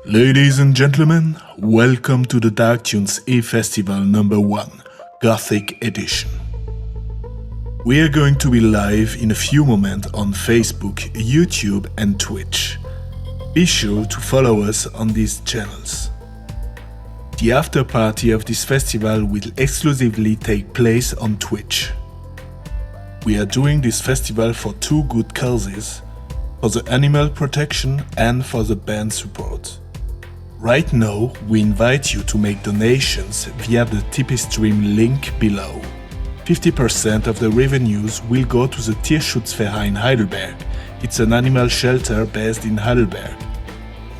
Ladies and gentlemen, welcome to the DARKTunes E-Festival number 1, Gothic edition. We are going to be live in a few moments on Facebook, YouTube and Twitch. Be sure to follow us on these channels. The after party of this festival will exclusively take place on Twitch. We are doing this festival for two good causes, for the animal protection and for the band support. Right now, we invite you to make donations via the Tipeee stream link below. 50% of the revenues will go to the Tierschutzverein Heidelberg. It's an animal shelter based in Heidelberg.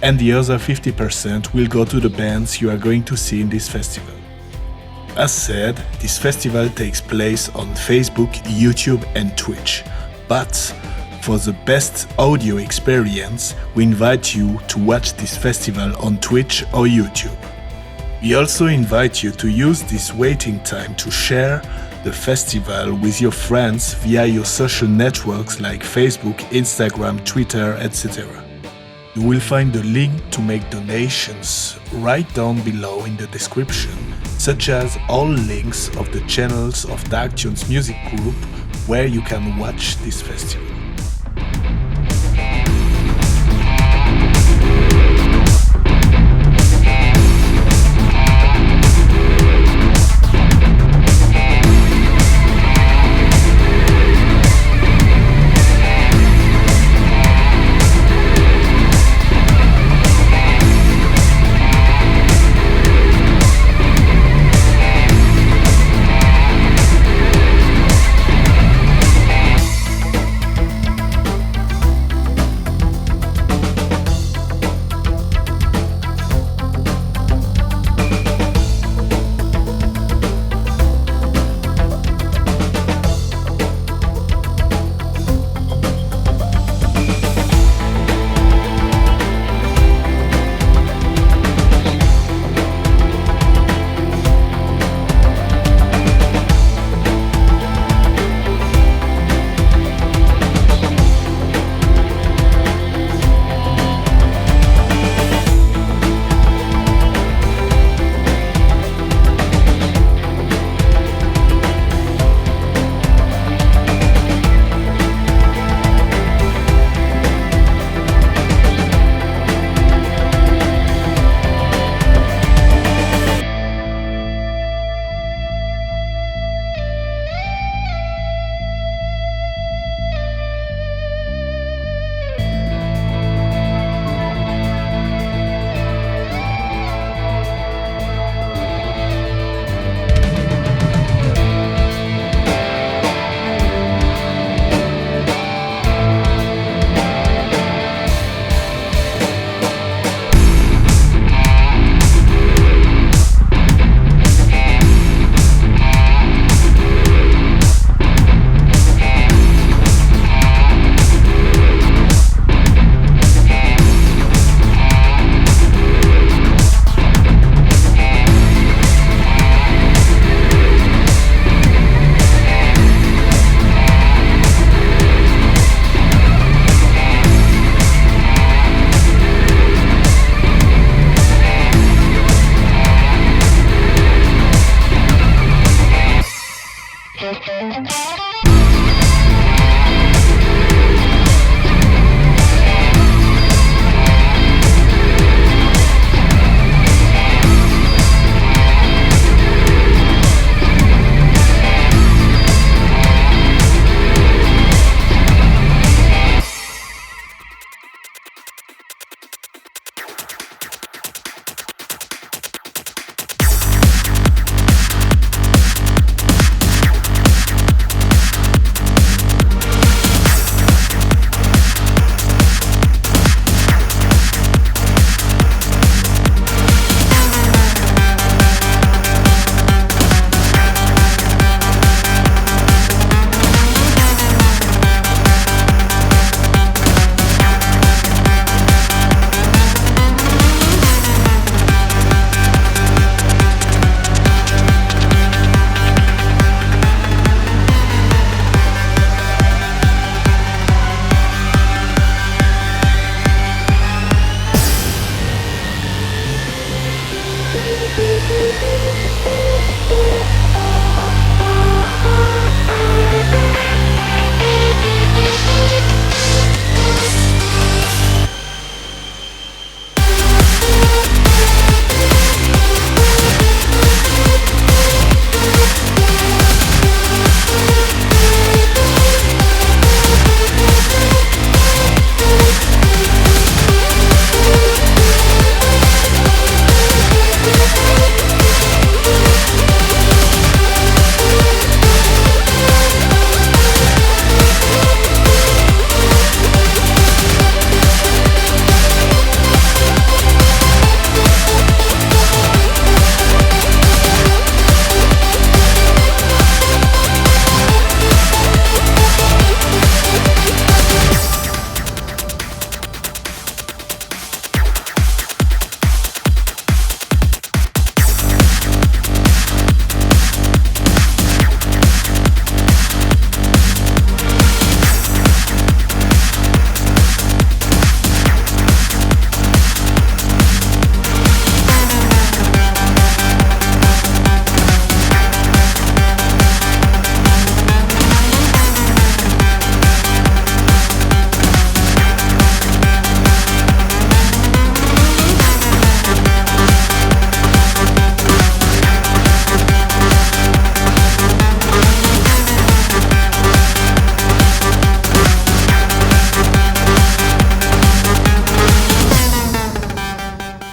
And the other 50% will go to the bands you are going to see in this festival. As said, this festival takes place on Facebook, YouTube and Twitch. But for the best audio experience, we invite you to watch this festival on Twitch or YouTube. We also invite you to use this waiting time to share the festival with your friends via your social networks like Facebook, Instagram, Twitter, etc. You will find the link to make donations right down below in the description, such as all links of the channels of DARKTunes Music Group where you can watch this festival.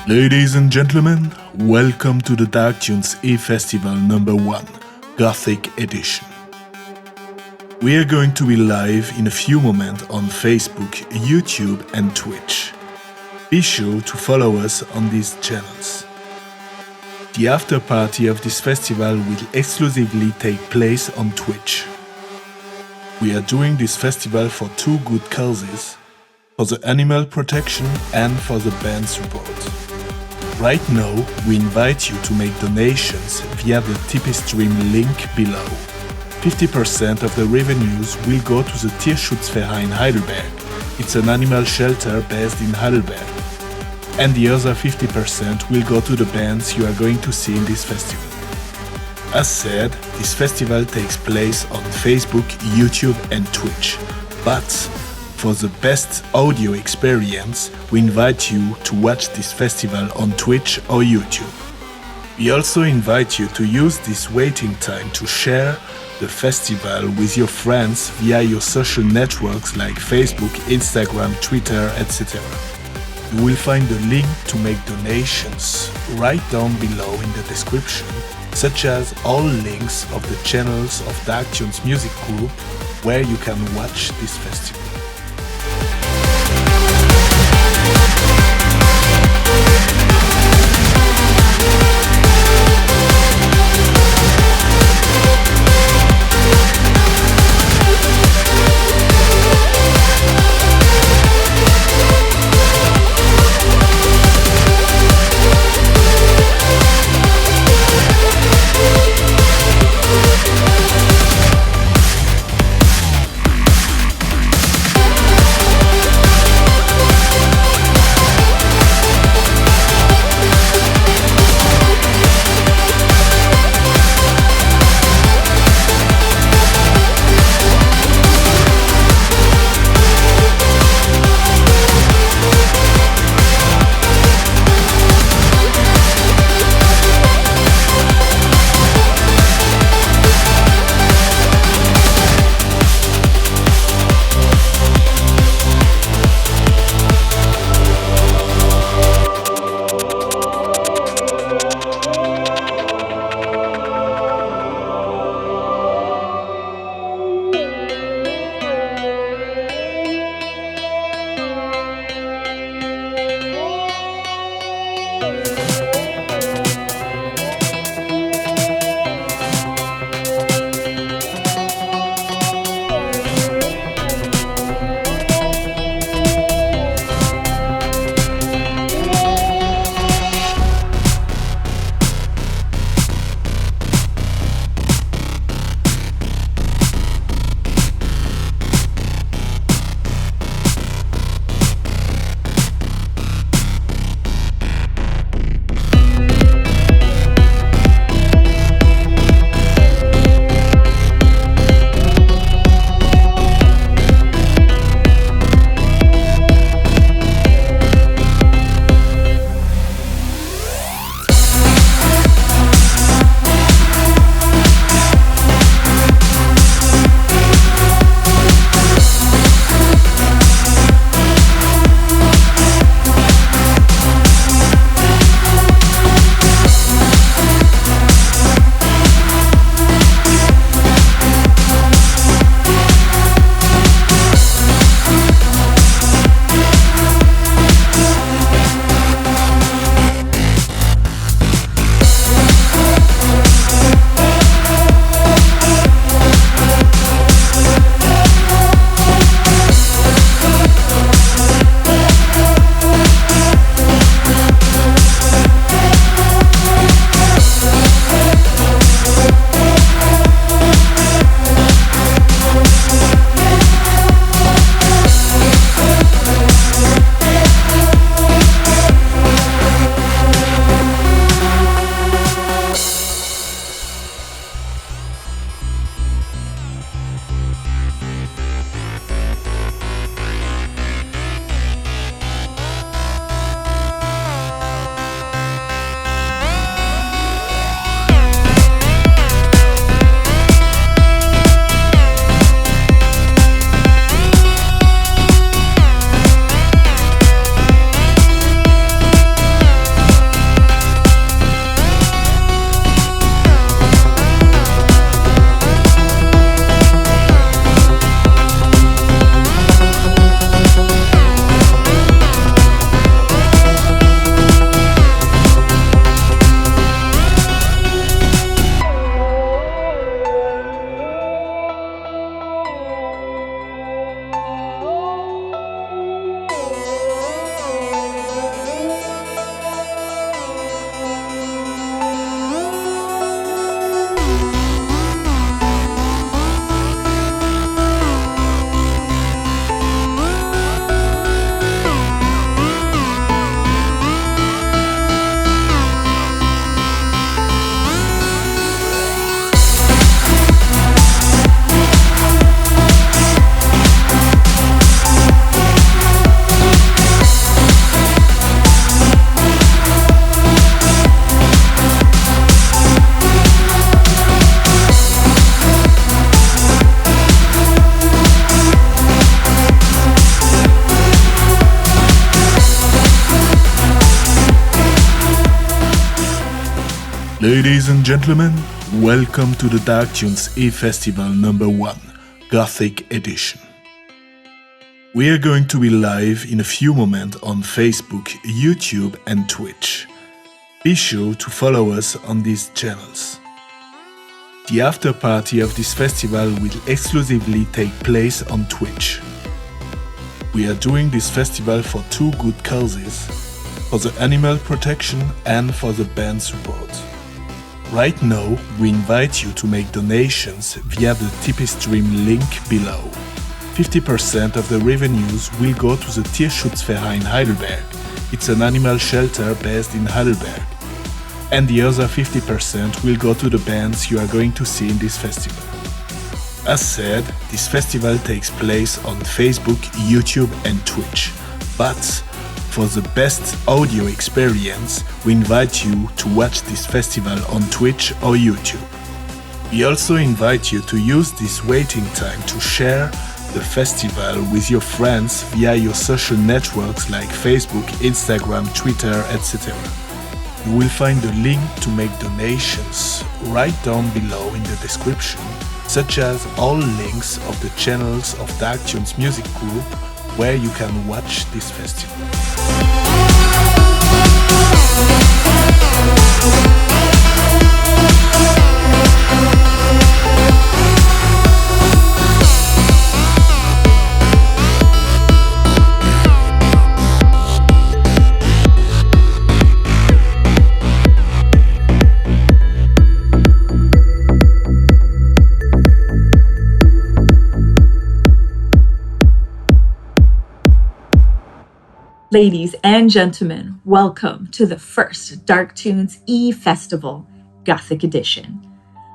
Ladies and gentlemen, welcome to the DARKTunes E-Festival number 1, Gothic edition. We are going to be live in a few moments on Facebook, YouTube and Twitch. Be sure to follow us on these channels. The after party of this festival will exclusively take place on Twitch. We are doing this festival for two good causes, for the animal protection and for the band support. Right now, we invite you to make donations via the Tipeee stream link below. 50% of the revenues will go to the Tierschutzverein Heidelberg. It's an animal shelter based in Heidelberg. And the other 50% will go to the bands you are going to see in this festival. As said, this festival takes place on Facebook, YouTube and Twitch. But for the best audio experience, we invite you to watch this festival on Twitch or YouTube. We also invite you to use this waiting time to share the festival with your friends via your social networks like Facebook, Instagram, Twitter, etc. You will find the link to make donations right down below in the description, such as all links of the channels of DARKTunes Music Group where you can watch this festival. Ladies and gentlemen, welcome to the DARKTunes E-Festival number 1, Gothic edition. We are going to be live in a few moments on Facebook, YouTube and Twitch. Be sure to follow us on these channels. The after party of this festival will exclusively take place on Twitch. We are doing this festival for two good causes, for the animal protection and for the band support. Right now, we invite you to make donations via the Tipeee stream link below. 50% of the revenues will go to the Tierschutzverein Heidelberg. It's an animal shelter based in Heidelberg. And the other 50% will go to the bands you are going to see in this festival. As said, this festival takes place on Facebook, YouTube and Twitch. But for the best audio experience, we invite you to watch this festival on Twitch or YouTube. We also invite you to use this waiting time to share the festival with your friends via your social networks like Facebook, Instagram, Twitter, etc. You will find a link to make donations right down below in the description, such as all links of the channels of DARKTunes Music Group where you can watch this festival. Ladies and gentlemen, welcome to the first DARKTunes E-Festival, Gothic Edition.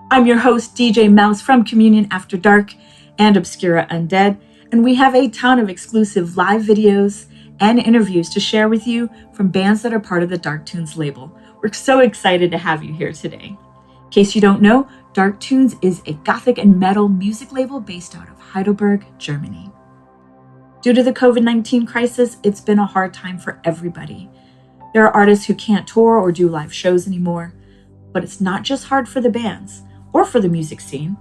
I'm your host, DJ Mouse from Communion After Dark and Obscura Undead, and we have a ton of exclusive live videos and interviews to share with you from bands that are part of the DARKTunes label. We're so excited to have you here today. In case you don't know, DARKTunes is a Gothic and metal music label based out of Heidelberg, Germany. Due to the COVID-19 crisis, it's been a hard time for everybody. There are artists who can't tour or do live shows anymore, but it's not just hard for the bands or for the music scene.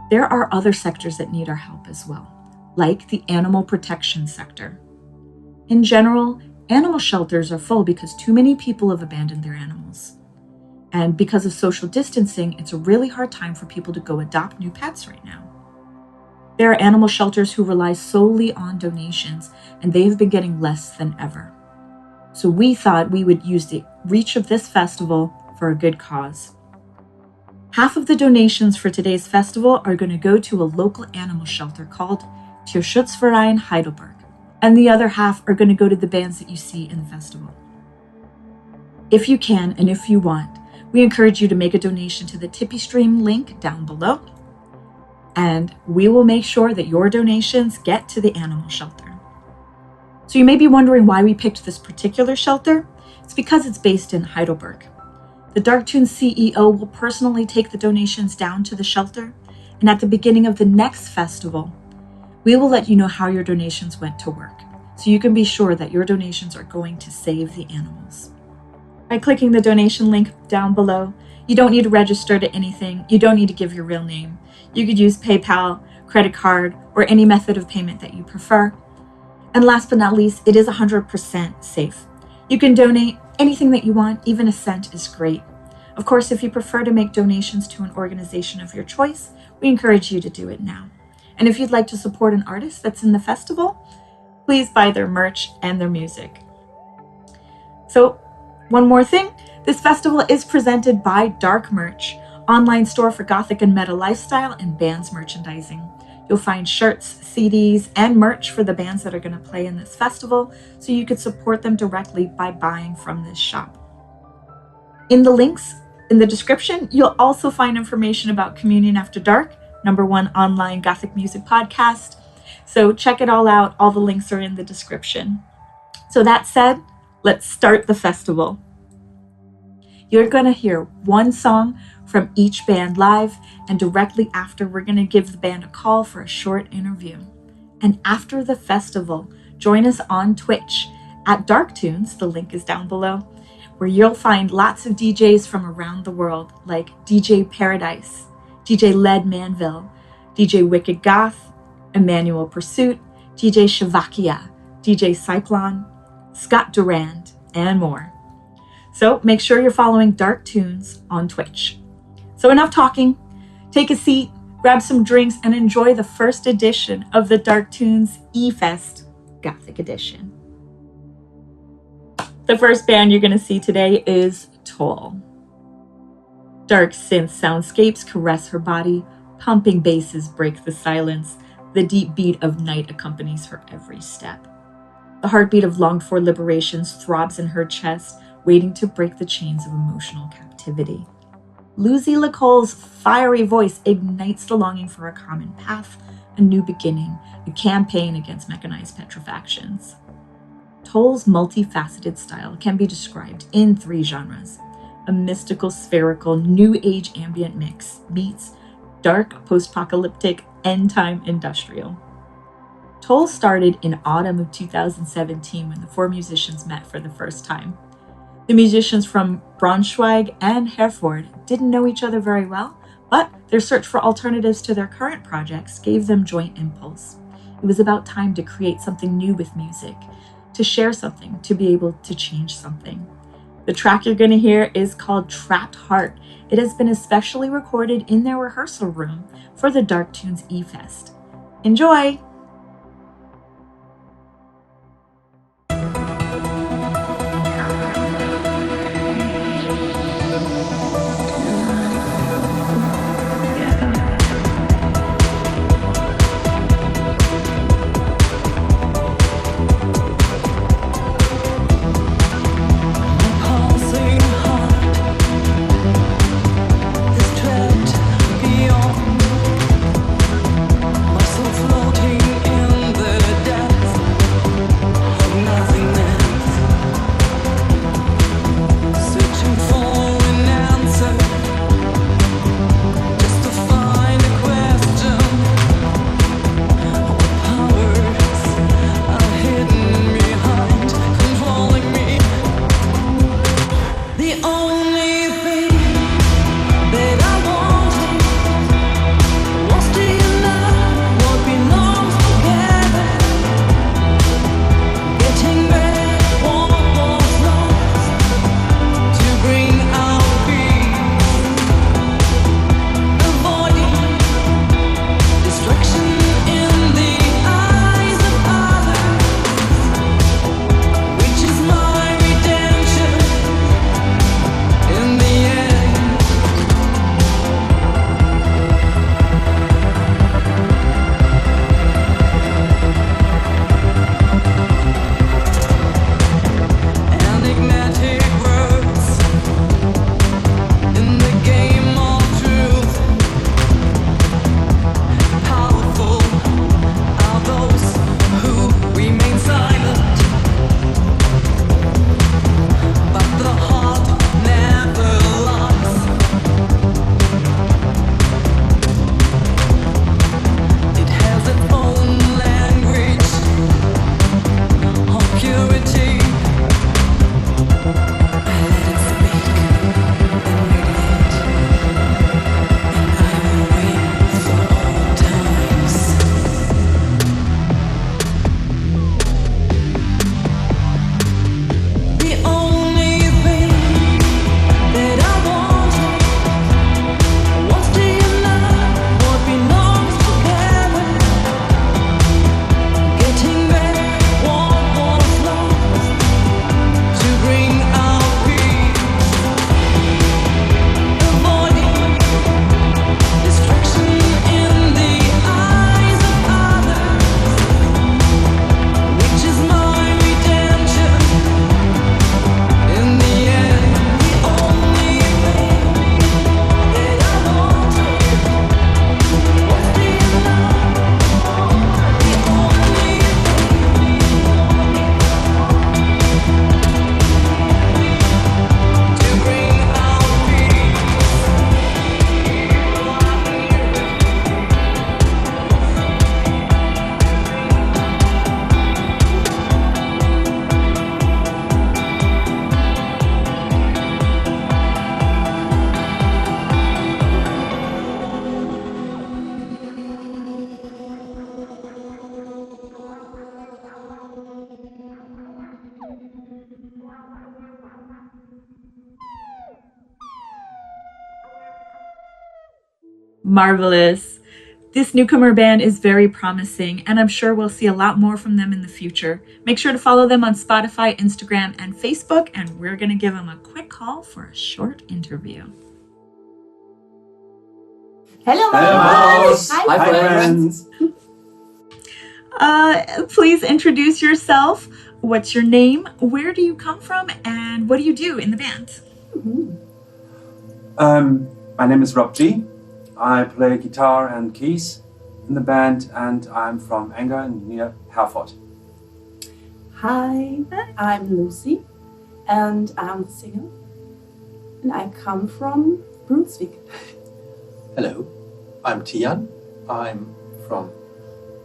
There are other sectors that need our help as well, like the animal protection sector. In general, animal shelters are full because too many people have abandoned their animals. And because of social distancing, it's a really hard time for people to go adopt new pets right now. There are animal shelters who rely solely on donations, and they have been getting less than ever. So we thought we would use the reach of this festival for a good cause. Half of the donations for today's festival are going to go to a local animal shelter called Tierschutzverein Heidelberg, and the other half are going to go to the bands that you see in the festival. If you can and if you want, we encourage you to make a donation to the Tipeee stream link down below, and we will make sure that your donations get to the animal shelter. So you may be wondering why we picked this particular shelter. It's because it's based in Heidelberg. The DARKTunes CEO will personally take the donations down to the shelter, and at the beginning of the next festival, we will let you know how your donations went to work, so you can be sure that your donations are going to save the animals. By clicking the donation link down below, you don't need to register to anything. You don't need to give your real name. You could use PayPal, credit card, or any method of payment that you prefer. And last but not least, it is 100% safe. You can donate anything that you want, even a cent is great. Of course, if you prefer to make donations to an organization of your choice, we encourage you to do it now. And if you'd like to support an artist that's in the festival, please buy their merch and their music. So, one more thing, this festival is presented by Dark Merch, online store for Gothic and metal lifestyle and bands merchandising. You'll find shirts, CDs, and merch for the bands that are going to play in this festival, so you could support them directly by buying from this shop. In the links in the description, you'll also find information about Communion After Dark, #1 online Gothic music podcast. So check it all out. All the links are in the description. So that said, let's start the festival. You're going to hear one song from each band live, and directly after, we're going to give the band a call for a short interview. And after the festival, join us on Twitch at DARKTunes, the link is down below, where you'll find lots of DJs from around the world, like DJ Paradise, DJ Led Manville, DJ Wicked Goth, Emmanuel Pursuit, DJ Shavakia, DJ Cyclone, Scott Durand, and more. So make sure you're following DARKTunes on Twitch. So enough talking. Take a seat, grab some drinks, and enjoy the first edition of the DARKTunes E-Fest Gothic Edition. The first band you're going to see today is TOAL. Dark synth soundscapes caress her body, pumping basses break the silence. The deep beat of night accompanies her every step. The heartbeat of longed-for liberations throbs in her chest, waiting to break the chains of emotional captivity. Lucy LaCole's fiery voice ignites the longing for a common path, a new beginning, a campaign against mechanized petrifactions. TOAL's multifaceted style can be described in 3 genres: a mystical, spherical, new age ambient mix meets dark, post-apocalyptic, end-time industrial. TOAL started in autumn of 2017 when the 4 musicians met for the first time. The musicians from Braunschweig and Herford didn't know each other very well, but their search for alternatives to their current projects gave them joint impulse. It was about time to create something new with music, to share something, to be able to change something. The track you're going to hear is called Trapped Heart. It has been especially recorded in their rehearsal room for the DARKTunes E-Fest. Enjoy! Floating Marvelous. This newcomer band is very promising, and I'm sure we'll see a lot more from them in the future. Make sure to follow them on Spotify, Instagram, and Facebook, and we're going to give them a quick call for a short interview. Hello. Hi, friends. Please introduce yourself. What's your name? Where do you come from? And what do you do in the band? My name is Rob G. I play guitar and keys in the band, and I'm from Enger near Herford. Hi, I'm Lucy, and I'm the singer, and I come from Brunswick. Hello, I'm Tian. I'm from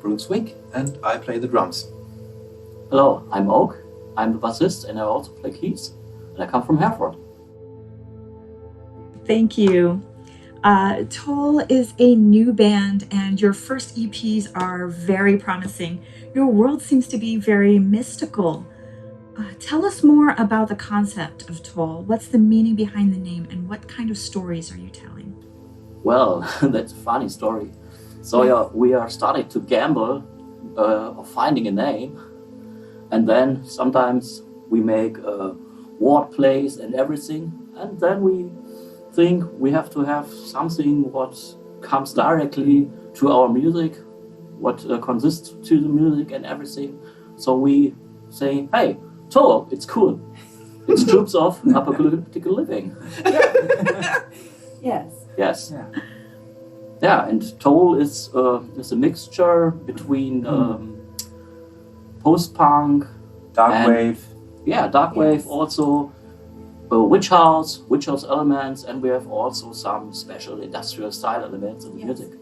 Brunswick and I play the drums. Hello, I'm Oak. I'm the bassist and I also play keys, and I come from Herford. Thank you. TOAL is a new band, and your first EPs are very promising. Your world seems to be very mystical. Tell us more about the concept of TOAL. What's the meaning behind the name, and what kind of stories are you telling? Well, that's a funny story. So we are starting to gamble of finding a name, and then sometimes we make word plays and everything, and then we think we have to have something what comes directly to our music, what consists to the music and everything. So we say, hey, TOAL, it's cool. It's troops of apocalyptic living. Yes. Yes. Yeah, and TOAL is a mixture between post-punk, Dark wave. yeah, dark wave, also witch house elements, and we have also some special industrial style elements in the music.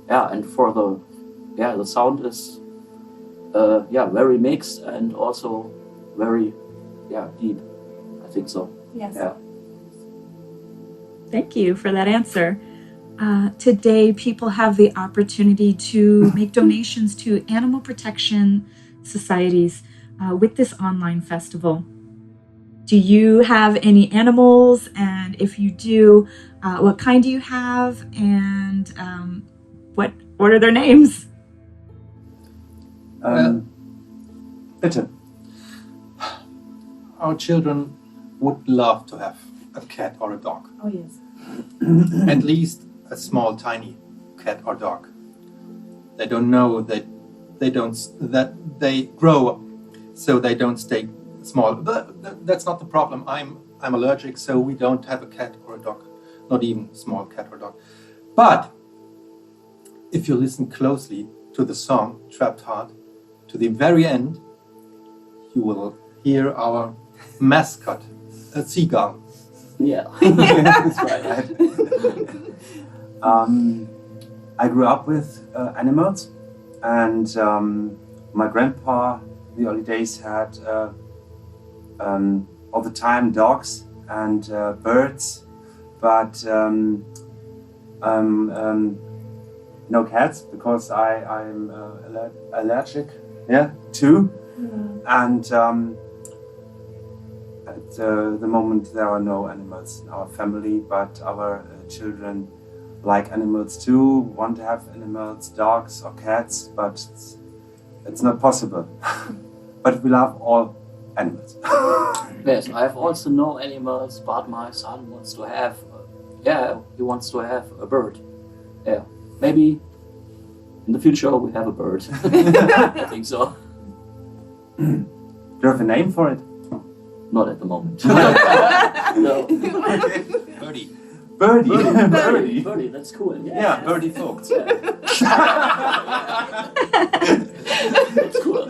Yeah, and for the sound is very mixed and also very deep. I think so. Yes. Yeah. Thank you for that answer. Today, people have the opportunity to make donations to animal protection societies with this online festival. Do you have any animals? And if you do, what kind do you have? And what are their names? Bitte. Our children would love to have a cat or a dog. Oh, yes. At least a small, tiny cat or dog. They don't know that they grow, so they don't stay small. But that's not the problem. I'm allergic, so we don't have a cat or a dog, not even small cat or dog. But if you listen closely to the song Trapped Heart, to the very end, you will hear our mascot, a seagull. Yeah, that's right. I grew up with animals, and my grandpa in the early days had all the time dogs and birds, but no cats because I'm allergic. Yeah, too. And at the moment there are no animals in our family, but our children like animals too, want to have animals, dogs or cats, but it's not possible. But we love all animals. Yes, I have also no animals, but my son wants to have, he wants to have a bird. Yeah, maybe in the future we have a bird. I think so. Do you have a name for it? Not at the moment. No. Birdie. Birdie. Birdie, that's cool. Yeah, Birdie Vogt. That's cool.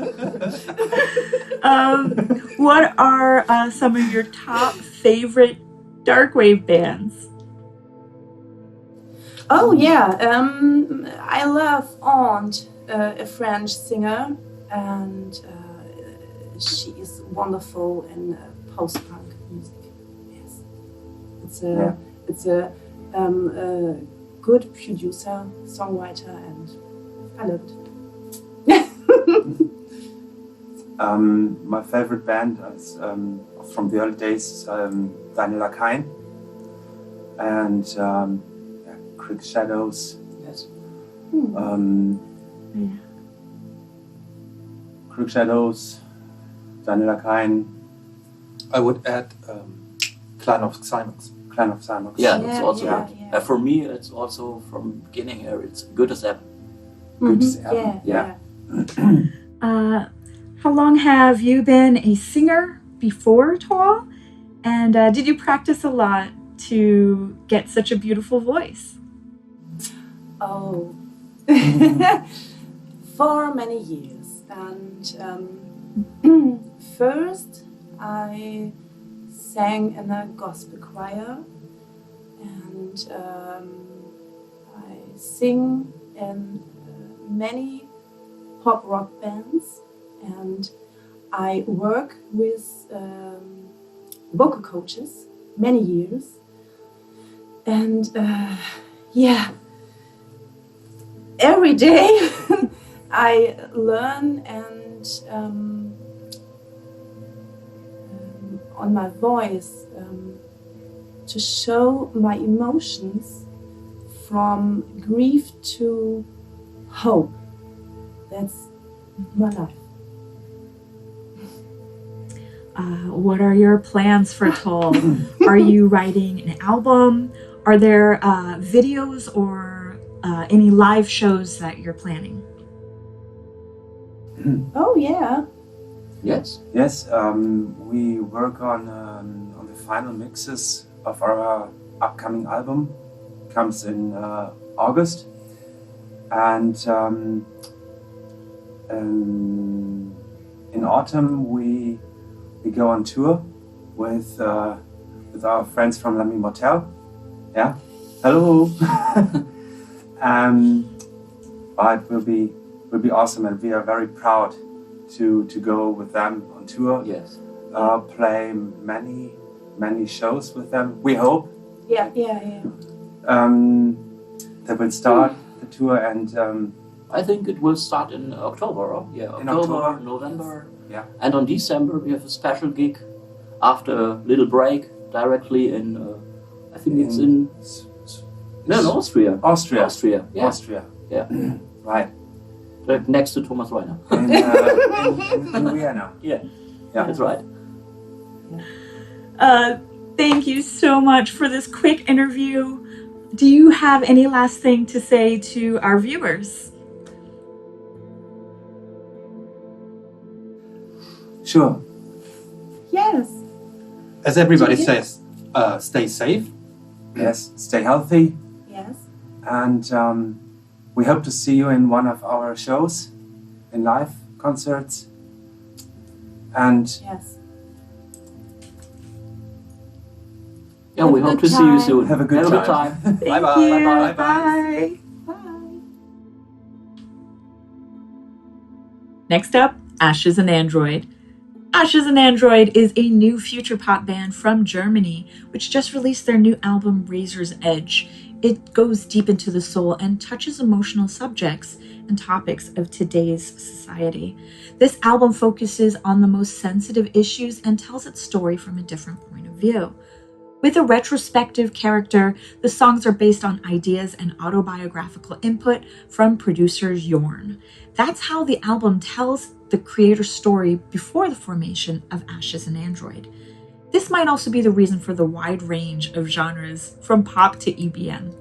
What are some of your top favorite darkwave bands? Oh, yeah. I love Aunt, a French singer, and she is wonderful in post-punk music. Yes. It's a good producer, songwriter, and I love it. My favorite band is from the early days, Daniela Kain, and Crick Shadows, Yes. Yeah. Crick Shadows, Vanilla Kine, I would add Clan of Xymox. Clan of Cymox. Yeah, Yeah, it's also yeah, good. yeah. For me, it's also from beginning here. It's good as ever. Good Mhm. album. Yeah, How long have you been a singer before TOAL? And did you practice a lot to get such a beautiful voice? Oh, for many years. And first, I sang in a gospel choir, and I sing in many pop rock bands, and I work with vocal coaches many years. And yeah, every day I learn and on my voice to show my emotions from grief to hope. That's my life. What are your plans for TOAL? Are you writing an album? Are there videos or any live shows that you're planning? Oh yeah. Yes. Yes, we work on the final mixes of our upcoming album. Comes in August, and in autumn we go on tour with our friends from Lamy Motel. Yeah, hello. But it will be awesome, and we are very proud to go with them on tour. Yes. Play many shows with them. We hope. Yeah. That will start the tour, and I think it will start in October. Oh? Yeah, In October, October. November. Yeah. And on December we have a special gig after a little break directly in. I think it's in Austria. Austria. Austria. Yeah. Austria. Yeah. Right. Right next to Thomas Reiner. In Vienna. Yeah. Yeah. That's right. Thank you so much for this quick interview. Do you have any last thing to say to our viewers? Sure. Yes. As everybody Yeah. says, stay safe. Yes. Stay healthy, Yes. and we hope to see you in one of our shows, in live concerts, and Yes. Yeah, Have we a hope good to see you time. soon. Have a good time. time. Thank Bye-bye. you. Bye-bye. Bye. Bye. Next up, Ashes and Android. Ashes and Android is a new future pop band from Germany, which just released their new album Razor's Edge. It goes deep into the soul and touches emotional subjects and topics of today's society. This album focuses on the most sensitive issues and tells its story from a different point of view. With a retrospective character, the songs are based on ideas and autobiographical input from producer Jorn. That's how the album tells the creator's story before the formation of Ashes and Android. This might also be the reason for the wide range of genres, from pop to EBM.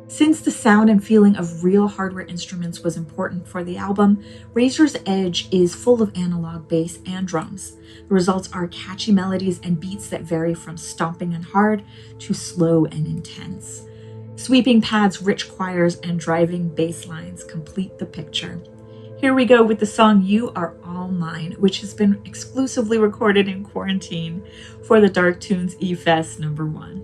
Since the sound and feeling of real hardware instruments was important for the album, Razor's Edge is full of analog bass and drums. The results are catchy melodies and beats that vary from stomping and hard to slow and intense. Sweeping pads, rich choirs, and driving bass lines complete the picture. Here we go with the song You Are All Mine, which has been exclusively recorded in quarantine for the DARKTunes E-Fest #1.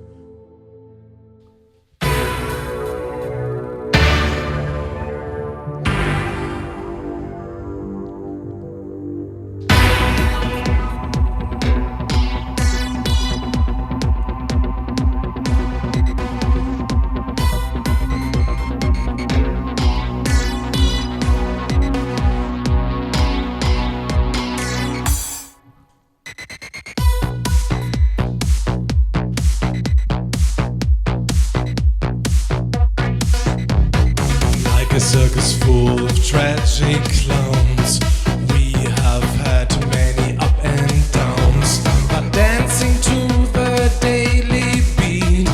circus full of tragic clowns. We have had many up and downs, but dancing to the daily beat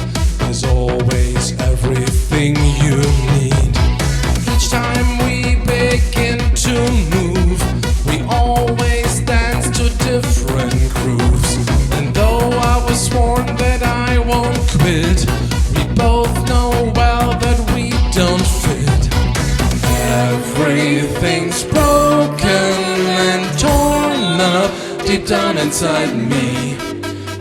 is always everything you need. Each time we begin to move, we always dance to different grooves. And though I was warned that I won't quit, we both know well that we don't fit. Everything's broken and torn up deep down inside me.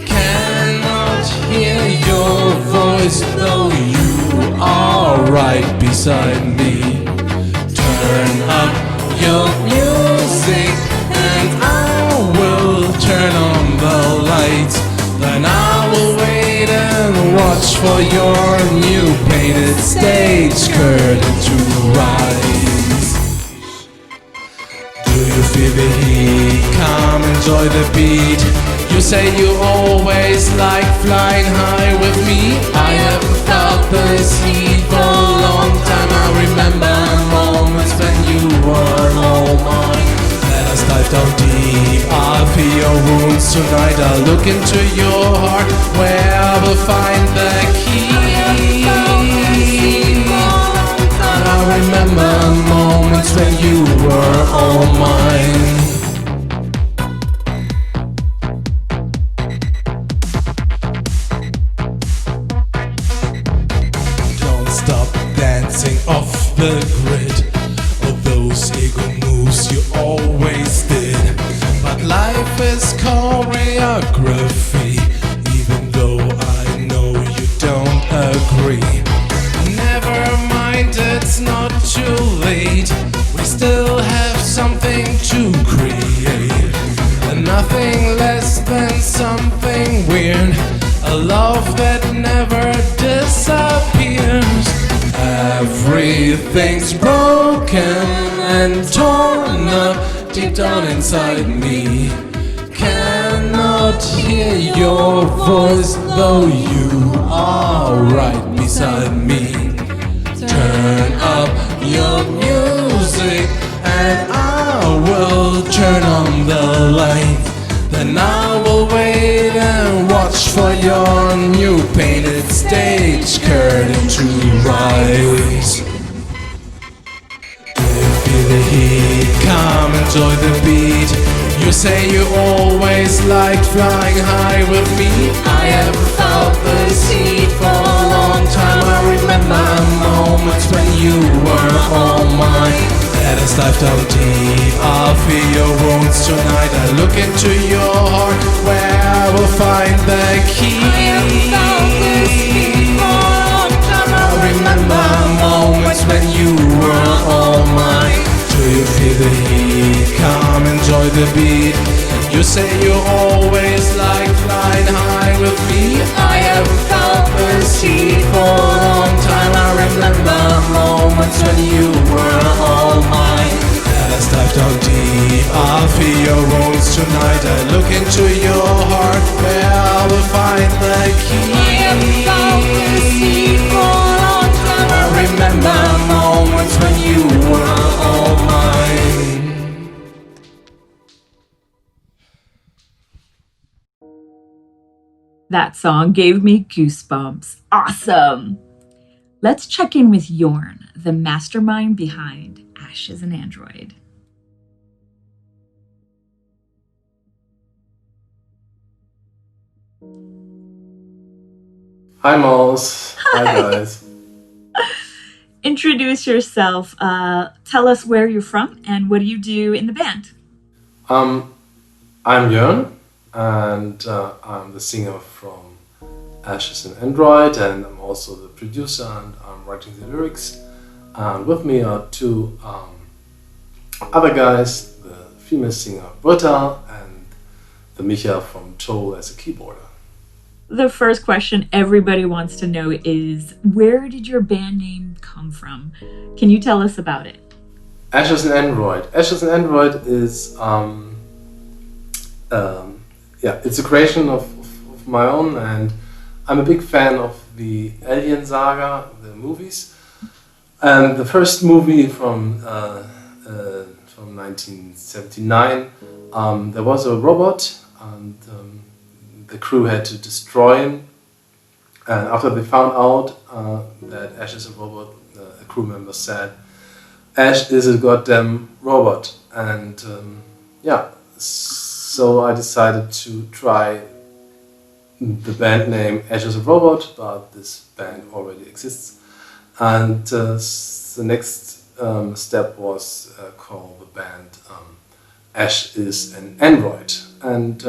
Cannot hear your voice though you are right beside me. Turn up your music and I will turn on the lights. Then I will wait and watch for your new painted stage curtain to rise. Do you feel the heat? Come enjoy the beat. You say you always like flying high with me. I haven't felt this heat for a long time. I remember moments when you were all mine. Let us dive down deep. I'll feel your wounds tonight. I'll look into your heart where I will find the key. I remember moments when you were all mine. Don't stop dancing off the grid. All those ego moves you always did. But life is choreography, even though I know you don't agree. Never mind, it's not too late. We still have something to create. And nothing less than something weird. A love that never disappears. Everything's broken and torn up deep down inside me. Cannot hear your voice though you are right beside me. Turn up your music and I will turn on the light. Then I will wait and watch for your new painted stage curtain to rise. Do you feel the heat? Come enjoy the beat. You say you always liked flying high with me. I haven't felt this heat for a long time. I remember moments when you were all mine. Let us dive down deep. I'll feel your wounds tonight. I look into your heart where I will find the key. I haven't felt this heat for a long time. I remember moments when you were all mine. Do you feel the heat? Come enjoy the beat. You say you always like flying high with me. I haven't felt this heat for a long time. I remember moments when you were all mine. Let us dive down deep. I'll feel your wounds tonight. I look into your heart where I will find the key. I haven't felt this heat for a long time. I remember moments when you were all mine. That song gave me goosebumps. Awesome! Let's check in with Jorn, the mastermind behind Ash is an Android. Hi Mouse. Hi guys. Introduce yourself. Tell us where you're from and what do you do in the band? I'm Jörn and I'm the singer from Ash is an Android and I'm also the producer and I'm writing the lyrics. And with me are two other guys, the female singer Britta and the Micha from TOAL as a keyboarder. The first question everybody wants to know is, where did your band name come from? Can you tell us about it? Ash is an Android. Ash is an Android is it's a creation of my own, and I'm a big fan of the Alien saga, the movies. And the first movie from 1979, there was a robot, and the crew had to destroy him. And after they found out that Ash is a robot, a crew member said, "Ash is a goddamn robot." And yeah, so I decided to try the band name Ash is a Robot, but this band already exists. And the next step was called the band Ash is an Android. And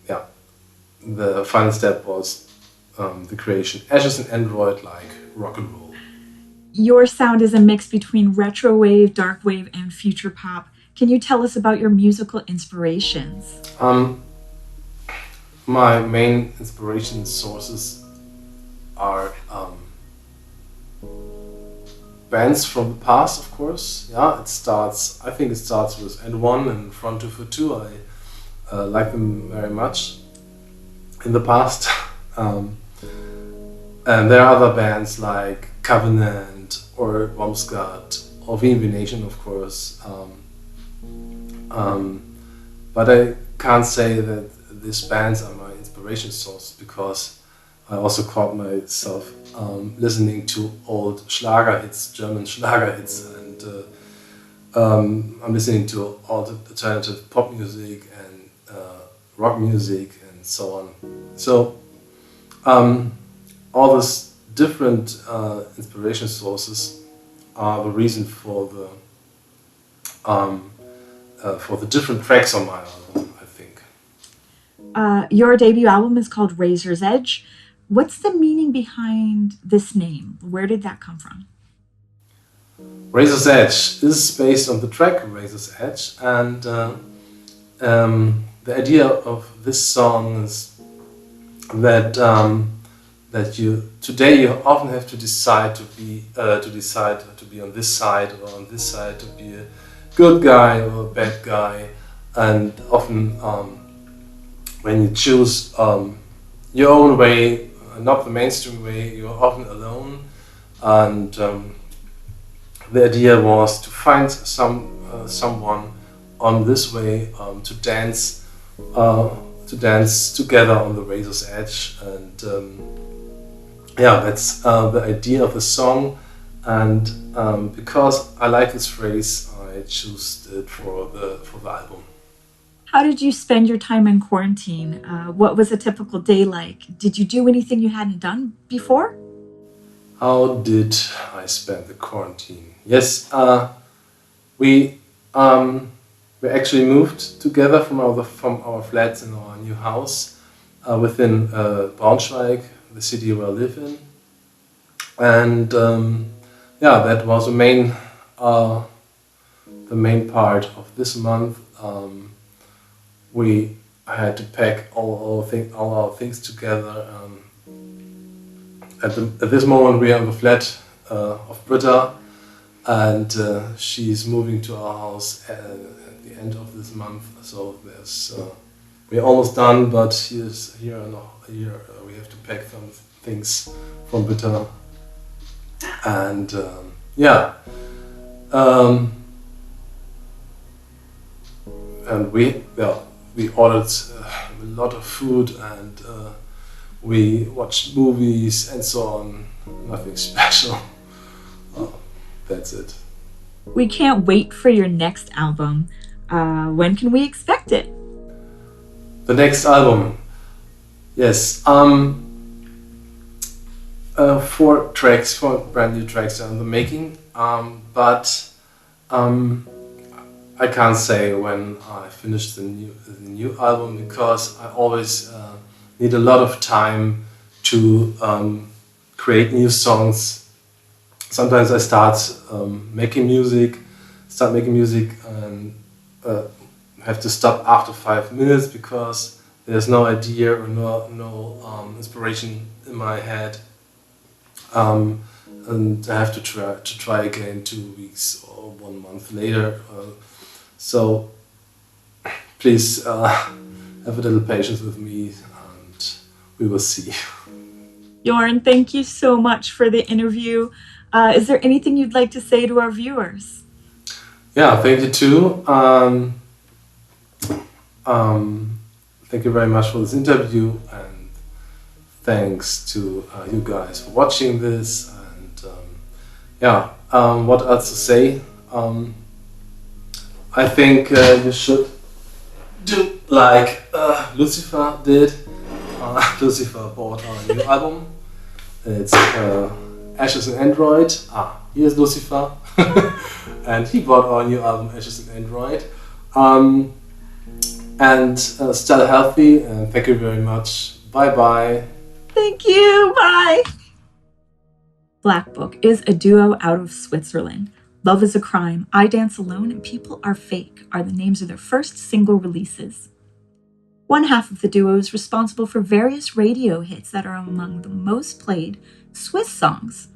yeah, the final step was the creation Ash is an Android, like rock and roll. Your sound is a mix between retro wave, dark wave, and future pop. Can you tell us about your musical inspirations? My main inspiration sources are bands from the past, of course. Yeah, I think it starts with N1 and Front 242. I like them very much in the past. And there are other bands like Covenant or Bombscott or VNV Nation, of course. But I can't say that these bands are my inspiration source, because I also caught myself listening to old Schlager hits, German Schlager hits, and I'm listening to alternative pop music and rock music and so on. So all these different inspiration sources are the reason for the different tracks on my album, I think. Your debut album is called Razor's Edge. What's the meaning behind this name? Where did that come from? Razor's Edge is based on the track Razor's Edge, and the idea of this song is that today you often have to decide to be on this side or on this side, to be a good guy or a bad guy, and often when you choose your own way, not the mainstream way, you're often alone. And the idea was to find someone on this way to dance together on the razor's edge. And yeah, that's the idea of the song. And because I like this phrase, I chose it for the album. How did you spend your time in quarantine? What was a typical day like? Did you do anything you hadn't done before? How did I spend the quarantine? Yes, we actually moved together from our flats in our new house within Braunschweig, the city where I live in, and yeah, that was the main part of this month. We had to pack all our things together. At this moment, we are in the flat of Britta, and she's moving to our house at the end of this month. So we're almost done, but here we have to pack some things from Britta, and yeah. And we ordered a lot of food, and we watched movies and so on. Nothing special. That's it. We can't wait for your next album. When can we expect it? The next album, yes. 4 brand new tracks are in the making, but I can't say when I finish the new album, because I always need a lot of time to create new songs. Sometimes I start making music and have to stop after 5 minutes because there's no idea or no inspiration in my head, and I have to try again 2 weeks or 1 month later. So please have a little patience with me, and we will see. Jorn, thank you so much for the interview. Is there anything you'd like to say to our viewers? Yeah, thank you too. Thank you very much for this interview, and thanks to you guys for watching this. And what else to say? I think you should do like Lucifer did. Lucifer bought our new album. It's Ashes and Android. Here's Lucifer. And he bought our new album, Ashes and Android. And stay healthy, and thank you very much. Bye-bye. Thank you. Bye. BLACKBOOK is a duo out of Switzerland. Love is a Crime, I Dance Alone, and People Are Fake are the names of their first single releases. One half of the duo is responsible for various radio hits that are among the most played Swiss songs,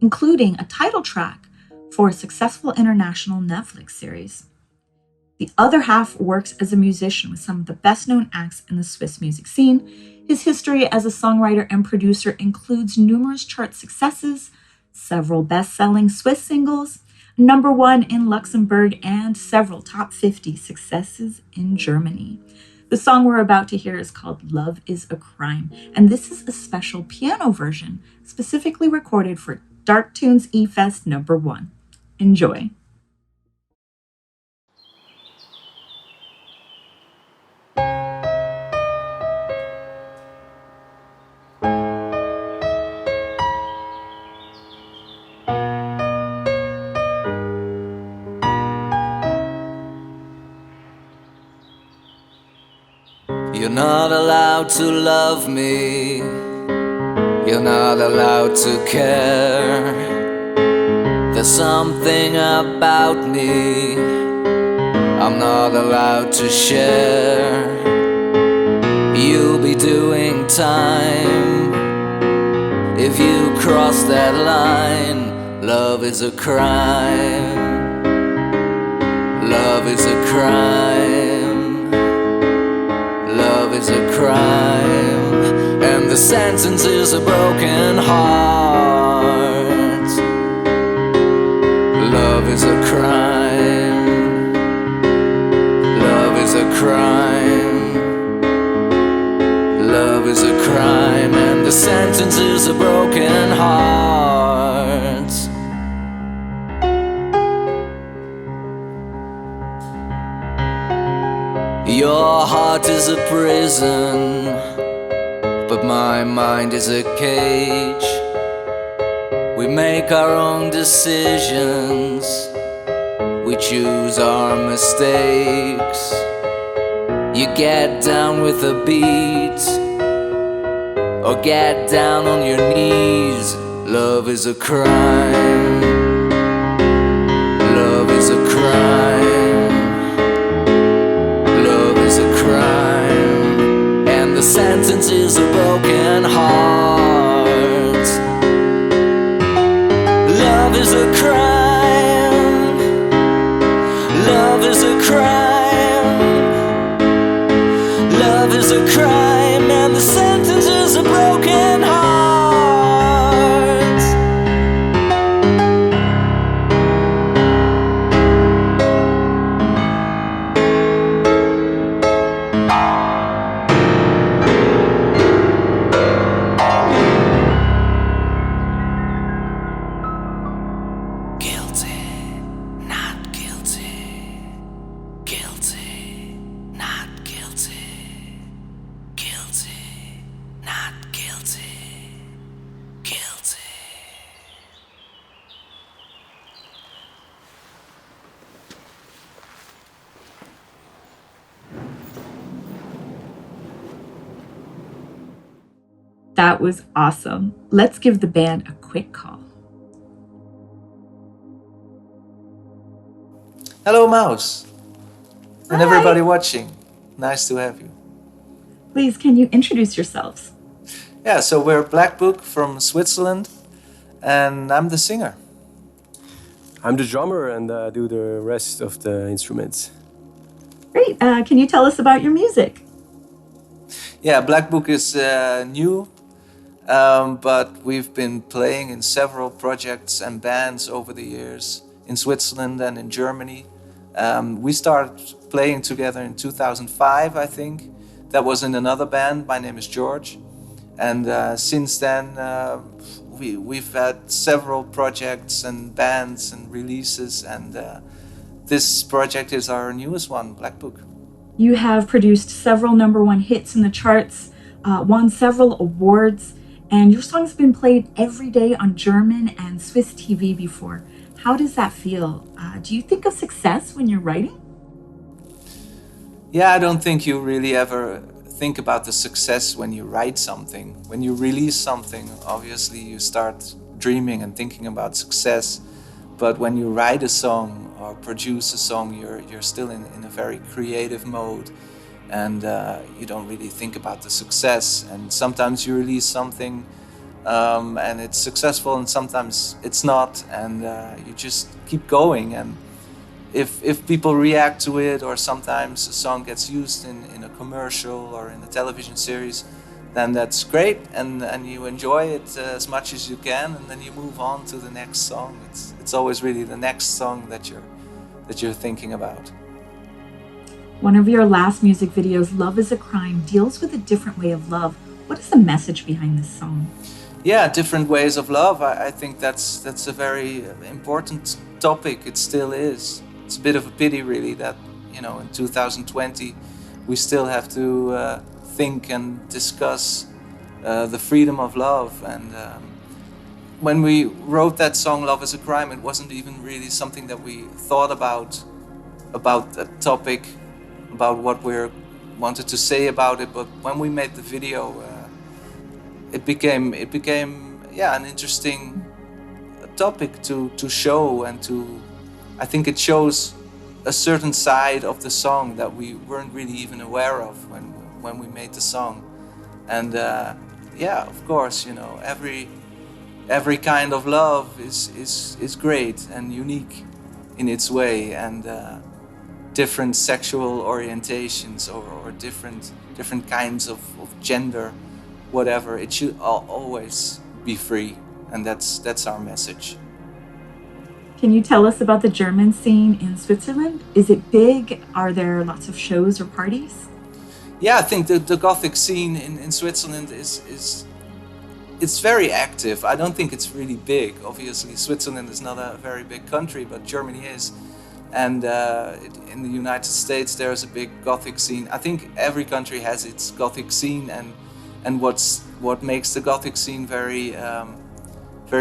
including a title track for a successful international Netflix series. The other half works as a musician with some of the best-known acts in the Swiss music scene. His history as a songwriter and producer includes numerous chart successes, several best-selling Swiss singles, #1 in Luxembourg, and several top 50 successes in Germany. The song we're about to hear is called Love is a Crime, and this is a special piano version specifically recorded for DARKTunes E-Fest #1. Enjoy. You're not allowed to love me. You're not allowed to care. There's something about me I'm not allowed to share. You'll be doing time if you cross that line. Love is a crime. Love is a crime. Love is a crime, and the sentence is a broken heart. Love is a crime. Love is a crime. Love is a crime, and the sentence is a broken heart. Your heart is a prison, but my mind is a cage. We make our own decisions, we choose our mistakes. You get down with a beat, or get down on your knees. Love is a crime. Love is a crime. The sentence is a broken heart. Love is a crime. Love is a crime. Love is a crime, and the sentence is a broken heart. That was awesome. Let's give the band a quick call. Hello, Mouse. And Hi. everybody watching. Nice to have you. Please, can you introduce yourselves? Yeah, so we're BLACKBOOK from Switzerland, and I'm the singer. I'm the drummer and do the rest of the instruments. Great. Can you tell us about your music? Yeah, BLACKBOOK is new. But we've been playing in several projects and bands over the years in Switzerland and in Germany. We started playing together in 2005, I think. That was in another band. My name is George. And since then, we've had several projects and bands and releases. And this project is our newest one, BLACKBOOK. You have produced several #1 hits in the charts, won several awards, and your song's been played every day on German and Swiss TV before. How does that feel? Do you think of success when you're writing? Yeah, I don't think you really ever think about the success when you write something. When you release something, obviously you start dreaming and thinking about success. But when you write a song or produce a song, you're still in a very creative mode, and you don't really think about the success. And sometimes you release something and it's successful, and sometimes it's not, and you just keep going. And if people react to it, or sometimes a song gets used in a commercial or in a television series, then that's great, and you enjoy it as much as you can, and then you move on to the next song. It's always really the next song that you're thinking about. One of your last music videos, Love is a Crime, deals with a different way of love. What is the message behind this song? Yeah, different ways of love. I think that's a very important topic. It still is. It's a bit of a pity, really, that in 2020 we still have to think and discuss the freedom of love. And when we wrote that song, Love is a Crime, it wasn't even really something that we thought about that topic, about what we wanted to say about it. But when we made the video, it became an interesting topic to show, and I think it shows a certain side of the song that we weren't really even aware of when we made the song. And of course, every kind of love is great and unique in its way, and different sexual orientations or different kinds of gender, whatever, it should always be free, and that's our message. Can you tell us about the German scene in Switzerland? Is it big? Are there lots of shows or parties? Yeah, I think the Gothic scene in Switzerland it's very active. I don't think it's really big. Obviously, Switzerland is not a very big country, but Germany is. And in the United States, there's a big Gothic scene. I think every country has its Gothic scene, and what makes the Gothic scene very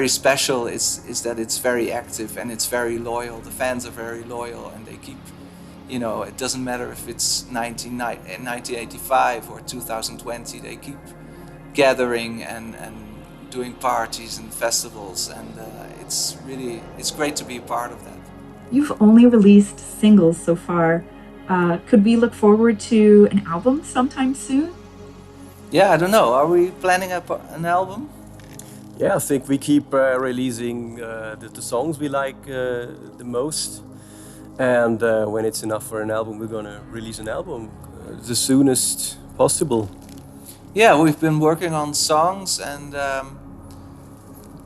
special is that it's very active and it's very loyal. The fans are very loyal, and they keep, it doesn't matter if it's 1985 or 2020, they keep gathering and doing parties and festivals, and it's great to be a part of that. You've only released singles so far. Could we look forward to an album sometime soon? Yeah, I don't know. Are we planning an album? Yeah, I think we keep releasing the songs we like the most. And when it's enough for an album, we're going to release an album the soonest possible. Yeah, we've been working on songs and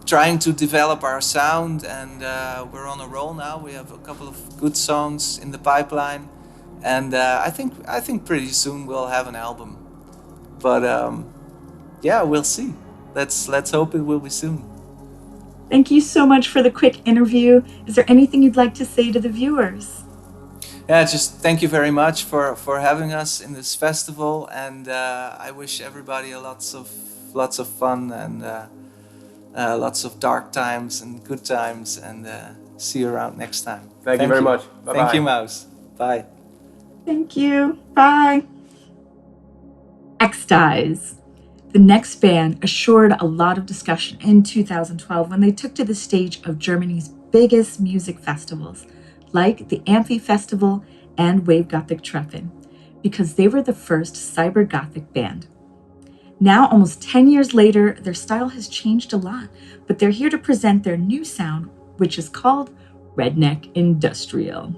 trying to develop our sound, and we're on a roll now. We have a couple of good songs in the pipeline, and I think pretty soon we'll have an album. But we'll see. Let's hope it will be soon. Thank you so much for the quick interview. Is there anything you'd like to say to the viewers? Yeah, just thank you very much for having us in this festival, and I wish everybody lots of fun and lots of dark times and good times, and see you around next time. Thank you very much. Bye-bye. Thank you, Mouse. Bye. Thank you. Bye. EXTIZE. The next band assured a lot of discussion in 2012 when they took to the stage of Germany's biggest music festivals, like the Amphi Festival and Wave Gothic Treffen, because they were the first cyber Gothic band. Now, almost 10 years later, their style has changed a lot, but they're here to present their new sound, which is called Redneck Industrial.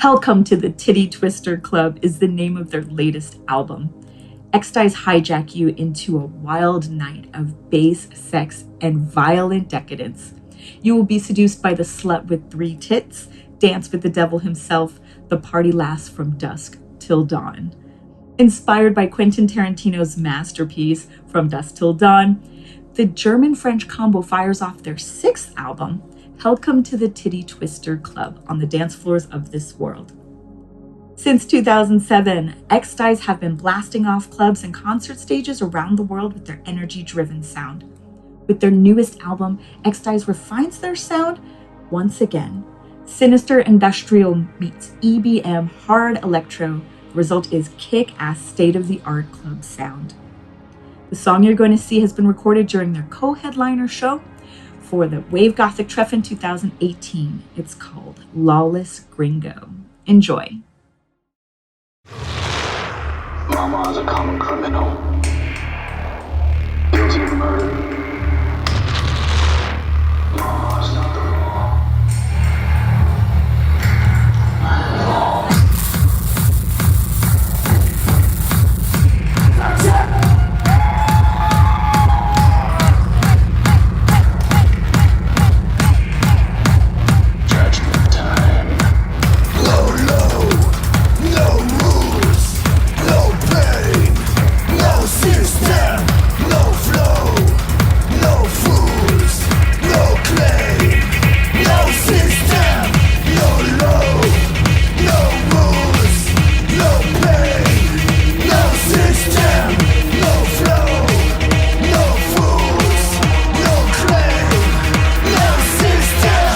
Welcome to the Titty Twister Club is the name of their latest album. EXTIZE hijack you into a wild night of bass, sex, and violent decadence. You will be seduced by the slut with 3 tits, dance with the devil himself. The party lasts from dusk till dawn. Inspired by Quentin Tarantino's masterpiece, From Dusk Till Dawn, the German-French combo fires off their 6th album, Welcome to the Titty Twister Club, on the dance floors of this world. Since 2007, EXTIZE have been blasting off clubs and concert stages around the world with their energy-driven sound. With their newest album, EXTIZE refines their sound once again. Sinister industrial meets EBM hard electro. The result is kick-ass state-of-the-art club sound. The song you're going to see has been recorded during their co-headliner show for the Wave Gothic Treff in 2018. It's called Lawless Gringo. Enjoy. Mama is a common criminal, guilty of murder. Mama is not the law. Judgment time. Low, low, no rules, no pain, no system, no flow, no fools, no claim, no system, no low, no rules, no pain, no system, no flow, no fools, no claim, no system.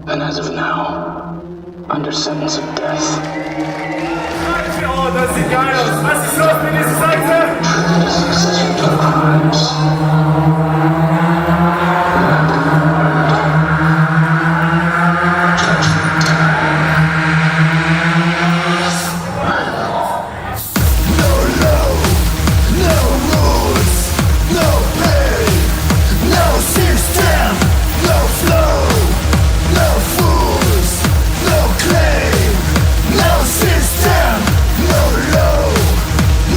And as of now, under sentence of death. Oh, das sieht geil aus. Was ist los mit dieser Seite? Successful to crimes.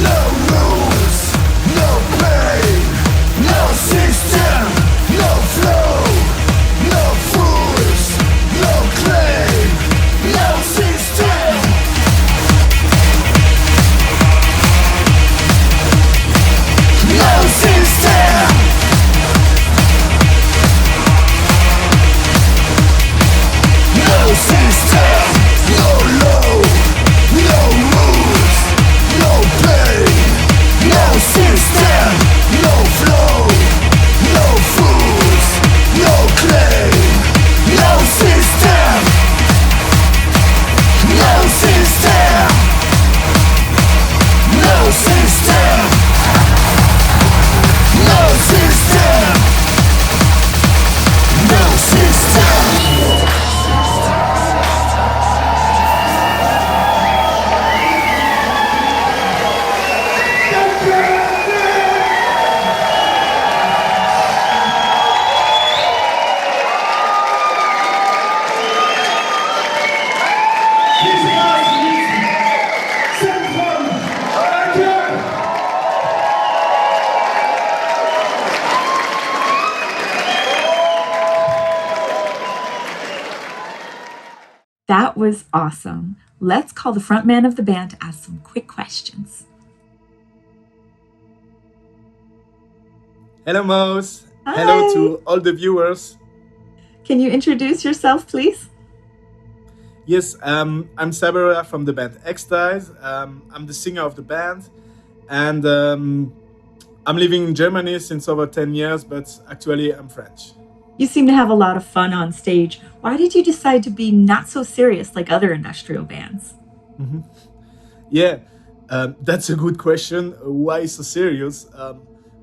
No rules, no pain. That was awesome. Let's call the front man of the band to ask some quick questions. Hello, Mouse. Hi. Hello to all the viewers. Can you introduce yourself, please? Yes, I'm Sabera from the band EXTIZE. I'm the singer of the band, and I'm living in Germany since over 10 years, but actually I'm French. You seem to have a lot of fun on stage. Why did you decide to be not so serious like other industrial bands? Mm-hmm. Yeah, that's a good question. Why so serious?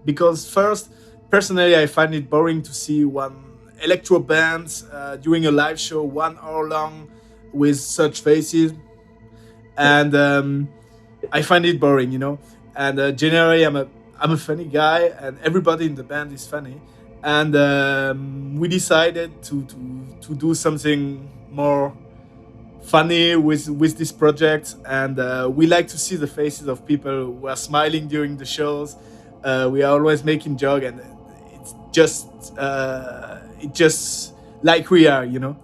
Because first, personally, I find it boring to see one electro band doing a live show 1 hour long with such faces, and I find it boring, you know. And generally, I'm a funny guy, and everybody in the band is funny. And we decided to do something more funny with this project, and we like to see the faces of people who are smiling during the shows. We are always making jokes, and it's just like we are, you know.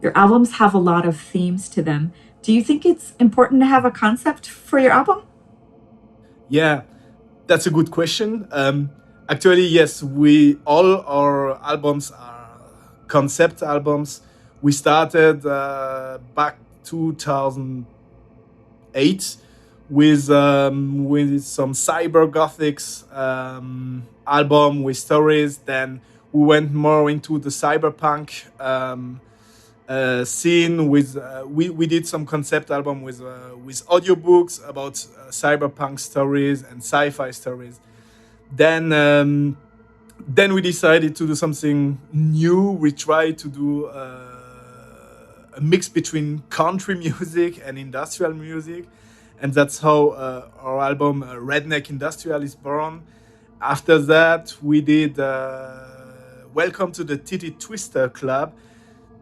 Your albums have a lot of themes to them. Do you think it's important to have a concept for your album? Yeah, that's a good question. Actually, yes, all our albums are concept albums. We started back 2008 with some cyber Gothics album with stories. Then we went more into the cyberpunk scene with we did some concept album with audiobooks about cyberpunk stories and sci-fi stories. Then we decided to do something new. We tried to do a mix between country music and industrial music, and that's how our album Redneck Industrial is born. After that, we did Welcome to the Titty Twister Club.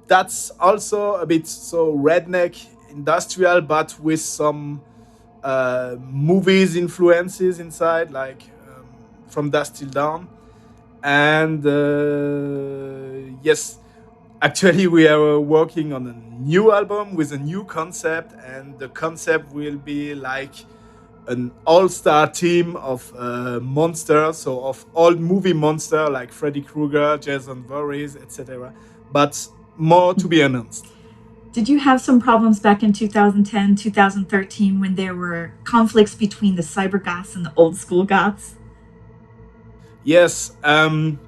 That's also a bit so redneck industrial, but with some movies influences inside, like From Dusk Till Dawn. And yes, actually we are working on a new album with a new concept, and the concept will be like an all-star team of monsters, so of old movie monsters like Freddy Krueger, Jason Voorhees, etc. But more to be announced. Did you have some problems back in 2010, 2013 when there were conflicts between the cyber goths and the old school goths? Yes, of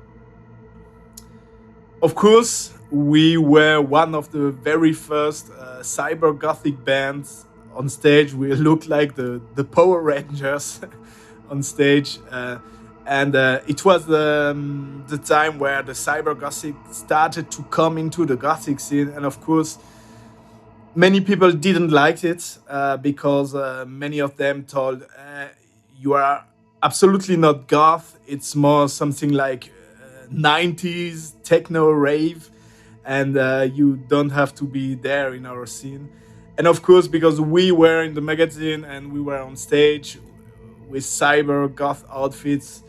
course, we were one of the very first cyber gothic bands on stage. We looked like the Power Rangers on stage. And it was the time where the cyber gothic started to come into the gothic scene. And of course, many people didn't like it because many of them told, you are absolutely not goth. It's more something like 90s techno rave, and you don't have to be there in our scene. And of course, because we were in the magazine and we were on stage with cyber goth outfits,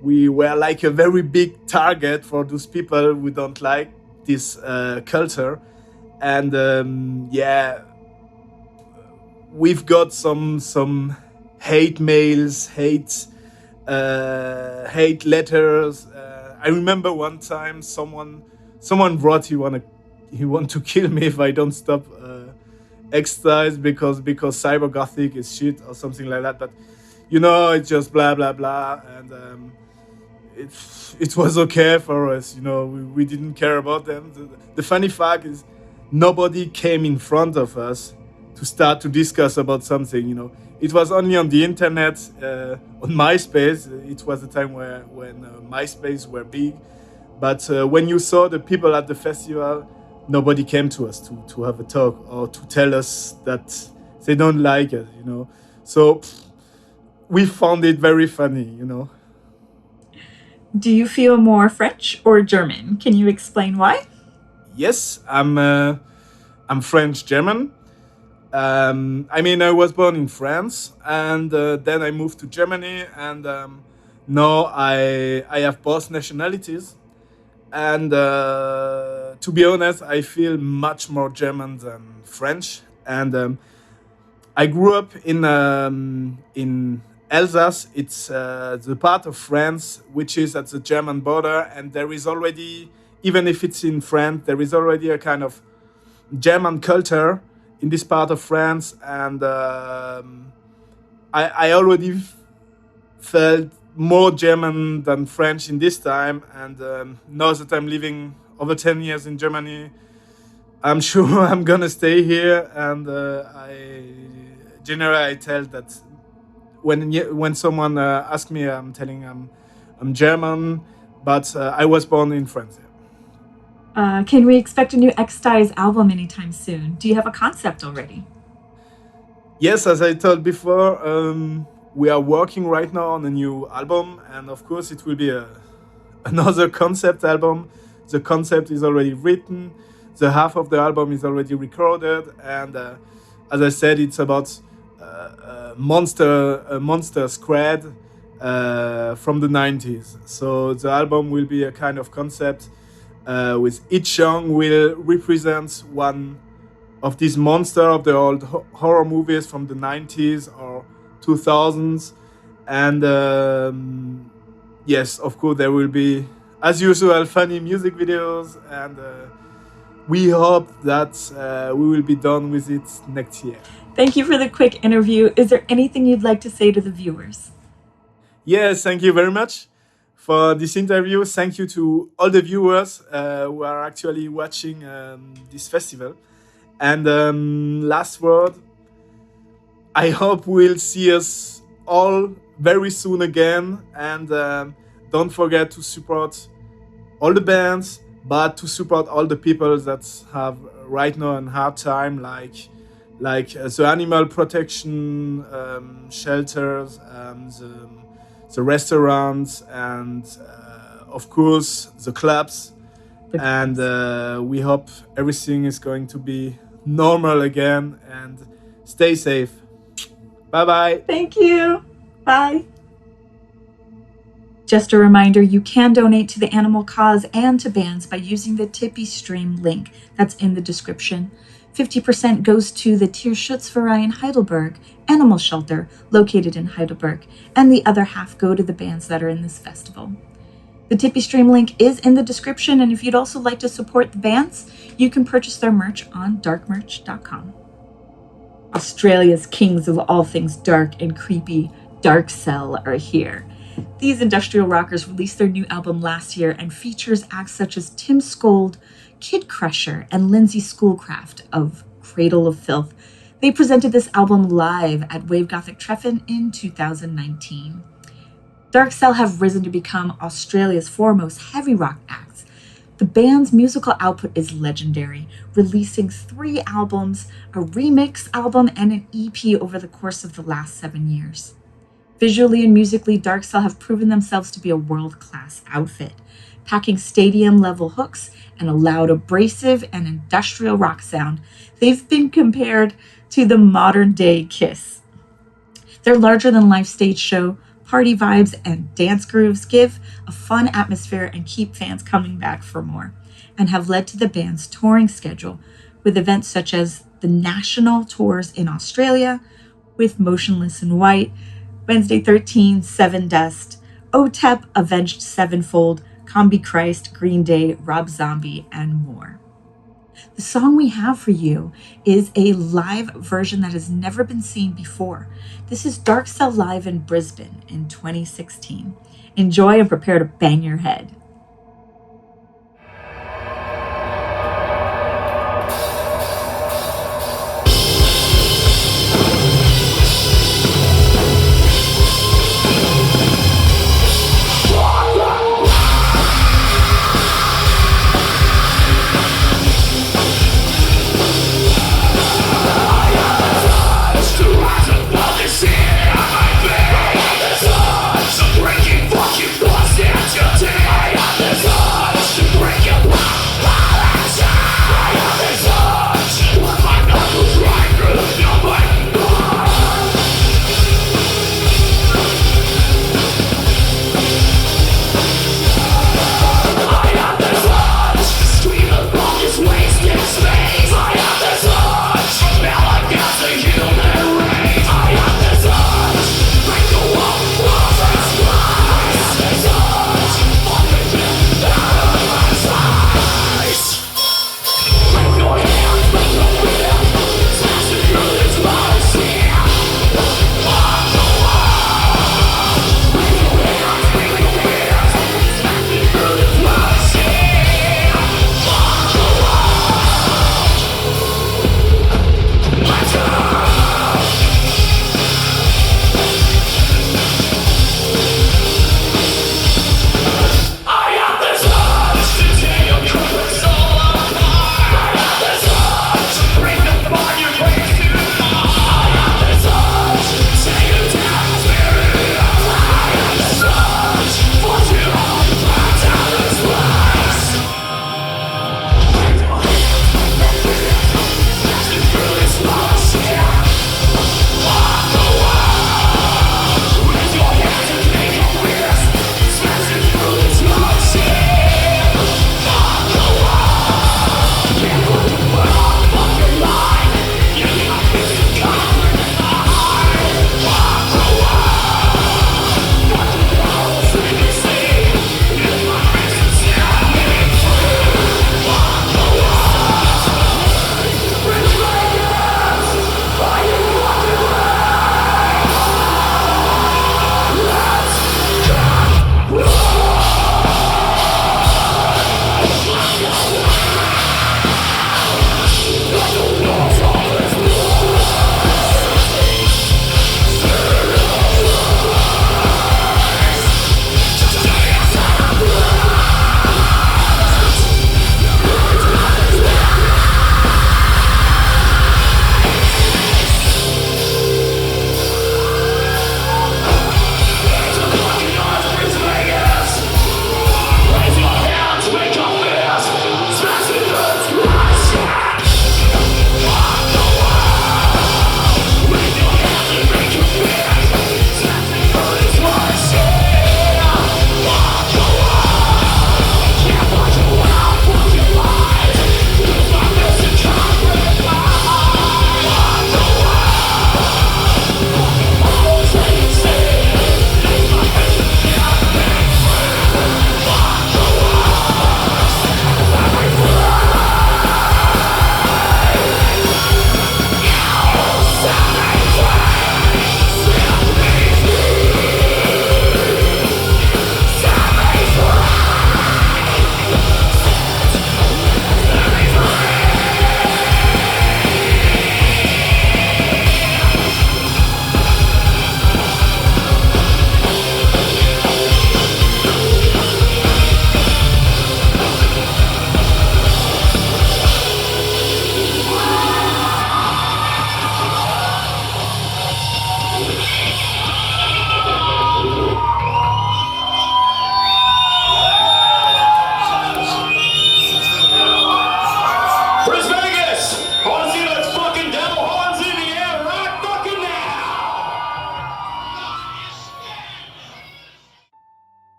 we were like a very big target for those people who don't like this culture. And yeah, we've got some hate mails, hate letters. I remember one time someone wrote he want to kill me if I don't stop EXTIZE because cyber gothic is shit or something like that. But you know, it's just blah blah blah, and it was okay for us. You know, we didn't care about them. The funny fact is, nobody came in front of us to start to discuss about something. You know, it was only on the internet, on MySpace. It was the time when MySpace were big. But when you saw the people at the festival, nobody came to us to have a talk or to tell us that they don't like it, you know. So we found it very funny, you know. Do you feel more French or German? Can you explain why? Yes, I'm French German. I mean, I was born in France, and then I moved to Germany, and now I have both nationalities. And to be honest, I feel much more German than French. And I grew up in Alsace. It's the part of France which is at the German border, and there is already, even if it's in France, there is already a kind of German culture in this part of France, and I already felt more German than French in this time, and now that I'm living over 10 years in Germany, I'm sure I'm gonna stay here, and I tell that when someone asks me, I'm telling I'm German, but I was born in France. Can we expect a new EXTIZE album anytime soon? Do you have a concept already? Yes, as I told before, we are working right now on a new album, and of course it will be another concept album. The concept is already written, the half of the album is already recorded, and as I said, it's about a monster squad from the 90s. So the album will be a kind of concept with each song will represent one of these monsters of the old horror movies from the 90s or 2000s. And yes, of course, there will be, as usual, funny music videos. And we hope that we will be done with it next year. Thank you for the quick interview. Is there anything you'd like to say to the viewers? Yes, thank you very much for this interview. Thank you to all the viewers who are actually watching this festival. And last word, I hope we'll see us all very soon again. And don't forget to support all the bands, but to support all the people that have right now a hard time, like the animal protection shelters, the restaurants, and of course the clubs. And we hope everything is going to be normal again, and stay safe. Bye bye. Thank you. Bye. Just a reminder, you can donate to the animal cause and to bands by using the Tippy Stream link that's in the description. 50% goes to the Tierschutzverein Heidelberg animal shelter located in Heidelberg, and the other half go to the bands that are in this festival. The Tippy Stream link is in the description, and if you'd also like to support the bands, you can purchase their merch on darkmerch.com. Australia's kings of all things dark and creepy, DARKCELL, are here. These industrial rockers released their new album last year and features acts such as Tim Skold, Kid Crusher, and Lindsay Schoolcraft of Cradle of Filth. They presented this album live at Wave Gothic Treffen in 2019. DARKCELL have risen to become Australia's foremost heavy rock acts. The band's musical output is legendary, releasing 3 albums, a remix album, and an EP over the course of the last 7 years. Visually and musically, DARKCELL have proven themselves to be a world-class outfit, packing stadium-level hooks and a loud, abrasive, and industrial rock sound. They've been compared to the modern-day Kiss. Their larger-than-life stage show, party vibes, and dance grooves give a fun atmosphere and keep fans coming back for more, and have led to the band's touring schedule, with events such as the national tours in Australia with Motionless in White, Wednesday 13, Seven Dust, OTEP, Avenged Sevenfold, Combi Christ, Green Day, Rob Zombie, and more. The song we have for you is a live version that has never been seen before. This is DARKCELL live in Brisbane in 2016. Enjoy and prepare to bang your head. Breaking fucking thoughts that you take.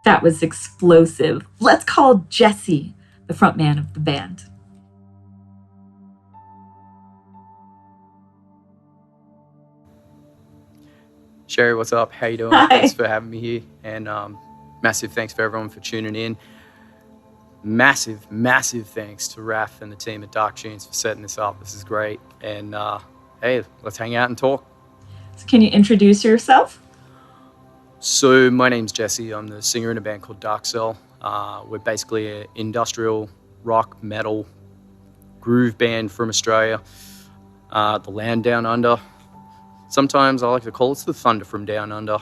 That was explosive. Let's call Jesse, the frontman of the band. Sherry, what's up? How you doing? Hi. Thanks for having me here. And massive thanks for everyone for tuning in. Massive thanks to Raph and the team at DarkTunes for setting this up. This is great. And hey, let's hang out and talk. So can you introduce yourself? So my name's Jesse. I'm the singer in a band called DARKCELL. We're basically an industrial rock metal groove band from Australia, the land down under. Sometimes I like to call it the thunder from down under.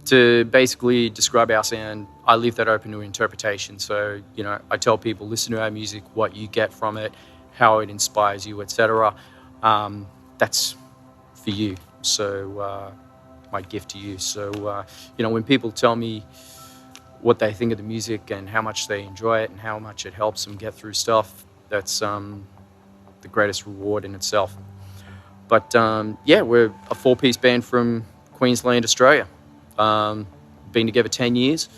To basically describe our sound, I leave that open to interpretation. So, you know, I tell people, listen to our music, what you get from it, how it inspires you, etc. That's for you. So, my gift to you. So, you know, when people tell me what they think of the music and how much they enjoy it and how much it helps them get through stuff, that's the greatest reward in itself. But yeah, we're a 4-piece band from Queensland, Australia. Been together 10 years,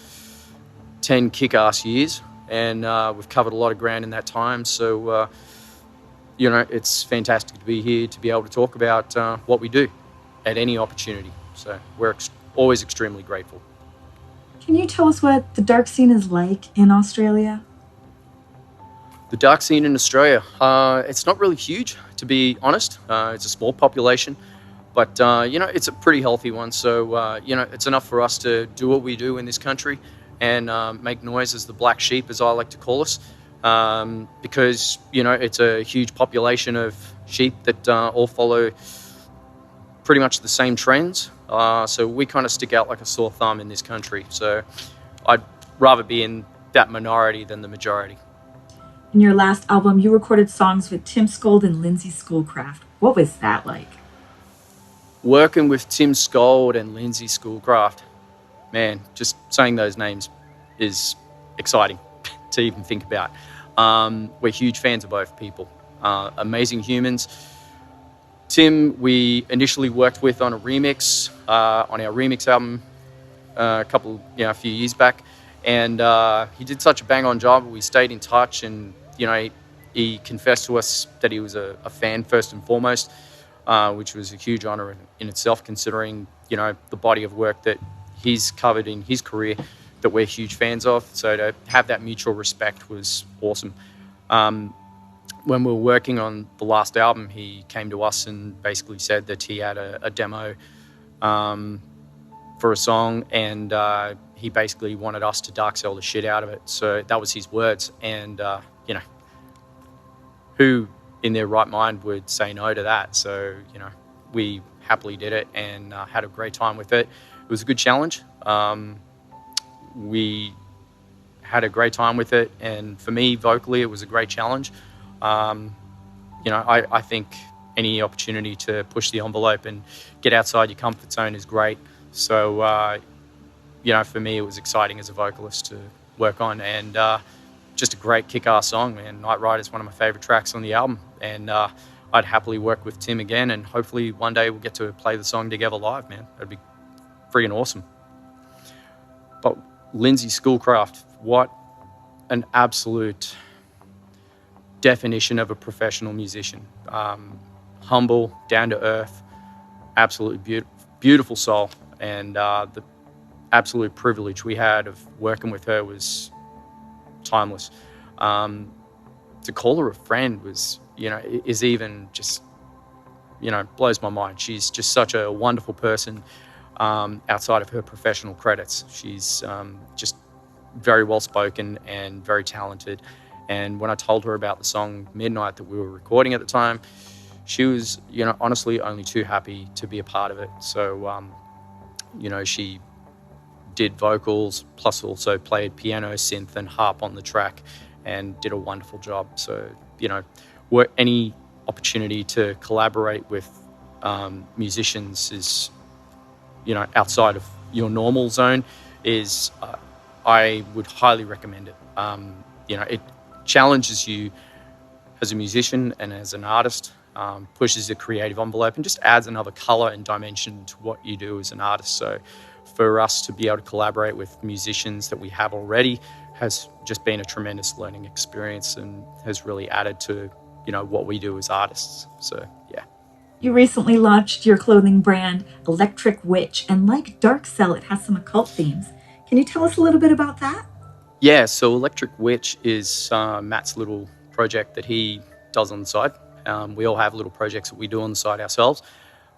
10 kick-ass years, and we've covered a lot of ground in that time. So, you know, it's fantastic to be here to be able to talk about what we do at any opportunity. So we're always extremely grateful. Can you tell us what the dark scene is like in Australia? The dark scene in Australia, it's not really huge, to be honest. It's a small population, but, you know, it's a pretty healthy one. So, you know, it's enough for us to do what we do in this country and make noise as the black sheep, as I like to call us, because, you know, it's a huge population of sheep that all follow pretty much the same trends. So we kind of stick out like a sore thumb in this country. So I'd rather be in that minority than the majority. In your last album, you recorded songs with Tim Skold and Lindsay Schoolcraft. What was that like? Working with Tim Skold and Lindsay Schoolcraft, man, just saying those names is exciting to even think about. We're huge fans of both people, amazing humans. Tim, we initially worked with on a remix, on our remix album a few years back. And he did such a bang-on job. We stayed in touch, and you know, he confessed to us that he was a fan first and foremost, which was a huge honor in itself, considering, you know, the body of work that he's covered in his career that we're huge fans of. So to have that mutual respect was awesome. When we were working on the last album, he came to us and basically said that he had a demo for a song, and he basically wanted us to darkcell the shit out of it. So that was his words. And, you know, who in their right mind would say no to that? So, you know, we happily did it and had a great time with it. It was a good challenge. We had a great time with it. And for me, vocally, it was a great challenge. You know, I think any opportunity to push the envelope and get outside your comfort zone is great. So, you know, for me, it was exciting as a vocalist to work on, and just a great kick-ass song, man. Night Ride is one of my favorite tracks on the album, and I'd happily work with Tim again, and hopefully one day we'll get to play the song together live, man. That'd be freaking awesome. But Lindsay Schoolcraft, what an absolute definition of a professional musician. Humble, down to earth, absolutely beautiful soul, and the absolute privilege we had of working with her was timeless. To call her a friend was, you know, is even just, you know, blows my mind. She's just such a wonderful person outside of her professional credits. She's just very well spoken and very talented. And when I told her about the song Midnight that we were recording at the time, she was, you know, honestly only too happy to be a part of it. So, you know, she did vocals, plus also played piano, synth, and harp on the track, and did a wonderful job. So, you know, any opportunity to collaborate with musicians is, you know, outside of your normal zone is, I would highly recommend it. You know, it challenges you as a musician and as an artist, pushes the creative envelope and just adds another color and dimension to what you do as an artist. So for us to be able to collaborate with musicians that we have already has just been a tremendous learning experience and has really added to, you know, what we do as artists. So, yeah. You recently launched your clothing brand, Electric Witch, and like DARKCELL, it has some occult themes. Can you tell us a little bit about that? Yeah, so Electric Witch is Matt's little project that he does on the side. We all have little projects that we do on the side ourselves.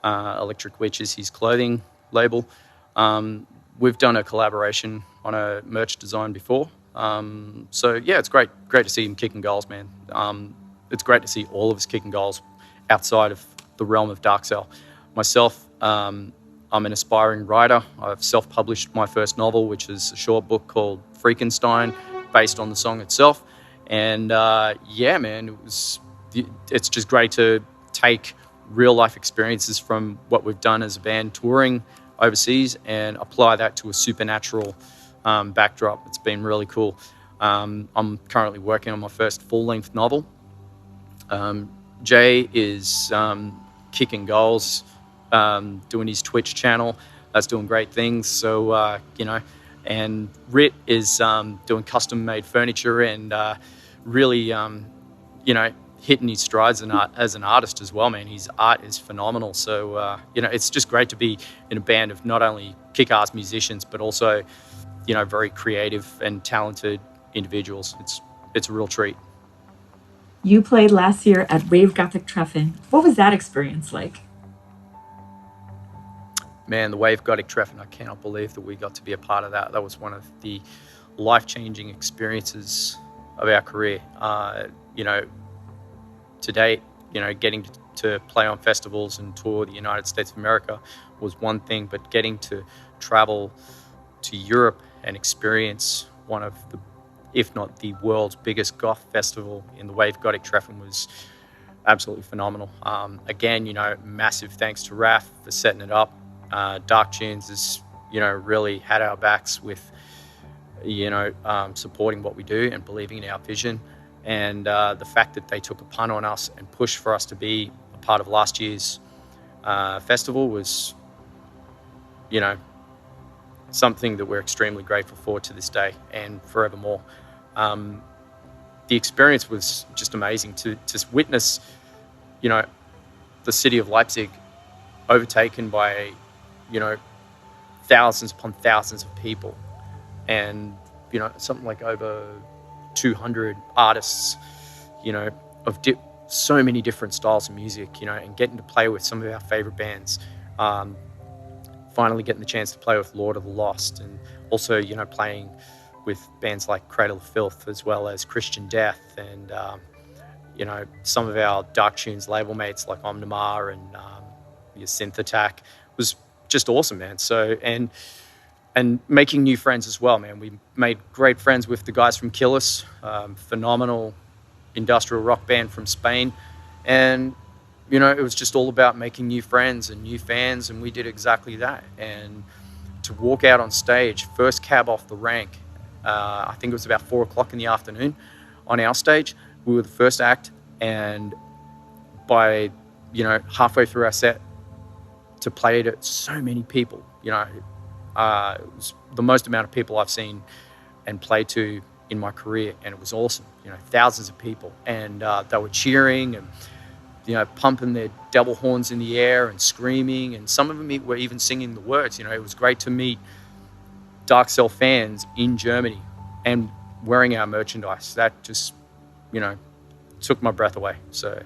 Electric Witch is his clothing label. We've done a collaboration on a merch design before. So yeah, it's great to see him kicking goals, man. It's great to see all of us kicking goals outside of the realm of DARKCELL. Myself, I'm an aspiring writer. I've self-published my first novel, which is a short book called Freakenstein, based on the song itself. And yeah, man, it's just great to take real life experiences from what we've done as a band touring overseas and apply that to a supernatural backdrop. It's been really cool. I'm currently working on my first full-length novel. Jay is kicking goals, doing his Twitch channel. That's doing great things. So, you know, and Rit is doing custom-made furniture and really, you know, hitting his strides as an artist as well, man. His art is phenomenal. So, you know, it's just great to be in a band of not only kick-ass musicians, but also, you know, very creative and talented individuals. It's a real treat. You played last year at Rave Gothic Treffen. What was that experience like? Man, the Wave Gothic Treffen, I cannot believe that we got to be a part of that. That was one of the life-changing experiences of our career. You know, to date, you know, getting to play on festivals and tour the United States of America was one thing, but getting to travel to Europe and experience one of the, if not the world's biggest goth festival in the Wave Gothic Treffen was absolutely phenomenal. Again, you know, massive thanks to Raf for setting it up. DARKTunes has, you know, really had our backs with, you know, supporting what we do and believing in our vision. And the fact that they took a punt on us and pushed for us to be a part of last year's festival was, you know, something that we're extremely grateful for to this day and forevermore. The experience was just amazing to witness, you know, the city of Leipzig overtaken by, you know, thousands upon thousands of people, and, you know, something like over 200 artists, you know, of so many different styles of music, you know, and getting to play with some of our favorite bands. Finally getting the chance to play with Lord of the Lost, and also, you know, playing with bands like Cradle of Filth as well as Christian Death, and you know, some of our DARKTunes label mates like OMNIMAR and SYNTHATTACK was just awesome, man. So and making new friends as well, man. We made great friends with the guys from Killis, phenomenal industrial rock band from Spain, and you know, it was just all about making new friends and new fans, and we did exactly that. And to walk out on stage, first cab off the rank, I think it was about 4 o'clock in the afternoon on our stage. We were the first act, and by, you know, halfway through our set, to play to so many people, you know, it was the most amount of people I've seen and played to in my career, and it was awesome. You know, thousands of people, and they were cheering and, you know, pumping their devil horns in the air and screaming, and some of them were even singing the words. You know, it was great to meet DARKCELL fans in Germany and wearing our merchandise. That just, you know, took my breath away. So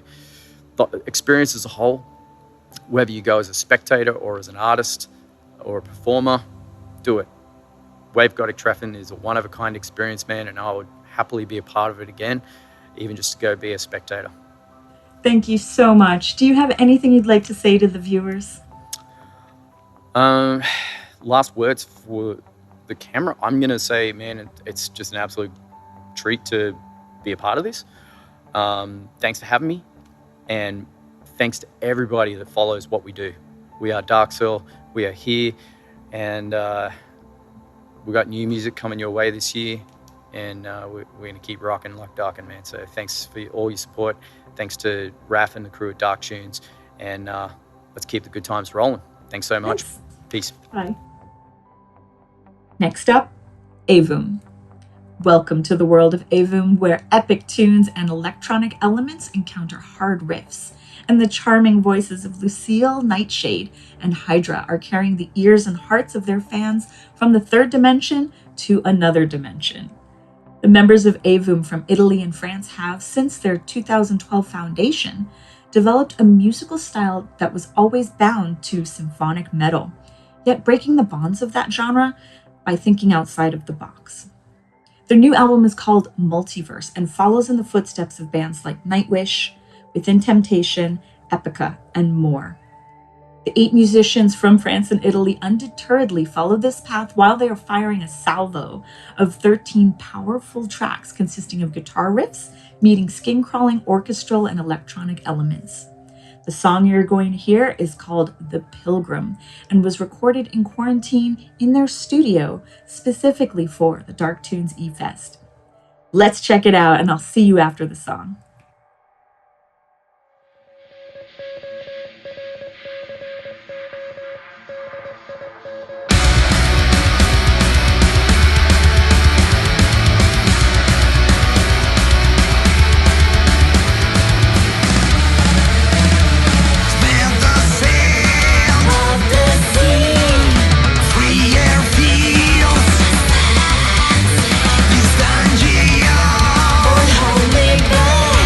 the experience as a whole, whether you go as a spectator or as an artist or a performer, do it. Wave Gothic Treffen is a one-of-a-kind experience, man, and I would happily be a part of it again, even just to go be a spectator. Thank you so much. Do you have anything you'd like to say to the viewers? Last words for the camera. I'm going to say, man, it's just an absolute treat to be a part of this. Thanks for having me. And thanks to everybody that follows what we do. We are DARKCELL. We are here. And we got new music coming your way this year. And we're going to keep rocking like Darkin', man. So thanks for all your support. Thanks to Raf and the crew at DARKTunes. And let's keep the good times rolling. Thanks so much. Thanks. Peace. Bye. Next up, AEVUM. Welcome to the world of AEVUM, where epic tunes and electronic elements encounter hard riffs, and the charming voices of Lucille, Nightshade, and Hydra are carrying the ears and hearts of their fans from the third dimension to another dimension. The members of AEVUM from Italy and France have, since their 2012 foundation, developed a musical style that was always bound to symphonic metal, yet breaking the bonds of that genre by thinking outside of the box. Their new album is called Multiverse and follows in the footsteps of bands like Nightwish, Within Temptation, Epica, and more. The 8 musicians from France and Italy undeterredly follow this path while they are firing a salvo of 13 powerful tracks consisting of guitar riffs, meeting skin-crawling orchestral and electronic elements. The song you're going to hear is called The Pilgrim and was recorded in quarantine in their studio specifically for the DARKTunes E-Fest. Let's check it out, and I'll see you after the song. Holy God.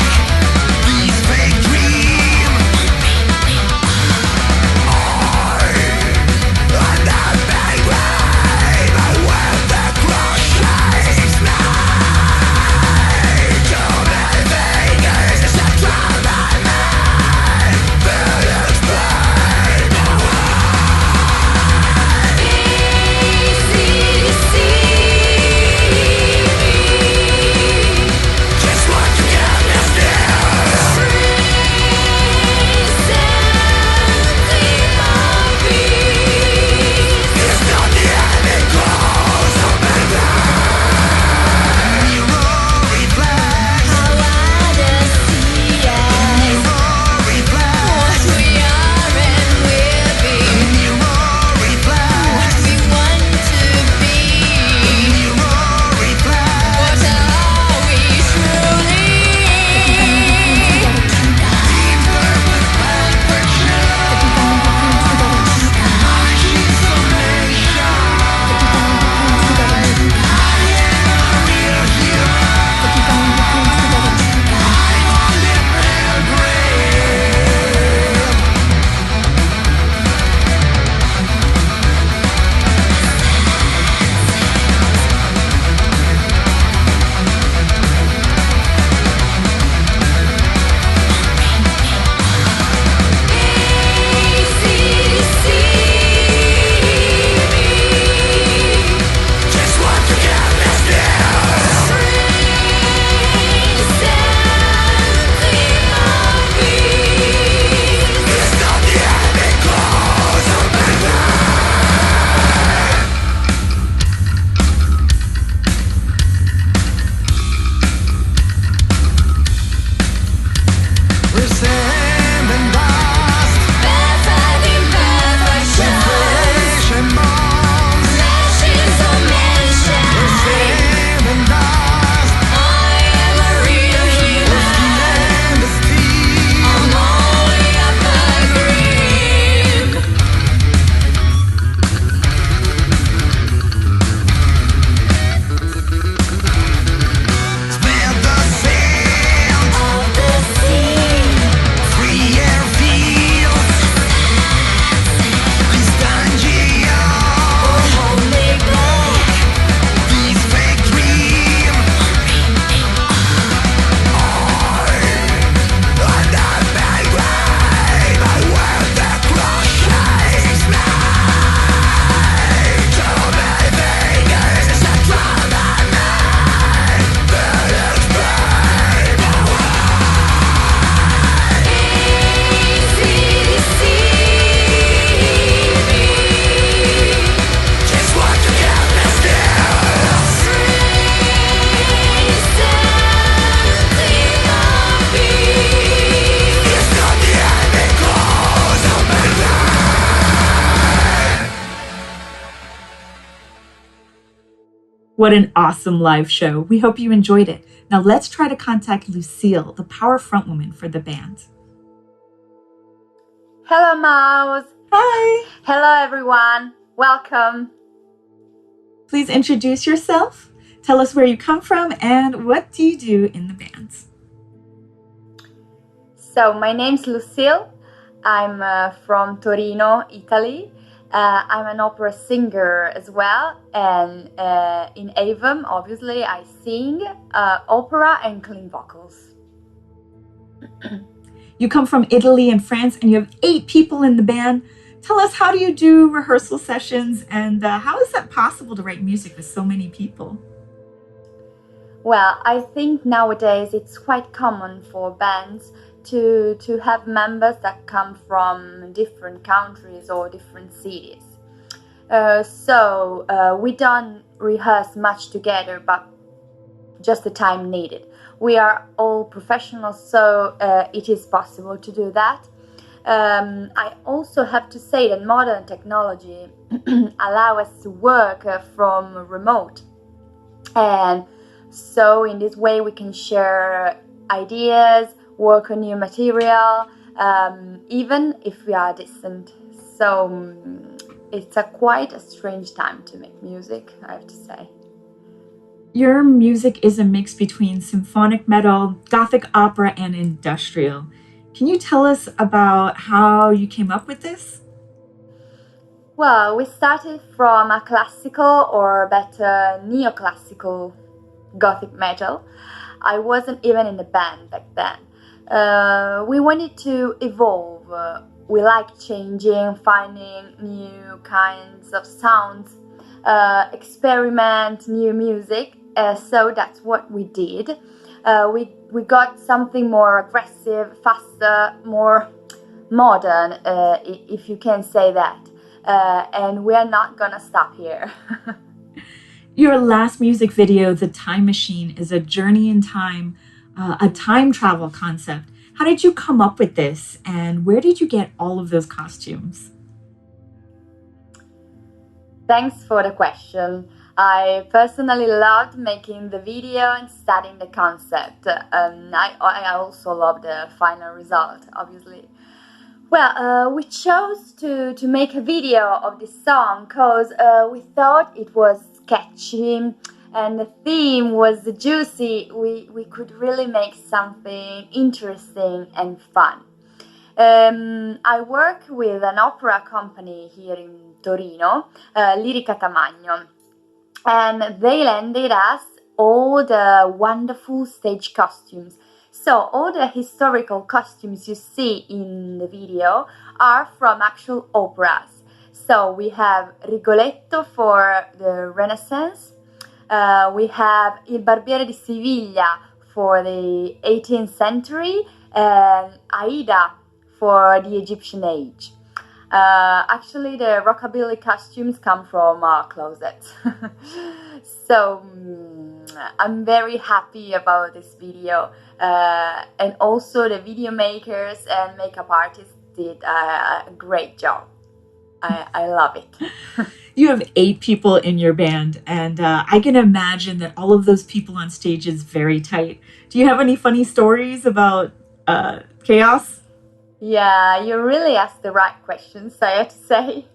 What an awesome live show. We hope you enjoyed it. Now let's try to contact Lucille, the power frontwoman for the band. Hello, Mouse. Hi. Hello, everyone. Welcome. Please introduce yourself. Tell us where you come from and what do you do in the band? So, my name's Lucille. I'm from Torino, Italy. I'm an opera singer as well, and in AEVUM, obviously, I sing opera and clean vocals. You come from Italy and France, and you have 8 people in the band. Tell us, how do you do rehearsal sessions, and how is that possible to write music with so many people? Well, I think nowadays it's quite common for bands to have members that come from different countries or different cities. So we don't rehearse much together, but just the time needed. We are all professionals, so it is possible to do that. I also have to say that modern technology allows us to work from remote, and so in this way we can share ideas, work on new material, even if we are distant. So it's quite a strange time to make music, I have to say. Your music is a mix between symphonic metal, Gothic opera, and industrial. Can you tell us about how you came up with this? Well, we started from a classical, or better, neoclassical Gothic metal. I wasn't even in the band back then. We wanted to evolve. We liked changing, finding new kinds of sounds, experiment new music. So that's what we did. We got something more aggressive, faster, more modern, if you can say that. And we're not gonna stop here. Your last music video, The Time Machine, is a journey in time, a time travel concept. How did you come up with this, and where did you get all of those costumes? Thanks for the question. I personally loved making the video and studying the concept. I also love the final result, obviously. Well, we chose to make a video of this song because we thought it was catchy and the theme was juicy. We could really make something interesting and fun. I work with an opera company here in Torino, Lirica Tamagno, and they lended us all the wonderful stage costumes. So all the historical costumes you see in the video are from actual operas. So we have Rigoletto for the Renaissance, we have Il Barbiere di Siviglia for the 18th century, and Aida for the Egyptian age. Actually, the rockabilly costumes come from our closet. So I'm very happy about this video, and also the video makers and makeup artists did a great job. I love it. You have 8 people in your band, and I can imagine that all of those people on stage is very tight. Do you have any funny stories about chaos? Yeah, you really asked the right questions, I have to say.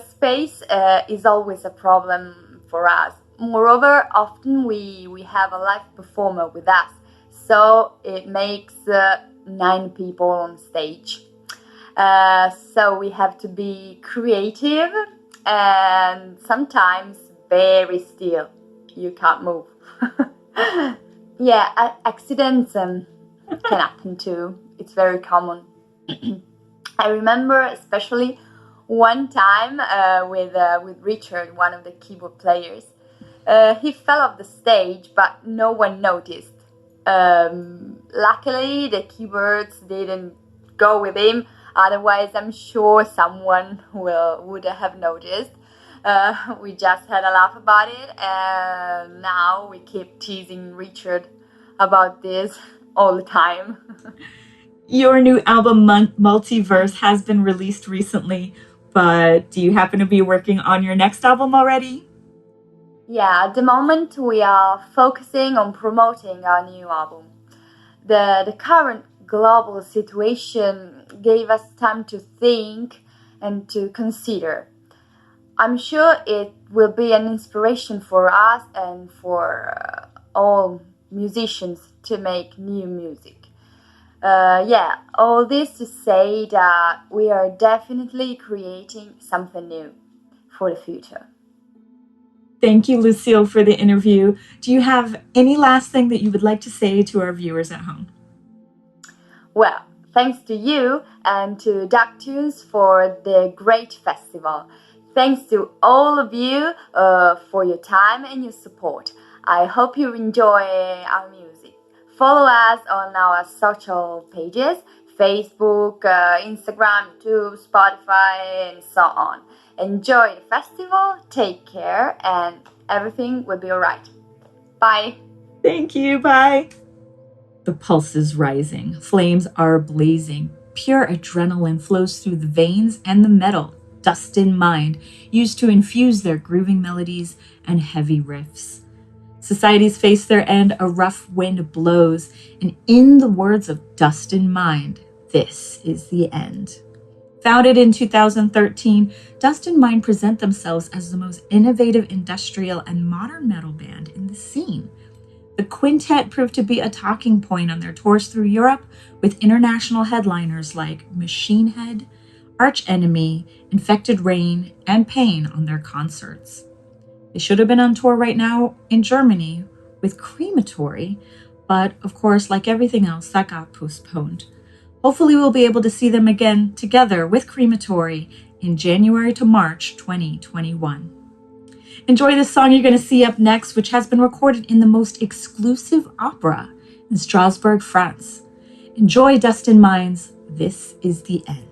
Space is always a problem for us. Moreover, often we have a live performer with us, so it makes 9 people on stage. So we have to be creative and sometimes very still. You can't move. Yeah, accidents can happen too. It's very common. I remember especially one time with Richard, one of the keyboard players. He fell off the stage, but no one noticed. Luckily, the keyboards didn't go with him. Otherwise, I'm sure someone would have noticed. We just had a laugh about it, and now we keep teasing Richard about this all the time. Your new album, Multiverse, has been released recently, but do you happen to be working on your next album already? Yeah, at the moment we are focusing on promoting our new album. The current global situation gave us time to think and to consider. I'm sure it will be an inspiration for us and for all musicians to make new music. All this to say that we are definitely creating something new for the future. Thank you, Lucille, for the interview. Do you have any last thing that you would like to say to our viewers at home? Well, thanks to you and to DARKTunes for the great festival. Thanks to all of you for your time and your support. I hope you enjoy our music. Follow us on our social pages, Facebook, Instagram, YouTube, Spotify, and so on. Enjoy the festival, take care, and everything will be alright. Bye. Thank you, bye. The pulse is rising, flames are blazing, pure adrenaline flows through the veins and the metal, dust in mind, used to infuse their grooving melodies and heavy riffs. Societies face their end, a rough wind blows, and in the words of Dust in Mind, this is the end. Founded in 2013, Dust in Mind present themselves as the most innovative industrial and modern metal band in the scene. The quintet proved to be a talking point on their tours through Europe, with international headliners like Machine Head, Arch Enemy, Infected Rain, and Pain on their concerts. They should have been on tour right now in Germany with Crematory, but of course, like everything else, that got postponed. Hopefully we'll be able to see them again together with Crematory in January to March 2021. Enjoy this song you're going to see up next, which has been recorded in the most exclusive opera in Strasbourg, France. Enjoy Dust in Mind's This Is the End.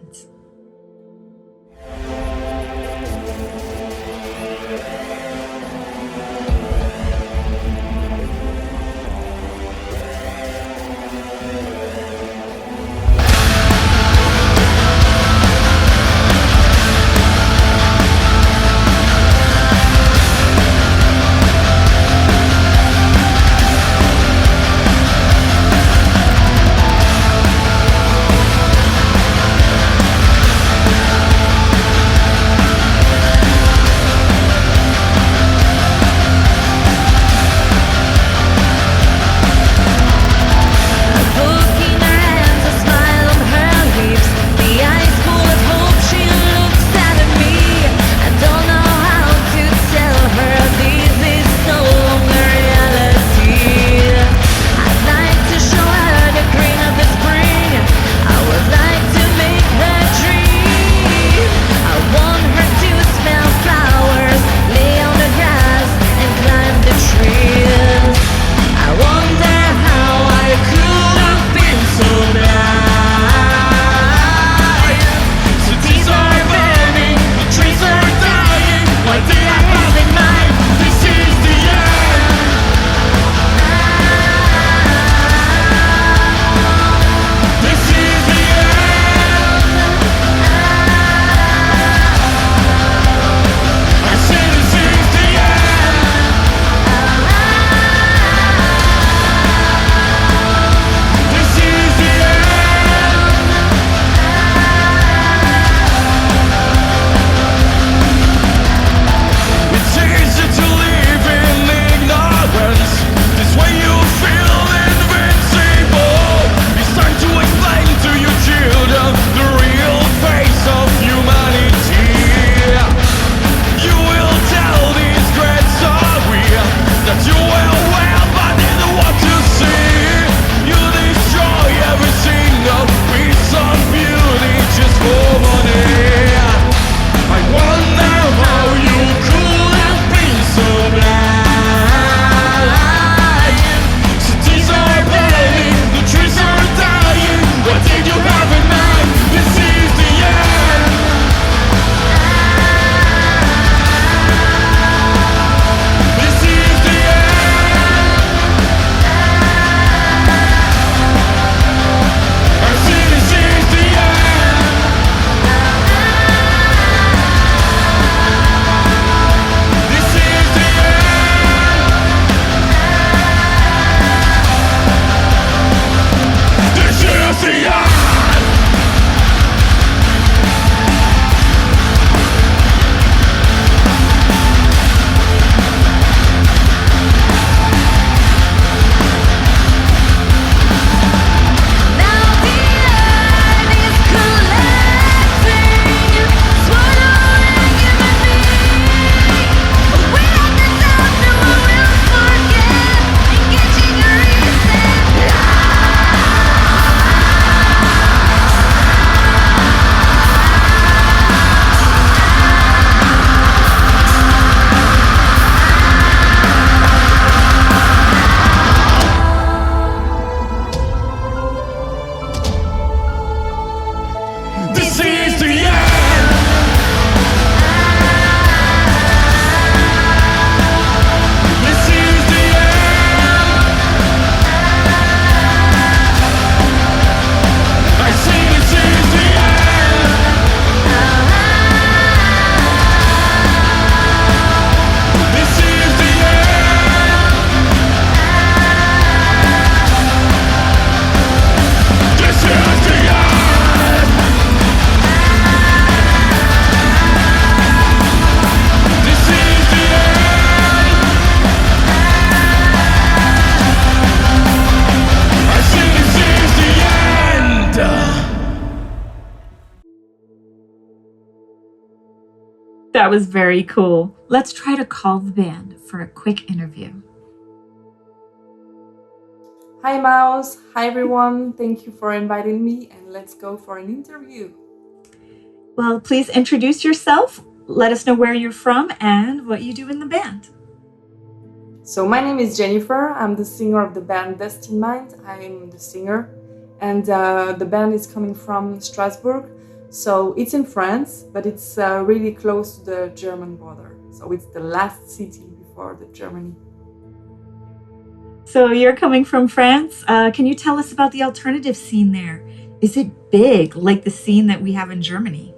That was very cool. Let's try to call the band for a quick interview. Hi Mouse, hi everyone. Thank you for inviting me, and let's go for an interview. Well, please introduce yourself. Let us know where you're from and what you do in the band. So my name is Jennifer. I'm the singer of the band Dust in Mind. I'm the singer, and the band is coming from Strasbourg. So it's in France, but it's really close to the German border. So it's the last city before the Germany. So you're coming from France. Can you tell us about the alternative scene there? Is it big, like the scene that we have in Germany?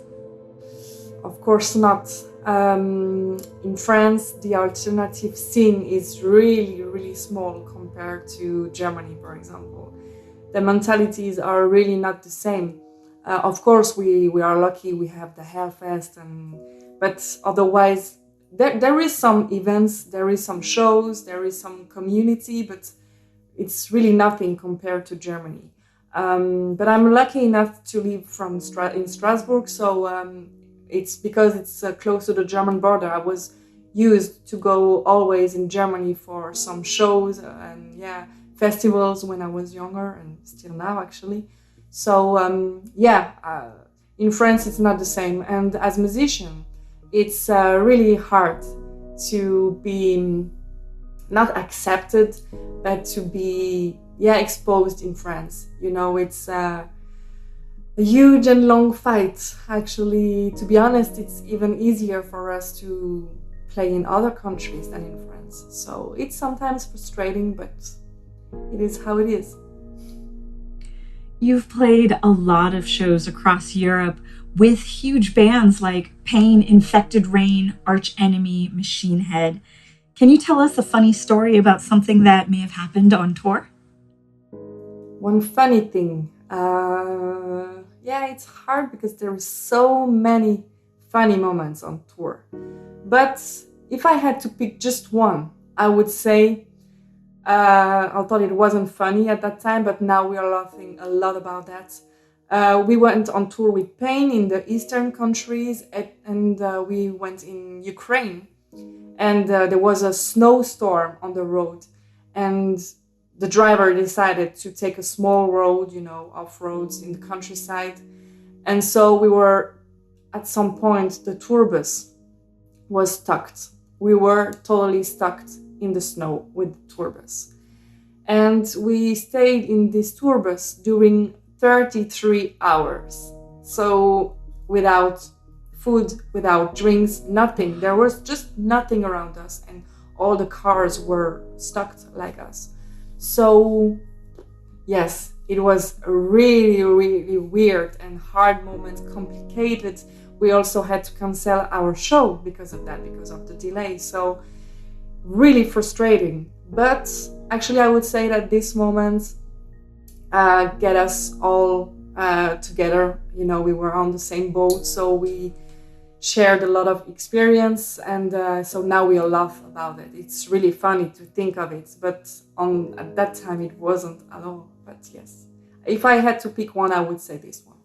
Of course not. In France, the alternative scene is really, really small compared to Germany, for example. The mentalities are really not the same. Of course, we are lucky we have the Hellfest, but otherwise, there is some events, there is some shows, there is some community, but it's really nothing compared to Germany. But I'm lucky enough to live in Strasbourg, so it's because it's close to the German border. I was used to go always in Germany for some shows and festivals when I was younger, and still now actually. So in France it's not the same, and as a musician it's really hard to be not accepted, but to be exposed in France. You know, it's a huge and long fight. Actually, to be honest, it's even easier for us to play in other countries than in France. So it's sometimes frustrating, but it is how it is. You've played a lot of shows across Europe with huge bands like Pain, Infected Rain, Arch Enemy, Machine Head. Can you tell us a funny story about something that may have happened on tour? One funny thing. It's hard because there are so many funny moments on tour. But if I had to pick just one, I would say, I thought it wasn't funny at that time, but now we are laughing a lot about that. We went on tour with Pain in the eastern countries, and we went in Ukraine. And there was a snowstorm on the road, and the driver decided to take a small road, off roads in the countryside. And so we were, at some point, the tour bus was stuck. We were totally stuck in the snow with the tour bus. And we stayed in this tour bus during 33 hours. So without food, without drinks, nothing. There was just nothing around us, and all the cars were stuck like us. So yes, it was a really, really weird and hard moment, complicated. We also had to cancel our show because of that, because of the delay. So really frustrating. But actually, I would say that this moment get us all together. We were on the same boat, so we shared a lot of experience, and so now we all laugh about it. It's really funny to think of it, but at that time it wasn't at all. But yes, if I had to pick one, I would say this one.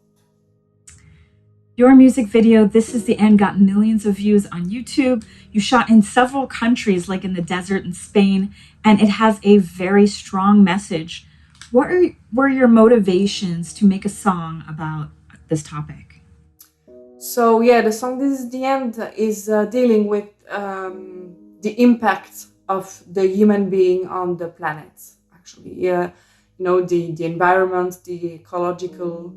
Your music video, This Is the End, got millions of views on YouTube. You shot in several countries, like in the desert in Spain, and it has a very strong message. What were your motivations to make a song about this topic? So the song This Is the End is dealing with the impact of the human being on the planet, actually. The environment, the ecological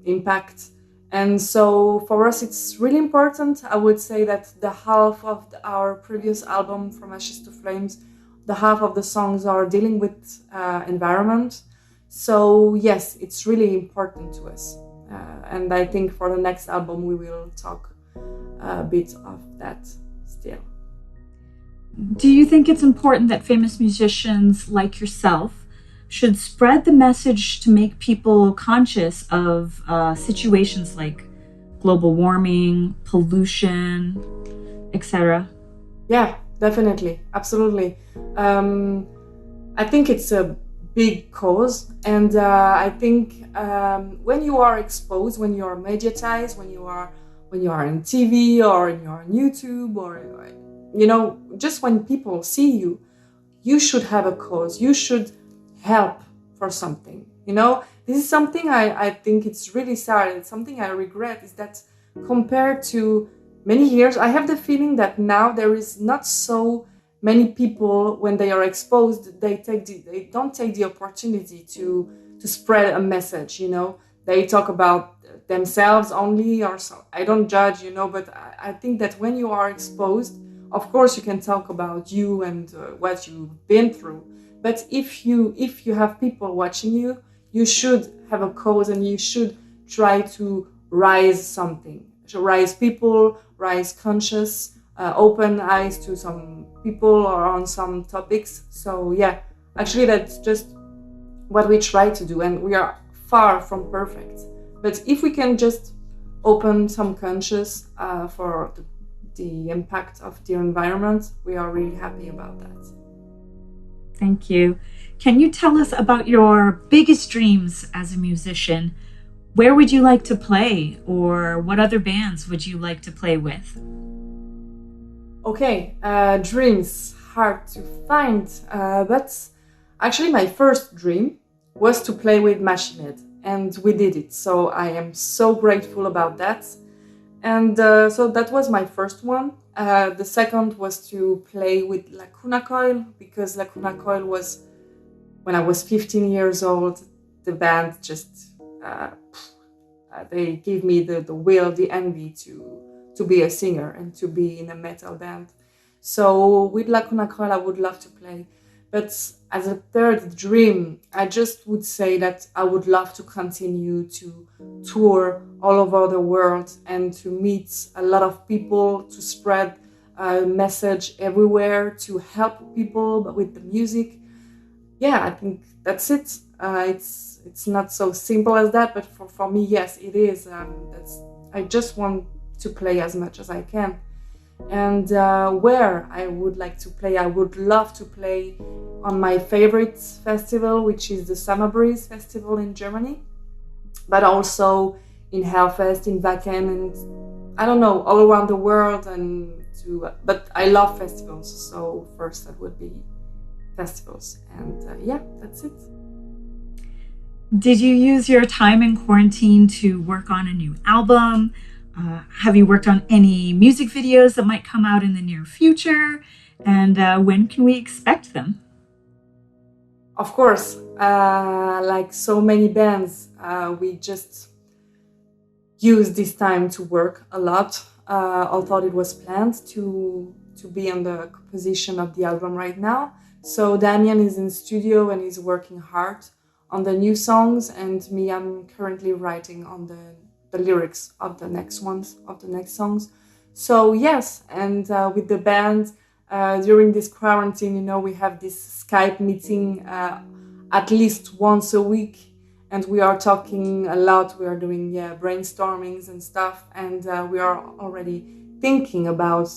impact. And so for us, it's really important. I would say that the half of our previous album, From Ashes to Flames, the half of the songs are dealing with environment. So yes, it's really important to us. And I think for the next album, we will talk a bit of that still. Do you think it's important that famous musicians like yourself should spread the message to make people conscious of situations like global warming, pollution, etc.? Yeah, definitely. Absolutely. I think it's a big cause, and I think when you are exposed, when you are mediatized, when when you are on TV or you're on YouTube or, you know, just when people see you, you should have a cause. You should help for something. You know, this is something I think it's really sad. It's something I regret, is that compared to many years, I have the feeling that now there is not so many people, when they are exposed, they don't take the opportunity to spread a message, you know. They talk about themselves only, or so. I don't judge, you know, but I think that when you are exposed, of course you can talk about you and what you've been through. But if you have people watching you, you should have a cause and you should try to rise something. So rise people, rise conscious, open eyes to some people or on some topics. So yeah, actually that's just what we try to do, and we are far from perfect. But if we can just open some conscious for the impact of the environment, we are really happy about that. Thank you. Can you tell us about your biggest dreams as a musician? Where would you like to play, or what other bands would you like to play with? Okay, dreams, hard to find, but actually my first dream was to play with Machine Head, and we did it. So I am so grateful about that. And so that was my first one. The second was to play with Lacuna Coil, because Lacuna Coil was, when I was 15 years old, the band just, they gave me the will, the envy to be a singer and to be in a metal band. So with Lacuna Coil, I would love to play. But as a third dream, I just would say that I would love to continue to tour all over the world and to meet a lot of people, to spread a message everywhere, to help people with the music. Yeah, I think that's it. It's not so simple as that, but for me, yes, it is. I just want to play as much as I can. And where I would like to play, I would love to play on my favorite festival, which is the Summer Breeze Festival in Germany, but also in Hellfest, in Wacken, and I don't know, all around the world. But I love festivals, so first that would be festivals. And yeah, that's it. Did you use your time in quarantine to work on a new album? Have you worked on any music videos that might come out in the near future? And when can we expect them? Of course, like so many bands, we just use this time to work a lot. Although it was planned to be on the composition of the album right now. So Damien is in studio and is working hard on the new songs, and me, I'm currently writing on the lyrics of the next songs. So yes, and with the band, during this quarantine, you know, we have this Skype meeting at least once a week, and we are talking a lot. We are doing brainstormings and stuff, and we are already thinking about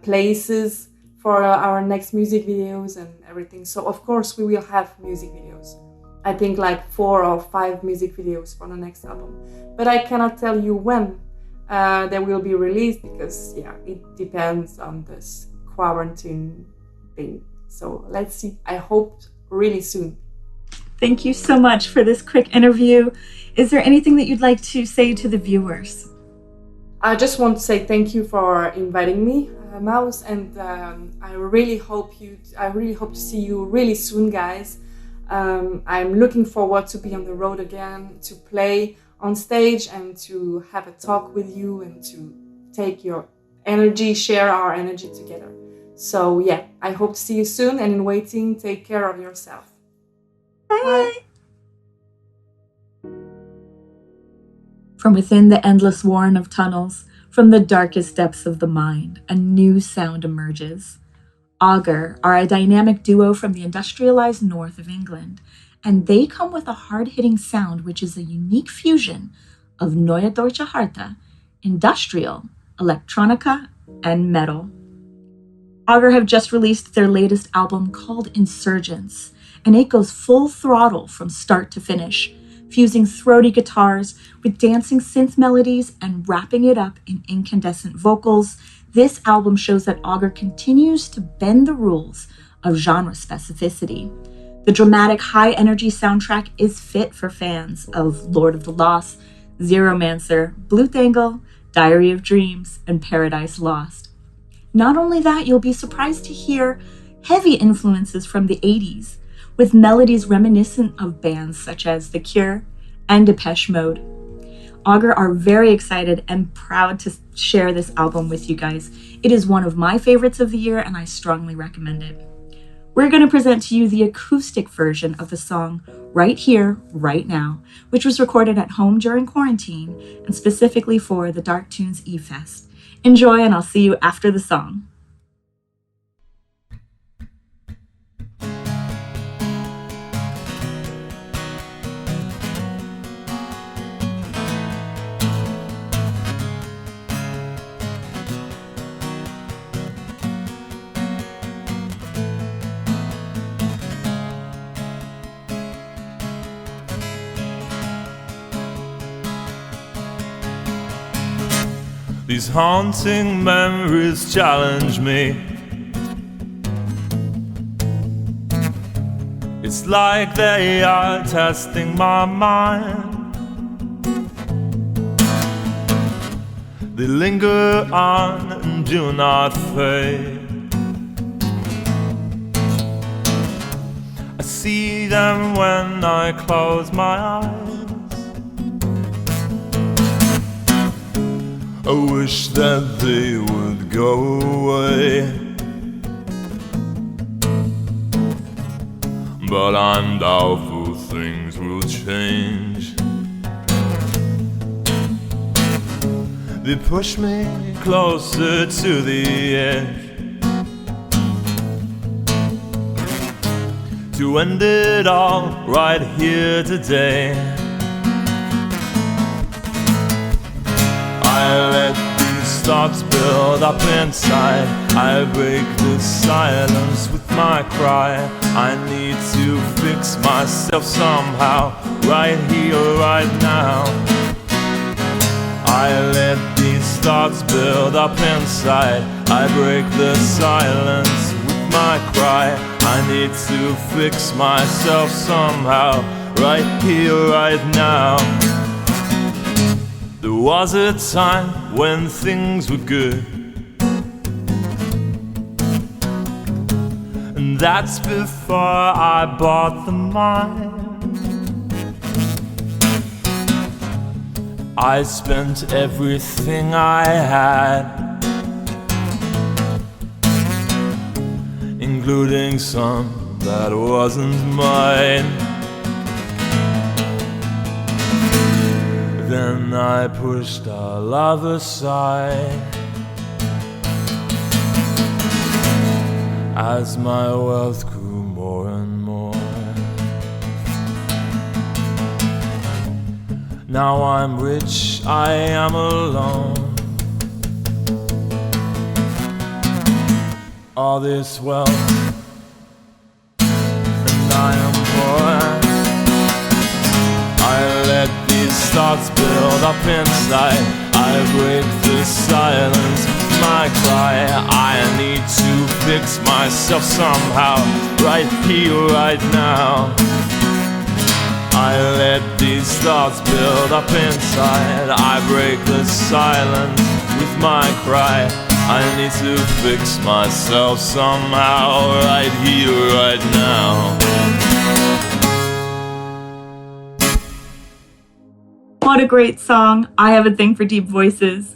places for our next music videos and everything. So of course we will have music videos. I think like 4 or 5 music videos for the next album, but I cannot tell you when they will be released, because it depends on this quarantine thing. So let's see. I hope really soon. Thank you so much for this quick interview. Is there anything that you'd like to say to the viewers? I just want to say thank you for inviting me, Mouse, and I really hope to see you really soon, guys. I'm looking forward to be on the road again, to play on stage and to have a talk with you and to take your energy, share our energy together. So yeah, I hope to see you soon, and in waiting, take care of yourself. Bye. From within the endless warren of tunnels, from the darkest depths of the mind, a new sound emerges. AUGER are a dynamic duo from the industrialized north of England, and they come with a hard-hitting sound which is a unique fusion of Neue Deutsche Harte, industrial, electronica, and metal. AUGER have just released their latest album called Insurgence, and it goes full throttle from start to finish, fusing throaty guitars with dancing synth melodies and wrapping it up in incandescent vocals. This album shows that Auger continues to bend the rules of genre specificity. The dramatic, high-energy soundtrack is fit for fans of Lord of the Lost, Zeromancer, Blutangle, Diary of Dreams, and Paradise Lost. Not only that, you'll be surprised to hear heavy influences from the 80s, with melodies reminiscent of bands such as The Cure and Depeche Mode. Auger are very excited and proud to share this album with you guys. It is one of my favorites of the year, and I strongly recommend it. We're going to present to you the acoustic version of the song Right Here, Right Now, which was recorded at home during quarantine and specifically for the DARKTunes E-Fest. Enjoy, and I'll see you after the song. These haunting memories challenge me. It's like they are testing my mind. They linger on and do not fade. I see them when I close my eyes. I wish that they would go away, but I'm doubtful things will change. They push me closer to the edge, to end it all right here today. I let these thoughts build up inside. I break the silence with my cry. I need to fix myself somehow, right here, right now. I let these thoughts build up inside. I break the silence with my cry. I need to fix myself somehow, right here, right now. There was a time when things were good, and that's before I bought the mind. I spent everything I had, including some that wasn't mine. Then I pushed our love aside as my wealth grew more and more. Now I'm rich, I am alone. All this wealth, and I am poor. I let these thoughts build up inside. I break the silence with my cry. I need to fix myself somehow, right here, right now. I let these thoughts build up inside. I break the silence with my cry. I need to fix myself somehow, right here, right now. What a great song. I have a thing for deep voices.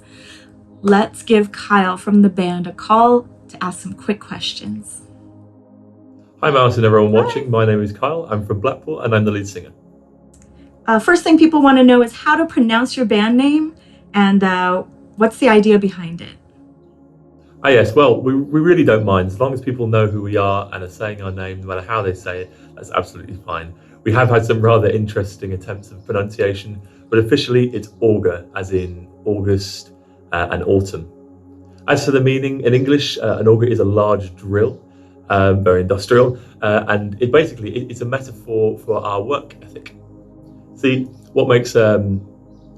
Let's give Kyle from the band a call to ask some quick questions. Hi Mouse and everyone watching, my name is Kyle, I'm from Blackpool and I'm the lead singer. First thing people want to know is how to pronounce your band name and what's the idea behind it? Yes, well, we really don't mind. As long as people know who we are and are saying our name, no matter how they say it, that's absolutely fine. We have had some rather interesting attempts of pronunciation, but officially it's Auger, as in August and autumn. As for the meaning, in English, an auger is a large drill, very industrial, and it's a metaphor for our work ethic. See, what makes an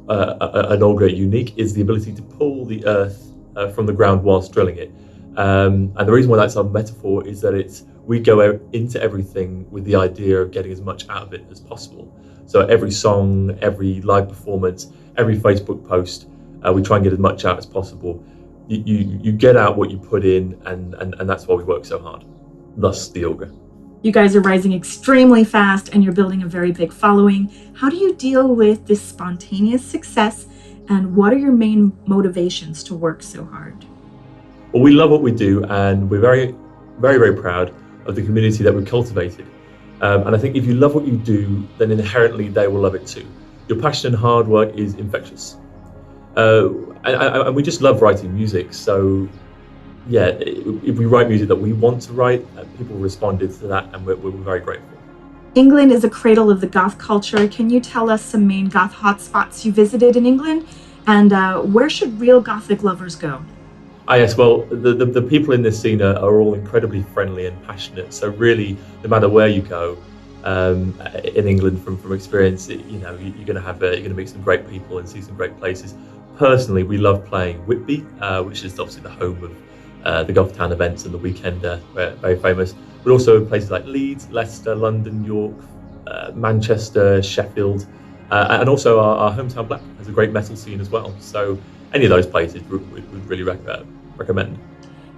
auger unique is the ability to pull the earth from the ground whilst drilling it. And the reason why that's our metaphor is that we go out into everything with the idea of getting as much out of it as possible. So every song, every live performance, every Facebook post, we try and get as much out as possible. You get out what you put in, and that's why we work so hard. Thus, the auger. You guys are rising extremely fast and you're building a very big following. How do you deal with this spontaneous success, and what are your main motivations to work so hard? Well, we love what we do, and we're very, very, very proud of the community that we've cultivated. And I think if you love what you do, then inherently they will love it too. Your passion and hard work is infectious. And we just love writing music. So yeah, if we write music that we want to write, people responded to that, and we're very grateful. England is a cradle of the goth culture. Can you tell us some main goth hotspots you visited in England? And where should real gothic lovers go? Yes, well, the people in this scene are all incredibly friendly and passionate. So really, no matter where you go in England, from experience, you're going to meet some great people and see some great places. Personally, we love playing Whitby, which is obviously the home of the Goth Town events and the Weekender, very famous. But also places like Leeds, Leicester, London, York, Manchester, Sheffield, and also our hometown Blackpool has a great metal scene as well. So any of those places we'd really recommend.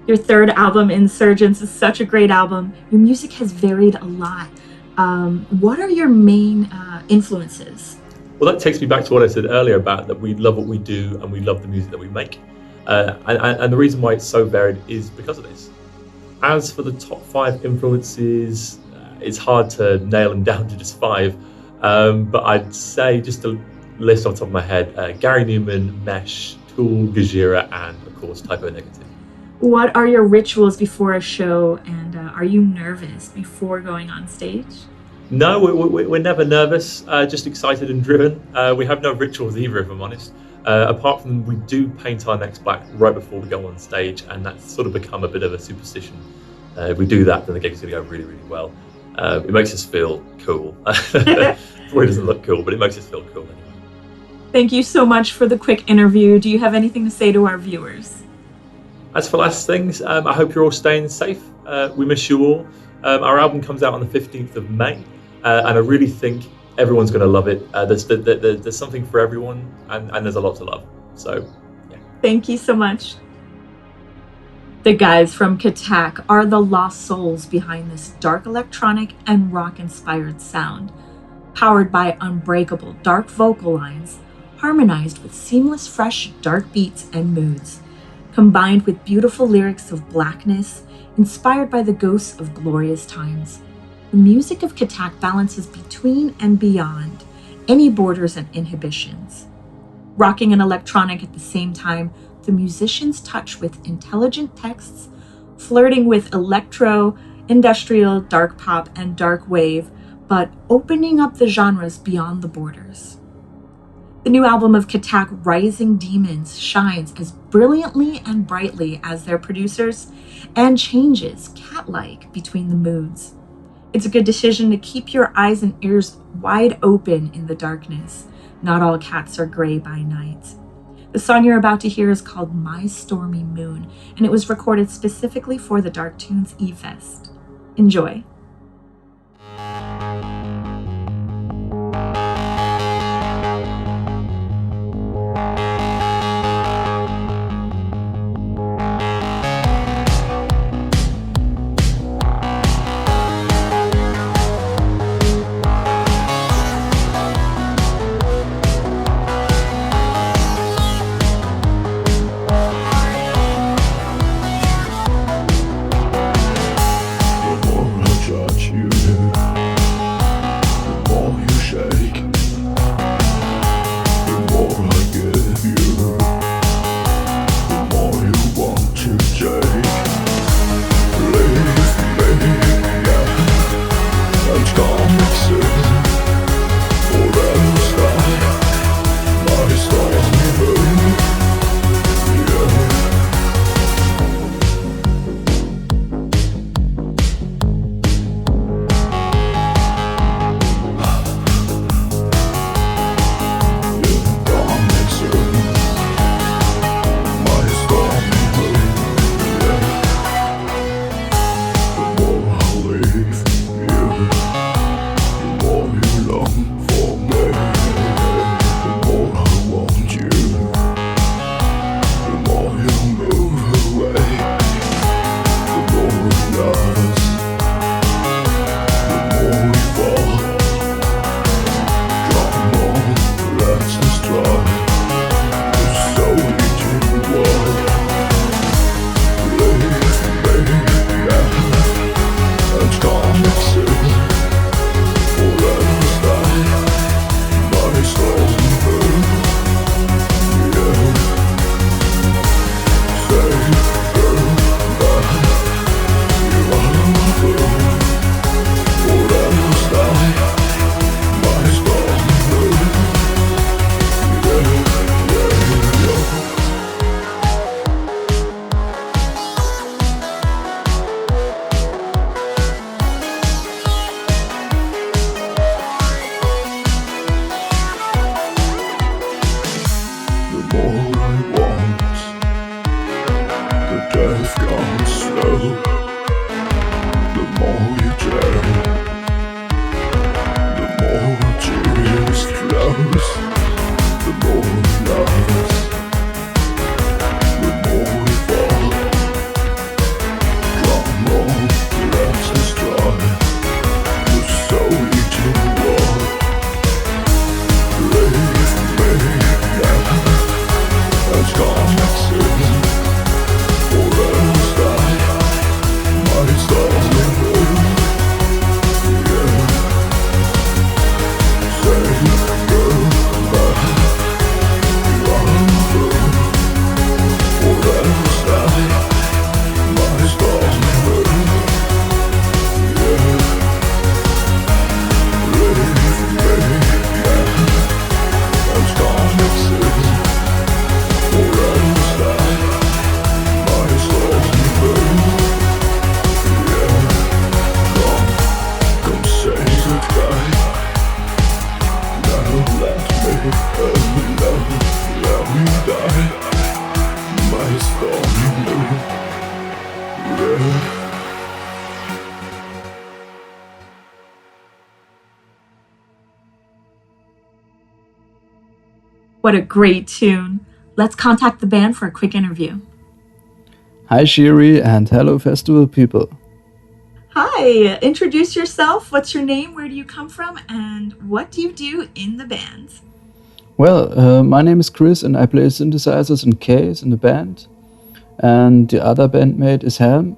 Your third album, Insurgents, is such a great album. Your music has varied a lot. What are your main influences? Well, that takes me back to what I said earlier about that we love what we do and we love the music that we make. And the reason why it's so varied is because of this. As for the top 5 influences, it's hard to nail them down to just 5. But I'd say, just to list off the top of my head, Gary Newman, Mesh, TOAL, Gojira, and of course Typo Negative. What are your rituals before a show, and are you nervous before going on stage? No, we're never nervous, just excited and driven. We have no rituals either, if I'm honest. Apart from we do paint our necks black right before we go on stage, and that's sort of become a bit of a superstition. If we do that, then the gig's going to go really, really well. It makes us feel cool. It probably doesn't look cool, but it makes us feel cool anyway. Thank you so much for the quick interview. Do you have anything to say to our viewers? As for last things, I hope you're all staying safe. We miss you all. Our album comes out on the 15th of May, and I really think everyone's going to love it. There's something for everyone, and there's a lot to love. So, yeah. Thank you so much. The guys from CATTAC are the lost souls behind this dark electronic and rock-inspired sound, powered by unbreakable dark vocal lines, harmonized with seamless fresh dark beats and moods, combined with beautiful lyrics of blackness, inspired by the ghosts of glorious times. The music of CATTAC balances between and beyond any borders and inhibitions. Rocking and electronic at the same time, the musicians touch with intelligent texts, flirting with electro, industrial, dark pop, and dark wave, but opening up the genres beyond the borders. The new album of CATTAC, Rising Demons, shines as brilliantly and brightly as their producers and changes cat-like between the moods. It's a good decision to keep your eyes and ears wide open in the darkness. Not all cats are gray by night. The song you're about to hear is called My Stormy Moon, and it was recorded specifically for the DARKTunes E-Fest. Enjoy. What a great tune. Let's contact the band for a quick interview. Hi Shiri and hello festival people. Hi, introduce yourself. What's your name? Where do you come from? And what do you do in the band? Well, my name is Chris and I play synthesizers and keys in the band. And the other bandmate is Helm.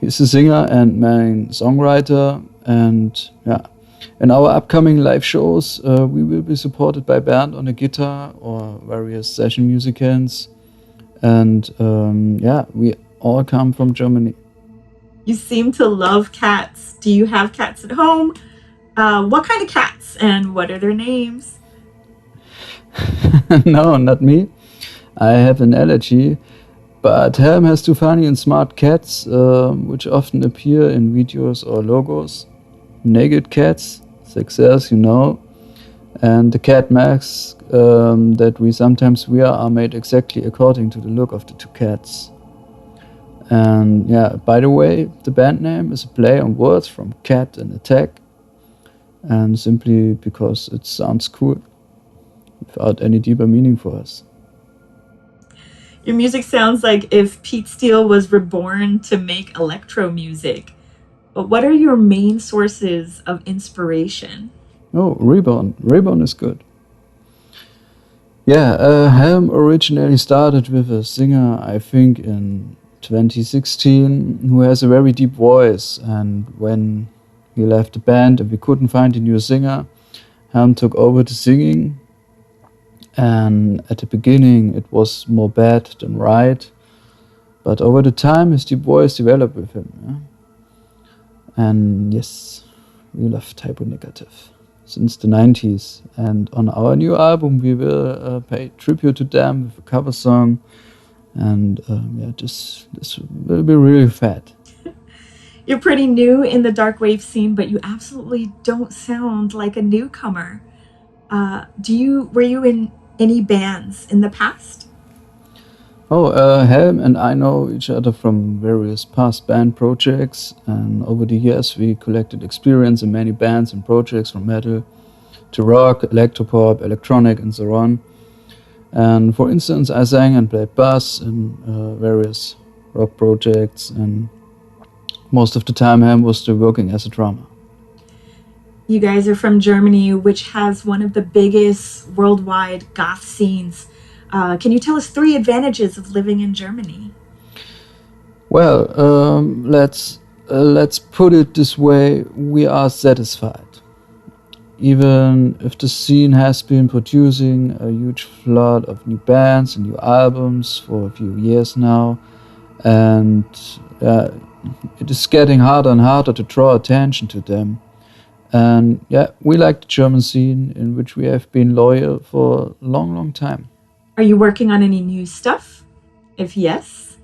He's a singer and main songwriter. And yeah, in our upcoming live shows, we will be supported by Bernd on the guitar or various session musicians. And yeah, we all come from Germany. You seem to love cats. Do you have cats at home? What kind of cats and what are their names? No, not me. I have an allergy. But Helm has two funny and smart cats, which often appear in videos or logos. Naked cats, success, you know. And the cat masks that we sometimes wear are made exactly according to the look of the two cats. And yeah, by the way, the band name is a play on words from cat and attack. And simply because it sounds cool, without any deeper meaning for us. Your music sounds like if Pete Steele was reborn to make electro music. But what are your main sources of inspiration? Oh, Reborn. Reborn is good. Yeah, Helm originally started with a singer, I think, in 2016, who has a very deep voice. And when he left the band and we couldn't find a new singer, Helm took over the singing. And at the beginning, it was more bad than right. But over the time, his deep voice developed with him. Yeah? And yes, we love Typo Negative since the 90s. And on our new album, we will pay tribute to them with a cover song. And yeah, this will be really fat. You're pretty new in the dark wave scene, but you absolutely don't sound like a newcomer. Were you in any bands in the past? Oh, Helm and I know each other from various past band projects, and over the years we collected experience in many bands and projects from metal to rock, electropop, electronic, and so on. And for instance, I sang and played bass in various rock projects, and most of the time Helm was still working as a drummer. You guys are from Germany, which has one of the biggest worldwide goth scenes. Can you tell us 3 advantages of living in Germany? Well, let's put it this way: we are satisfied, even if the scene has been producing a huge flood of new bands and new albums for a few years now, and it is getting harder and harder to draw attention to them. And yeah, we like the German scene, in which we have been loyal for a long, long time. Are you working on any new stuff? If yes,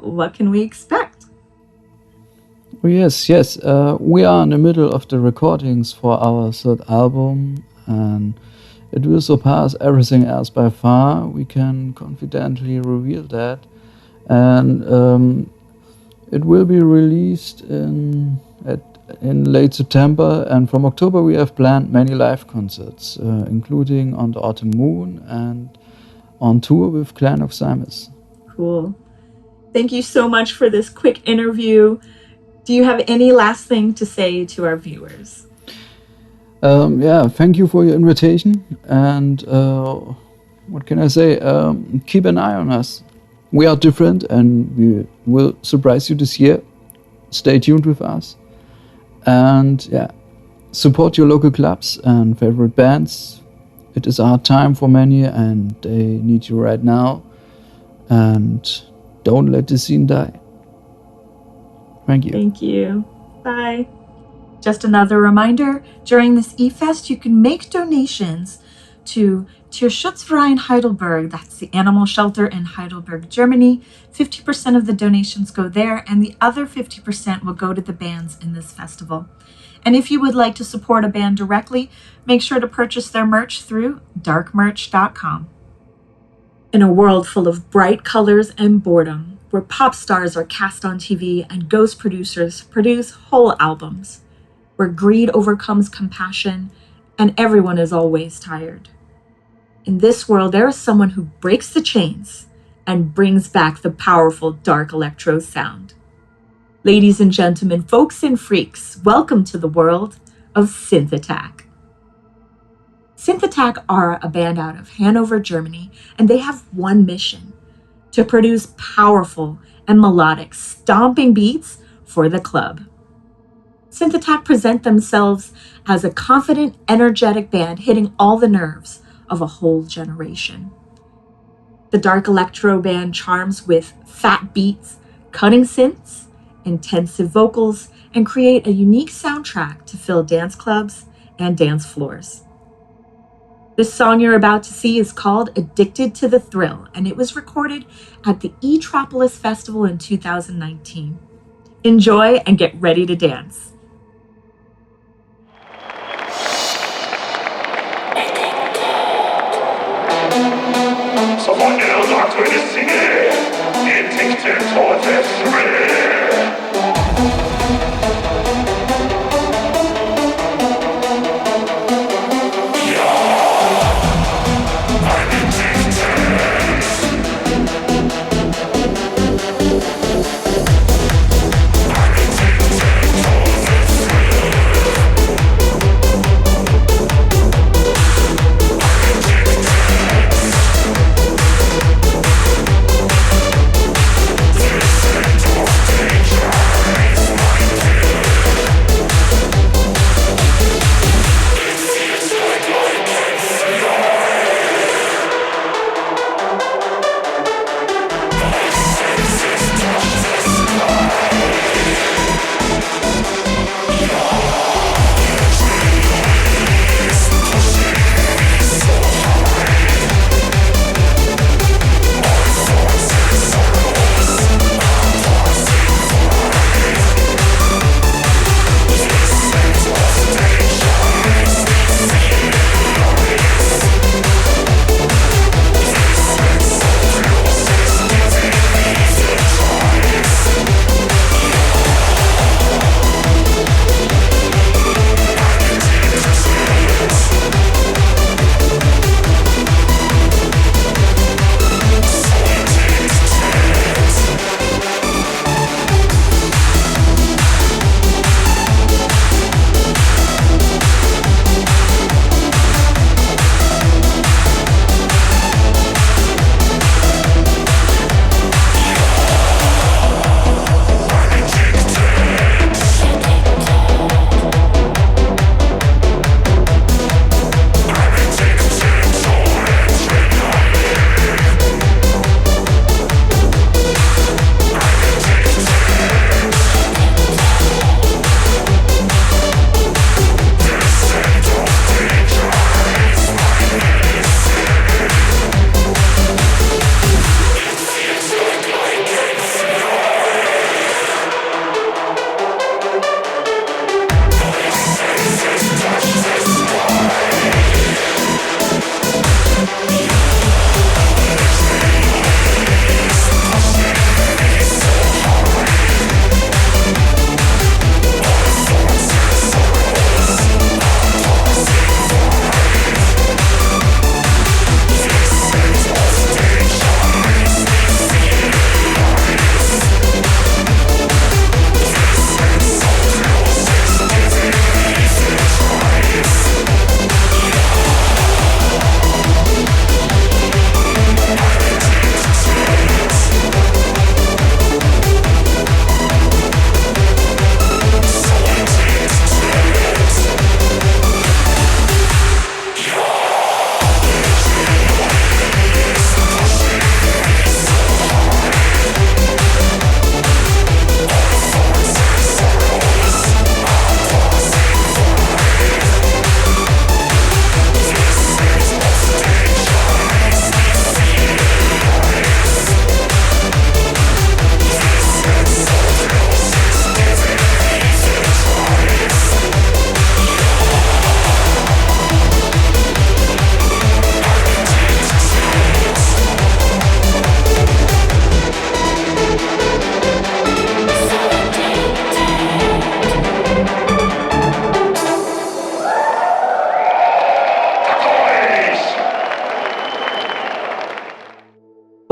what can we expect? Oh, yes. We are in the middle of the recordings for our 3rd album, and it will surpass everything else by far. We can confidently reveal that. And it will be released in late September, and from October we have planned many live concerts, including on the Autumn Moon and on tour with Clan of Simus. Cool. Thank you so much for this quick interview. Do you have any last thing to say to our viewers? Yeah, thank you for your invitation, and what can I say? Keep an eye on us. We are different and we will surprise you this year. Stay tuned with us. And yeah, support your local clubs and favorite bands. It is a hard time for many and they need you right now. And don't let the scene die. Thank you. Thank you. Bye. Just another reminder, during this eFest, you can make donations to Tierschutzverein Heidelberg. That's the animal shelter in Heidelberg, Germany. 50% of the donations go there, and the other 50% will go to the bands in this festival. And if you would like to support a band directly, make sure to purchase their merch through darkmerch.com. In a world full of bright colors and boredom, where pop stars are cast on TV and ghost producers produce whole albums, where greed overcomes compassion and everyone is always tired. In this world, there is someone who breaks the chains and brings back the powerful dark electro sound. Ladies and gentlemen, folks and freaks, welcome to the world of SYNTHATTACK. SYNTHATTACK are a band out of Hanover, Germany, and they have one mission: to produce powerful and melodic stomping beats for the club. SYNTHATTACK present themselves as a confident, energetic band hitting all the nerves of a whole generation. The dark electro band charms with fat beats, cutting synths, intensive vocals, and create a unique soundtrack to fill dance clubs and dance floors. This song you're about to see is called Addicted to the Thrill, and it was recorded at the Etropolis Festival in 2019. Enjoy and get ready to dance. Så var det och dags för det sinne. Intäkter tar det Listen to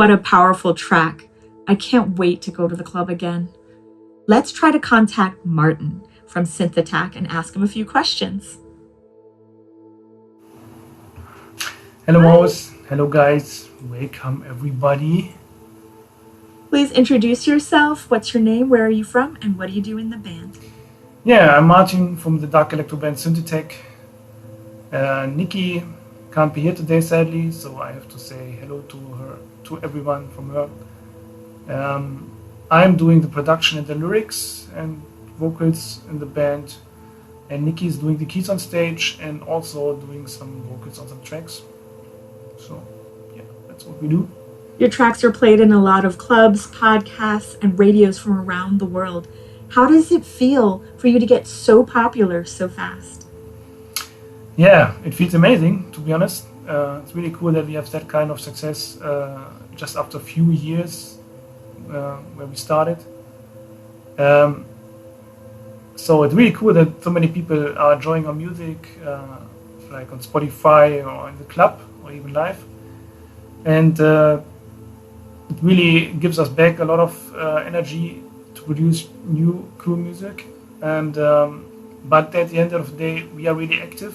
What a powerful track. I can't wait to go to the club again. Let's try to contact Martin from SYNTHATTACK and ask him a few questions. Hello, Mouse. Hello, guys. Welcome, everybody. Please introduce yourself. What's your name? Where are you from? And what do you do in the band? Yeah, I'm Martin from the dark electro band SYNTHATTACK. Nikki can't be here today, sadly, so I have to say hello to her, to everyone from her. I'm doing the production and the lyrics and vocals in the band, and Nikki is doing the keys on stage and also doing some vocals on some tracks. So, yeah, that's what we do. Your tracks are played in a lot of clubs, podcasts, and radios from around the world. How does it feel for you to get so popular so fast? Yeah, it feels amazing, to be honest. It's really cool that we have that kind of success just after a few years where we started. So it's really cool that so many people are enjoying our music, like on Spotify or in the club or even live. And it really gives us back a lot of energy to produce new cool music. And but at the end of the day, we are really active.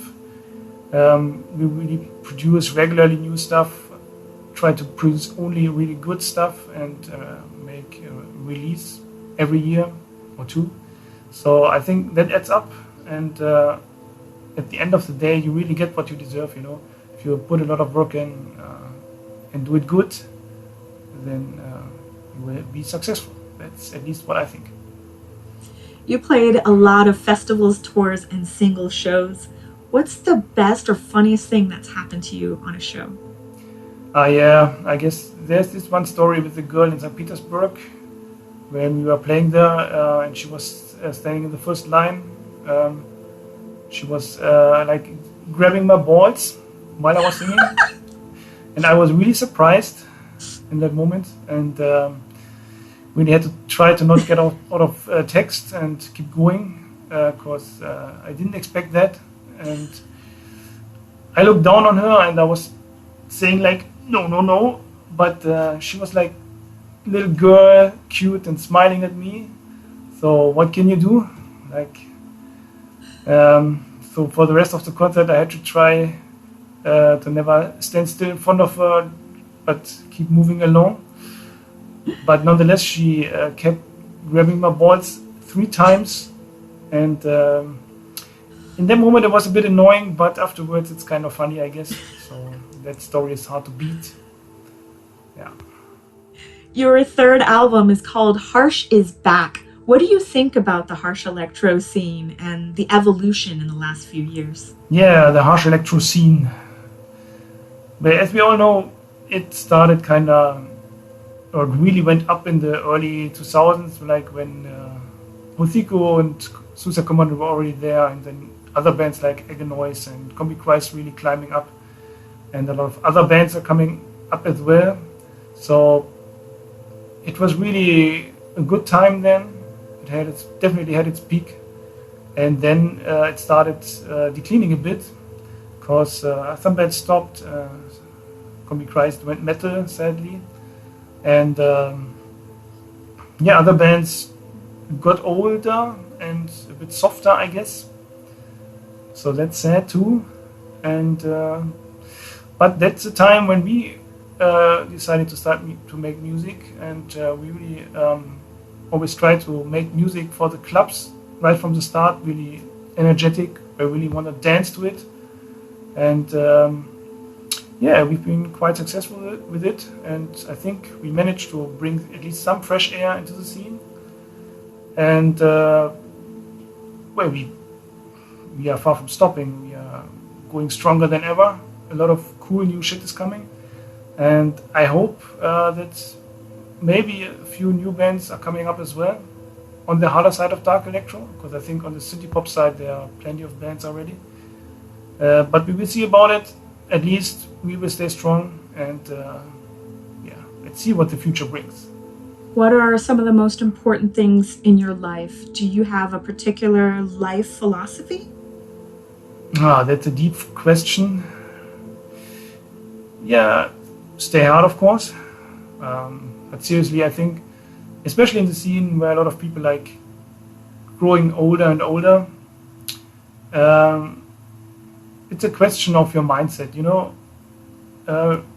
We really produce regularly new stuff, try to produce only really good stuff, and make a release every year or two. So I think that adds up, and at the end of the day, you really get what you deserve. You know, if you put a lot of work in and do it good, then you will be successful. That's at least what I think. You played a lot of festivals, tours, and single shows. What's the best or funniest thing that's happened to you on a show? Yeah, I guess there's this one story with a girl in St. Petersburg when we were playing there, and she was standing in the first line. She was like grabbing my balls while I was singing, and I was really surprised in that moment, and really had to try to not get out of text and keep going because I didn't expect that. And I looked down on her and I was saying like, no, but she was like little girl, cute and smiling at me. So what can you do? Like, so for the rest of the concert I had to try to never stand still in front of her, but keep moving along. But nonetheless, she kept grabbing my balls 3 times, and in that moment it was a bit annoying, but afterwards it's kind of funny, I guess. So that story is hard to beat. Yeah. Your third album is called Harsh is Back. What do you think about the harsh electro scene and the evolution in the last few years? Yeah, the harsh electro scene. But as we all know, it started kind of, or really went up in the early 2000s, like when Gothic and Suicide Commando were already there, and then other bands like Egenoise and Combi Christ really climbing up, and a lot of other bands are coming up as well. So it was really a good time then. It had definitely had its peak, and then it started declining a bit because some bands stopped. Combi Christ went metal, sadly, and yeah, other bands got older and a bit softer, I guess. So that's sad too. And but that's the time when we decided to start to make music, and we really always try to make music for the clubs right from the start, really energetic. I really want to dance to it, and yeah, we've been quite successful with it, and I think we managed to bring at least some fresh air into the scene. And well, we are far from stopping. We are going stronger than ever. A lot of cool new shit is coming, and I hope that maybe a few new bands are coming up as well on the harder side of dark electro, because I think on the synthie pop side there are plenty of bands already. But we will see about it. At least we will stay strong, and yeah, let's see what the future brings. What are some of the most important things in your life? Do you have a particular life philosophy? That's a deep question. Yeah, stay hard, of course. But seriously, I think, especially in the scene where a lot of people like growing older and older, it's a question of your mindset, you know.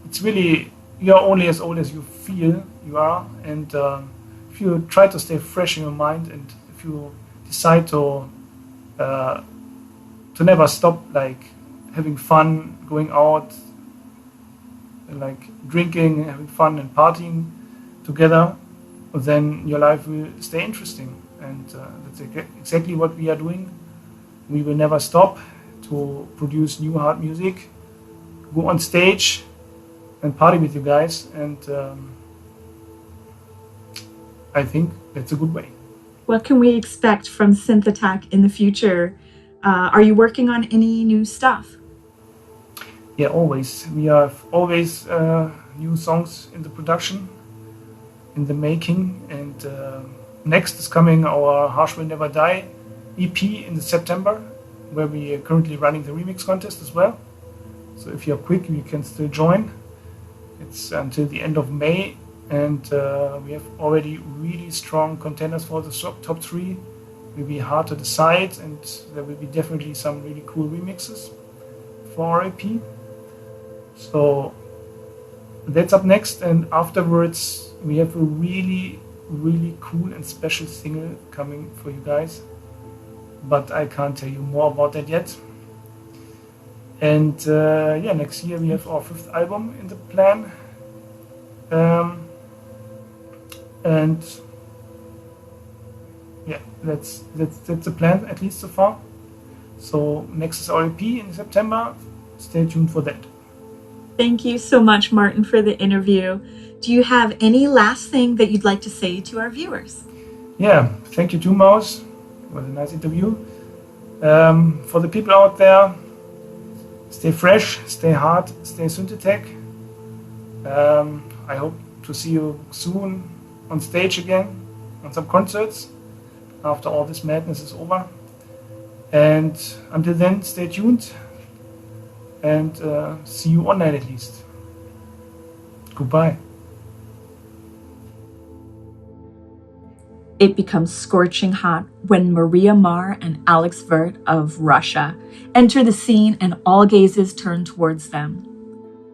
It's really, you're only as old as you feel you are, and if you try to stay fresh in your mind, and if you decide to never stop, like having fun, going out, and like drinking, having fun and partying together, then your life will stay interesting. And that's exactly what we are doing. We will never stop to produce new hard music, go on stage and party with you guys, and I think that's a good way. What can we expect from SYNTHATTACK in the future? Are you working on any new stuff? Yeah, always. We have always new songs in the production, in the making, and next is coming our Harsh Will Never Die EP in September, where we are currently running the remix contest as well. So if you're quick, you can still join. It's until the end of May, and we have already really strong contenders for the top 3. It will be hard to decide, and there will be definitely some really cool remixes for our EP. So that's up next, and afterwards we have a really cool and special single coming for you guys, but I can't tell you more about that yet. And yeah, next year we have our 5th album in the plan, and yeah, that's the plan, at least so far. So next is our EP in September. Stay tuned for that. Thank you so much, Martin, for the interview. Do you have any last thing that you'd like to say to our viewers? Yeah, thank you too, Maus. It was a nice interview. For the people out there, stay fresh, stay hard, stay SYNTHATTACK. I hope to see you soon on stage again, on some concerts, after all this madness is over. And until then, stay tuned, and see you online at least. Goodbye. It becomes scorching hot when Maria Mar and Alex Vert of Russia enter the scene, and all gazes turn towards them.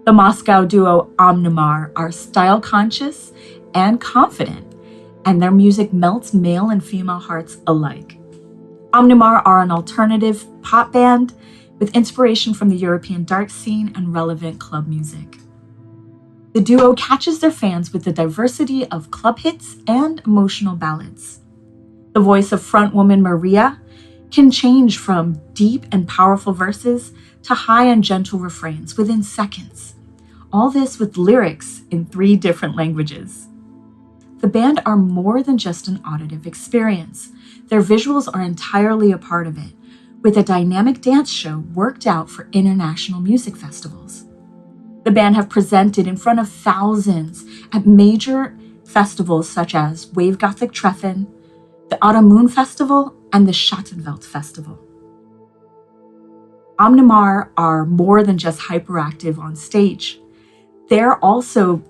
The Moscow duo OMNIMAR are style-conscious and confident, and their music melts male and female hearts alike. OMNIMAR are an alternative pop band with inspiration from the European dark scene and relevant club music. The duo catches their fans with the diversity of club hits and emotional ballads. The voice of frontwoman Maria can change from deep and powerful verses to high and gentle refrains within seconds. All this with lyrics in 3 different languages. The band are more than just an auditive experience. Their visuals are entirely a part of it, with a dynamic dance show worked out for international music festivals. The band have presented in front of thousands at major festivals such as Wave Gothic Treffen, the Autumn Moon Festival, and the Schattenwelt Festival. OMNIMAR are more than just hyperactive on stage. They're also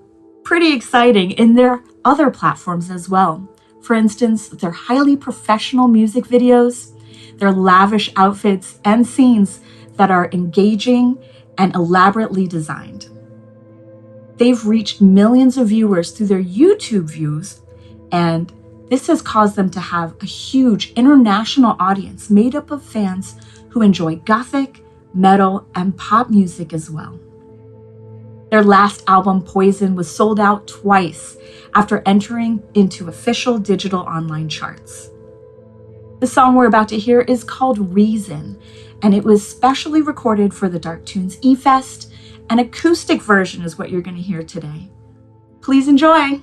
pretty exciting in their other platforms as well. For instance, their highly professional music videos, their lavish outfits, and scenes that are engaging and elaborately designed. They've reached millions of viewers through their YouTube views, and this has caused them to have a huge international audience made up of fans who enjoy Gothic, metal, and pop music as well. Their last album, Poison, was sold out twice after entering into official digital online charts. The song we're about to hear is called Reason, and it was specially recorded for the DARKTunes E-Fest. An acoustic version is what you're going to hear today. Please enjoy!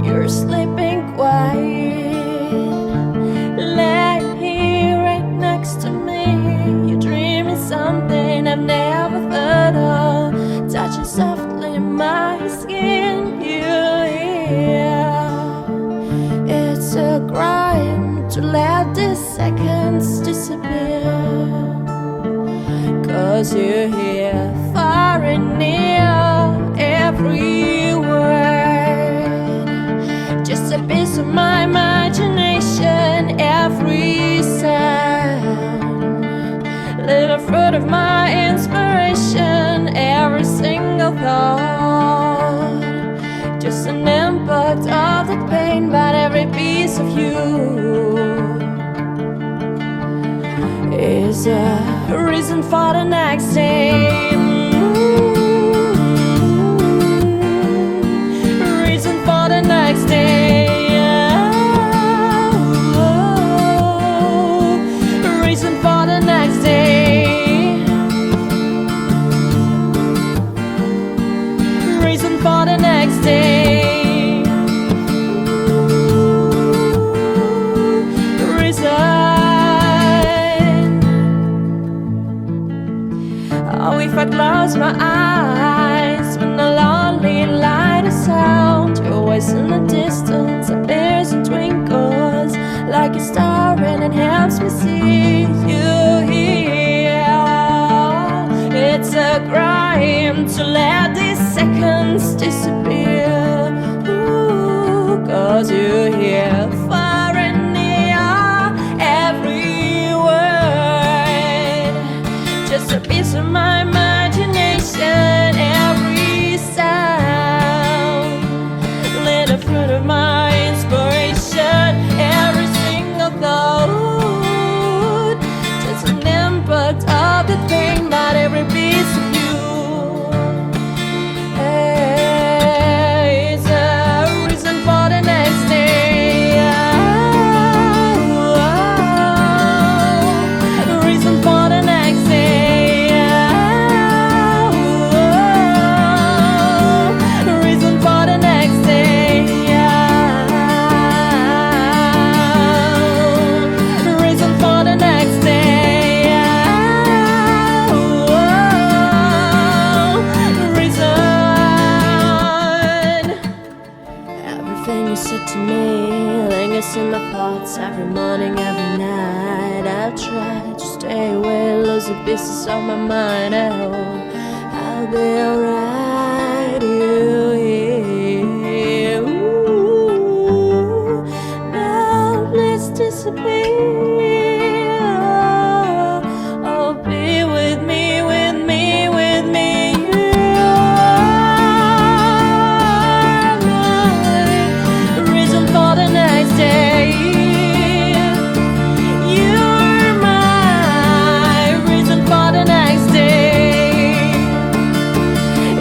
You're sleeping quiet, lying here right next to me. You're dreaming something I've never thought of, touching softly my skin. You hear 'cause you're here far and near, every word, just a piece of my imagination, every sound, little fruit of my inspiration, every single thought, just an impact of the pain, but every piece of you is a reason for the next day. Reason for the next day. Reason for the next day. Reason for the next day. Oh, if I close my eyes when the lonely light is out, your voice in the distance appears and twinkles like a star, and it helps me see you here. It's a crime to let these seconds disappear. Ooh, 'cause you're here far and near, every word, just a piece of my imagination, every sound, little fruit of my inspiration, every single thought, just an impact of the thing, but every piece of you is a reason for the next day. Reason for the next day. Reason for the next day. Reason for the next day. Reason. Everything you said to me lingers in my thoughts every morning, every night. I try to stay away, lose the pieces of my mind. I hope I'll be alright. You here? Ooh, now please disappear. Oh, be with me, with me, with me. You are my reason for the next day. You're my reason for the next day.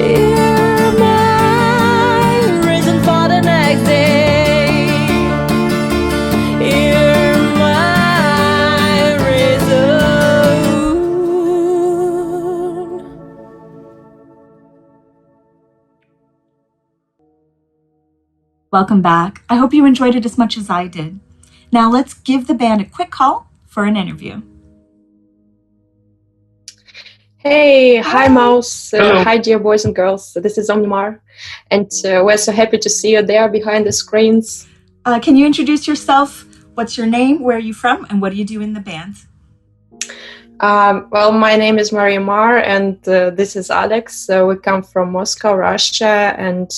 You're my reason for the next day. You're my reason. Welcome back. I hope you enjoyed it as much as I did. Now let's give the band a quick call for an interview. Hey, hi Mouse, hi dear boys and girls, this is OMNIMAR, and we're so happy to see you there behind the screens. Can you introduce yourself? What's your name? Where are you from? And what do you do in the band? Well, my name is Maria Mar, and this is Alex. We come from Moscow, Russia, and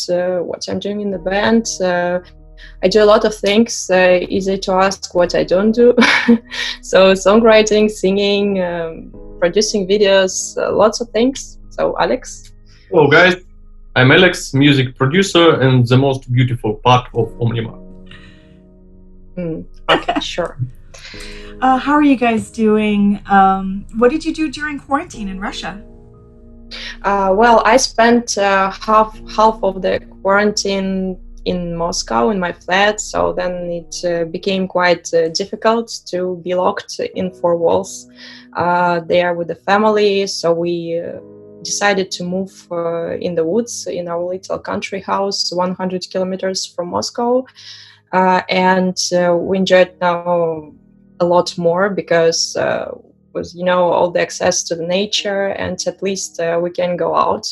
what I'm doing in the band, I do a lot of things. Easy to ask what I don't do. So songwriting, singing, producing videos, lots of things. So Alex? Hello guys, I'm Alex, music producer and the most beautiful part of OMNIMAR. Okay, sure. How are you guys doing? What did you do during quarantine in Russia? Well, I spent half of the quarantine in Moscow in my flat, so then it became quite difficult to be locked in four walls there with the family. So we decided to move in the woods in our little country house 100 kilometers from Moscow, and we enjoyed now a lot more because with all the access to the nature, and at least we can go out,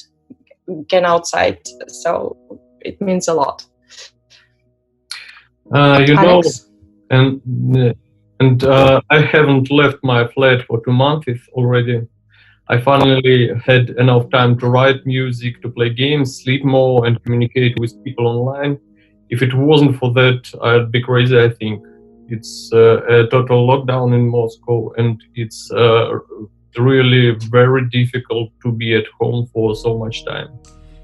can outside, so it means a lot. Alex? and I haven't left my flat for 2 months already, I finally had enough time to write music, to play games, sleep more, and communicate with people online. If it wasn't for that, I'd be crazy, I think. It's a total lockdown in Moscow, and it's really very difficult to be at home for so much time.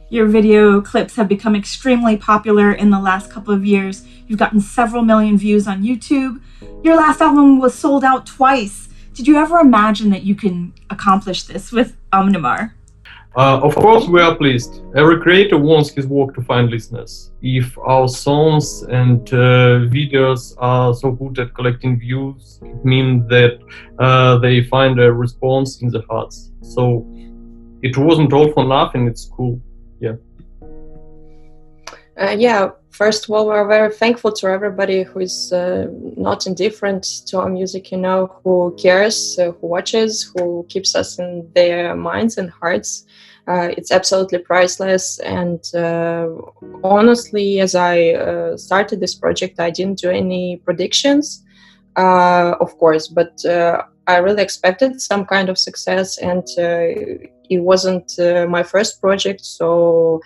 Your video clips have become extremely popular in the last couple of years. You've gotten several million views on YouTube. Your last album was sold out twice. Did you ever imagine that you can accomplish this with OMNIMAR? Of course, we are pleased. Every creator wants his work to find listeners. If our songs and videos are so good at collecting views, it means that they find a response in the hearts. So it wasn't all for nothing, it's cool. Yeah. Yeah, first of all, we're very thankful to everybody who is not indifferent to our music, who cares, who watches, who keeps us in their minds and hearts. It's absolutely priceless. And honestly, as I started this project, I didn't do any predictions, of course, but I really expected some kind of success, and it wasn't my first project, so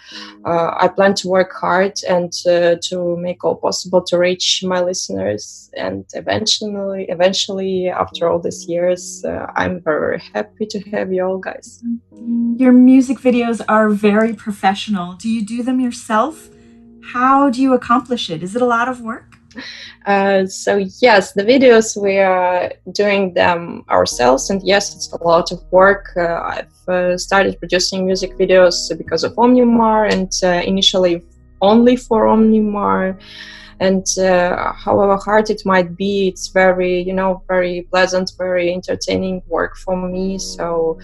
I plan to work hard and to make all possible to reach my listeners. And eventually, after all these years, I'm very happy to have you all guys. Your music videos are very professional. Do you do them yourself? How do you accomplish it? Is it a lot of work? So yes, the videos, we are doing them ourselves, and yes, it's a lot of work. I've started producing music videos because of OMNIMAR, and initially only for OMNIMAR. And however hard it might be, it's very, very pleasant, very entertaining work for me. So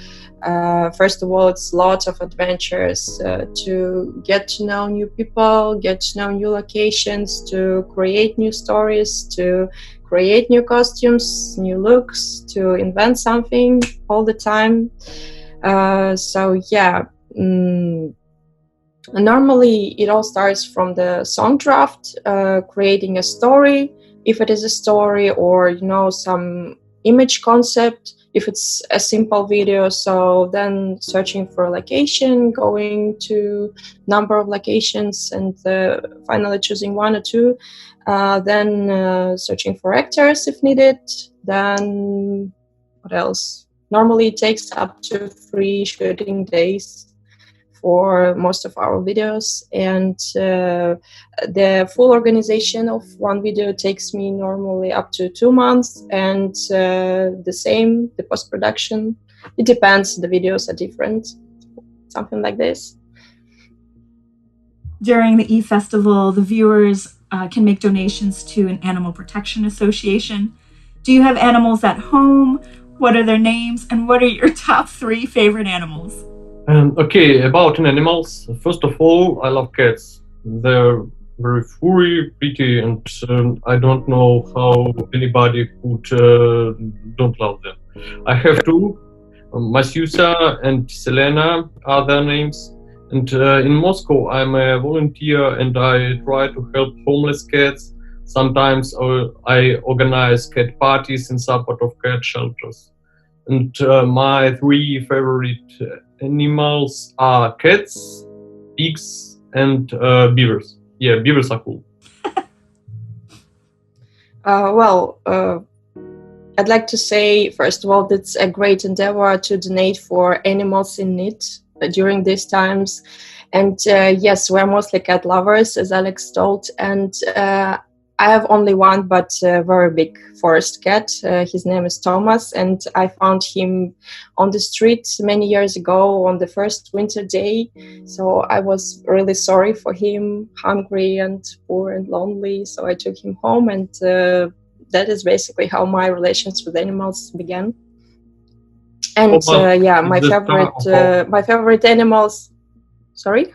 first of all, it's lots of adventures to get to know new people, get to know new locations, to create new stories, to create new costumes, new looks, to invent something all the time. So yeah. Normally, it all starts from the song draft, creating a story, if it is a story, or some image concept, if it's a simple video. So then searching for a location, going to number of locations, and finally choosing one or two. Then searching for actors if needed. Then what else? Normally, it takes up to 3 shooting days for most of our videos, and the full organization of one video takes me normally up to 2 months, and the post-production, it depends, the videos are different, something like this. During the E-Festival, the viewers can make donations to an animal protection association. Do you have animals at home? What are their names, and what are your top 3 favorite animals? Okay, about animals. First of all, I love cats. They're very furry, pretty, and I don't know how anybody could don't love them. I have 2. Masyusa and Selena are their names. And in Moscow, I'm a volunteer, and I try to help homeless cats. Sometimes I organize cat parties in support of cat shelters. And my 3 favorite animals are cats, pigs, and beavers. Yeah, beavers are cool. I'd like to say, first of all, it's a great endeavor to donate for animals in need during these times. And yes, we're mostly cat lovers, as Alex told, and I have only one, but a very big forest cat. His name is Thomas, and I found him on the street many years ago on the first winter day. So I was really sorry for him, hungry and poor and lonely. So I took him home, and that is basically how my relations with animals began. And my favorite animals. Sorry?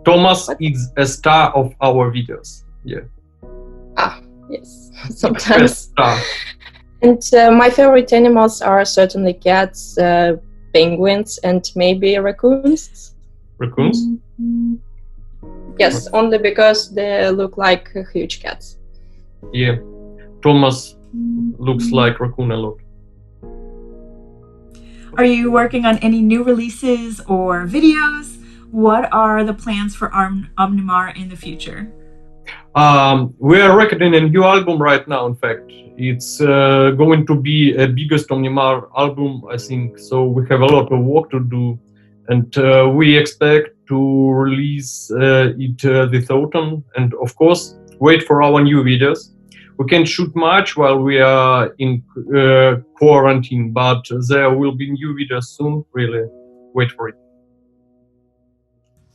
Thomas is a star of our videos. Yeah. Yes, sometimes. And my favorite animals are certainly cats, penguins, and maybe raccoons. Raccoons? Yes, only because they look like huge cats. Yeah, Thomas looks like raccoon a lot. Are you working on any new releases or videos? What are the plans for OMNIMAR in the future? We are recording a new album right now, in fact. It's going to be a biggest OMNIMAR album, I think, so we have a lot of work to do. And we expect to release it this autumn. And of course, wait for our new videos. We can't shoot much while we are in quarantine, but there will be new videos soon, really. Wait for it.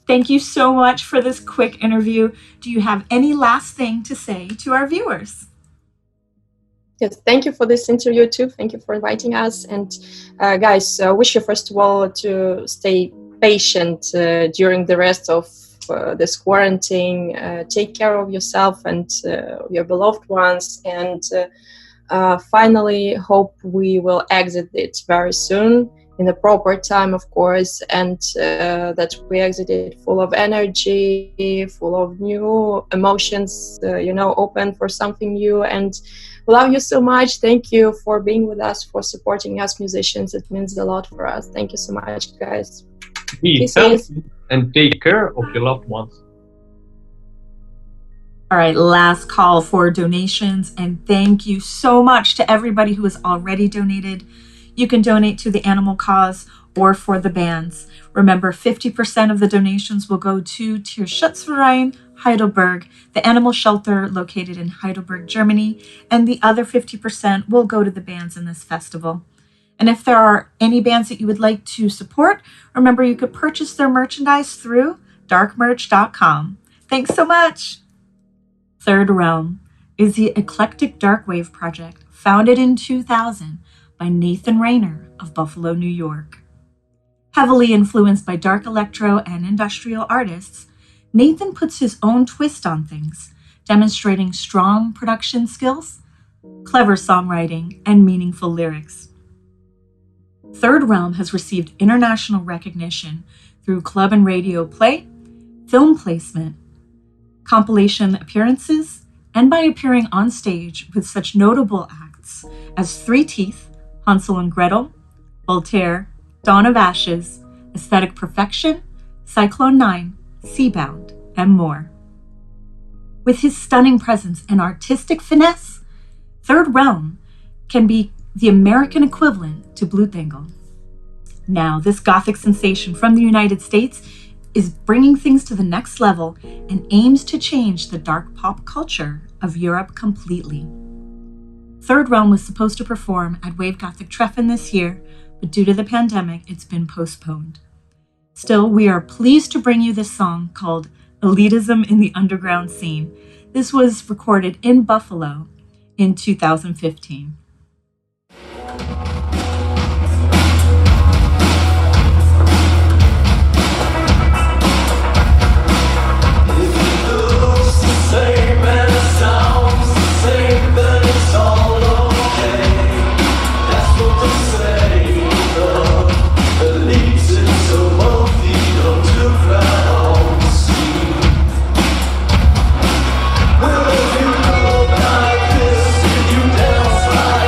Thank you so much for this quick interview. Do you have any last thing to say to our viewers? Yes, thank you for this interview too. Thank you for inviting us. And guys, wish you first of all to stay patient during the rest of this quarantine. Take care of yourself and your beloved ones. And finally, hope we will exit it very soon, in the proper time, of course, and that we exited full of energy, full of new emotions, open for something new. And we love you so much. Thank you for being with us, for supporting us musicians. It means a lot for us. Thank you so much, guys. Be healthy and take care of your loved ones. All right, last call for donations, and thank you so much to everybody who has already donated. You can donate to the animal cause or for the bands. Remember, 50% of the donations will go to Tierschutzverein Heidelberg, the animal shelter located in Heidelberg, Germany, and the other 50% will go to the bands in this festival. And if there are any bands that you would like to support, remember you could purchase their merchandise through darkmerch.com. Thanks so much. Third Realm is the eclectic dark wave project founded in 2000 by Nathan Rayner of Buffalo, New York. Heavily influenced by dark electro and industrial artists, Nathan puts his own twist on things, demonstrating strong production skills, clever songwriting, and meaningful lyrics. Third Realm has received international recognition through club and radio play, film placement, compilation appearances, and by appearing on stage with such notable acts as Three Teeth, Hansel and Gretel, Voltaire, Dawn of Ashes, Aesthetic Perfection, Cyclone 9, Seabound, and more. With his stunning presence and artistic finesse, Third Realm can be the American equivalent to Blutengel. Now, this Gothic sensation from the United States is bringing things to the next level and aims to change the dark pop culture of Europe completely. Third Realm was supposed to perform at Wave Gothic Treffen this year, but due to the pandemic, it's been postponed. Still, we are pleased to bring you this song called Elitism in the Underground Scene. This was recorded in Buffalo in 2015. Will you look like this if you dance like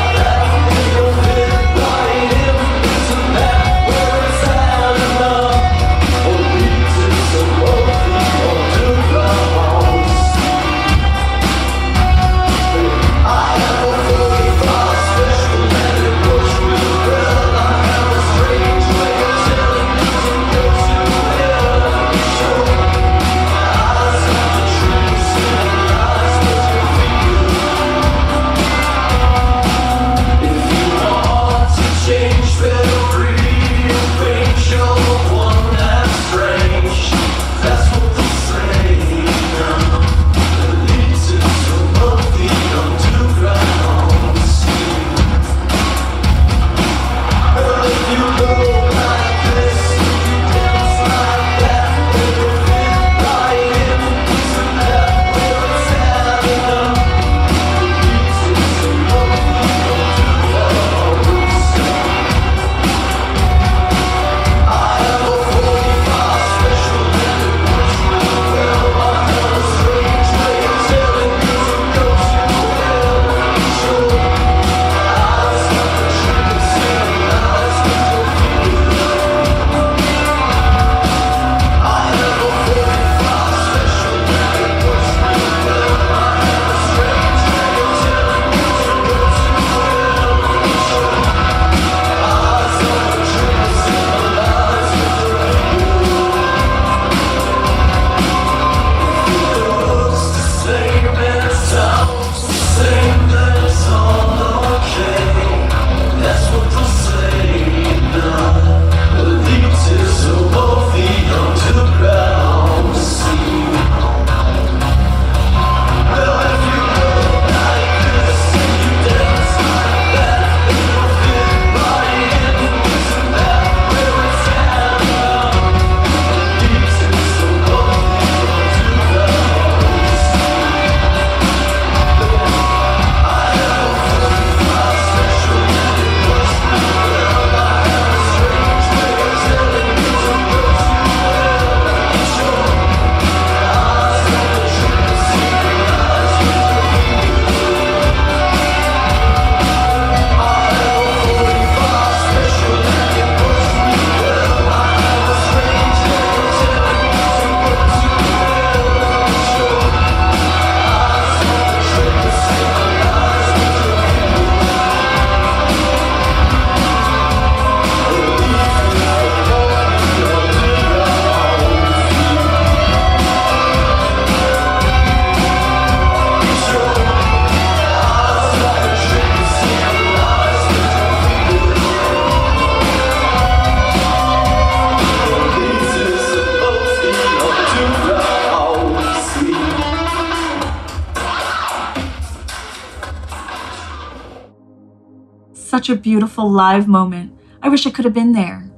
such a beautiful live moment. I wish I could have been there.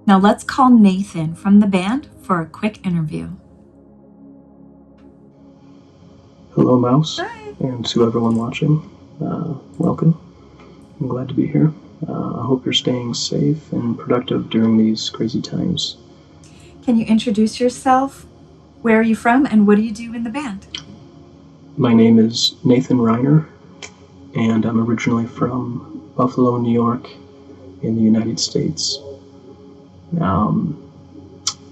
Now let's call Nathan from the band for a quick interview. Hello, Mouse, and to everyone watching. Welcome. I'm glad to be here. I hope you're staying safe and productive during these crazy times. Can you introduce yourself? Where are you from, and what do you do in the band? My name is Nathan Reiner, and I'm originally from Buffalo, New York, in the United States.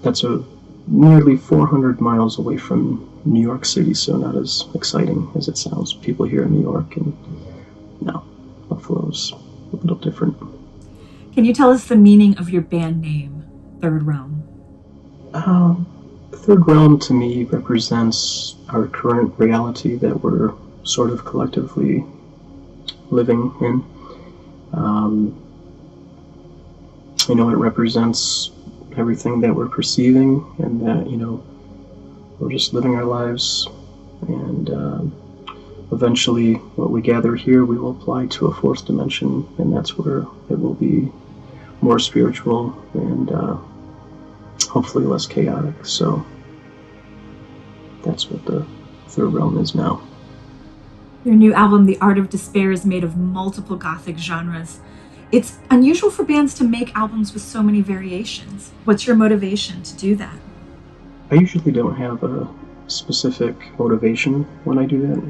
That's nearly 400 miles away from New York City, so not as exciting as it sounds. People here in New York, and no, Buffalo's a little different. Can you tell us the meaning of your band name, Third Realm? Third Realm to me represents our current reality that we're sort of collectively living in. It represents everything that we're perceiving, and that, we're just living our lives, and eventually what we gather here we will apply to a fourth dimension, and that's where it will be more spiritual and hopefully less chaotic. So that's what the Third Realm is now. Your new album, The Art of Despair, is made of multiple Gothic genres. It's unusual for bands to make albums with so many variations. What's your motivation to do that? I usually don't have a specific motivation when I do that.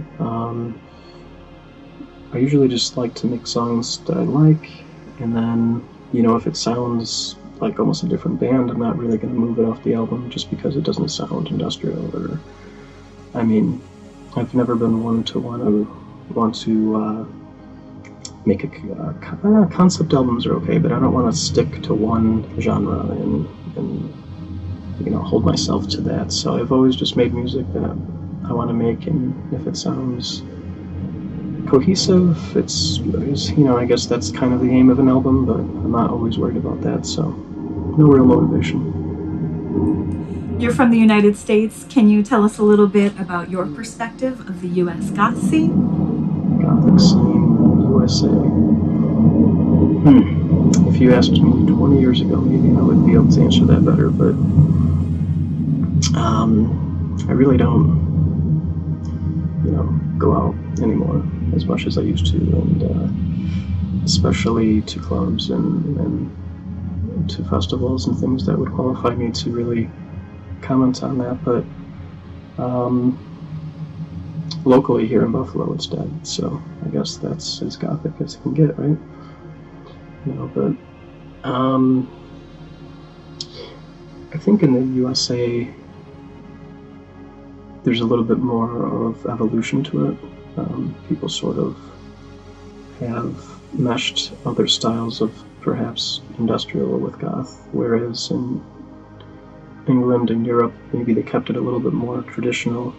I usually just like to make songs that I like, and then, if it sounds like almost a different band, I'm not really going to move it off the album just because it doesn't sound industrial. Or, I've never been one to want to make a concept albums are okay, but I don't want to stick to one genre and hold myself to that. So I've always just made music that I want to make, and if it sounds cohesive, it's I guess that's kind of the aim of an album, but I'm not always worried about that, so no real motivation. You're from the United States. Can you tell us a little bit about your perspective of the U.S. goth scene? Gothic scene, USA. If you asked me 20 years ago, maybe I would be able to answer that better, but I really don't, go out anymore as much as I used to, and especially to clubs and to festivals and things that would qualify me to really comment on that. But locally here in Buffalo, it's dead, so I guess that's as Gothic as it can get, right? But I think in the USA there's a little bit more of evolution to it. People sort of have meshed other styles of perhaps industrial with goth, whereas in England and Europe maybe they kept it a little bit more traditional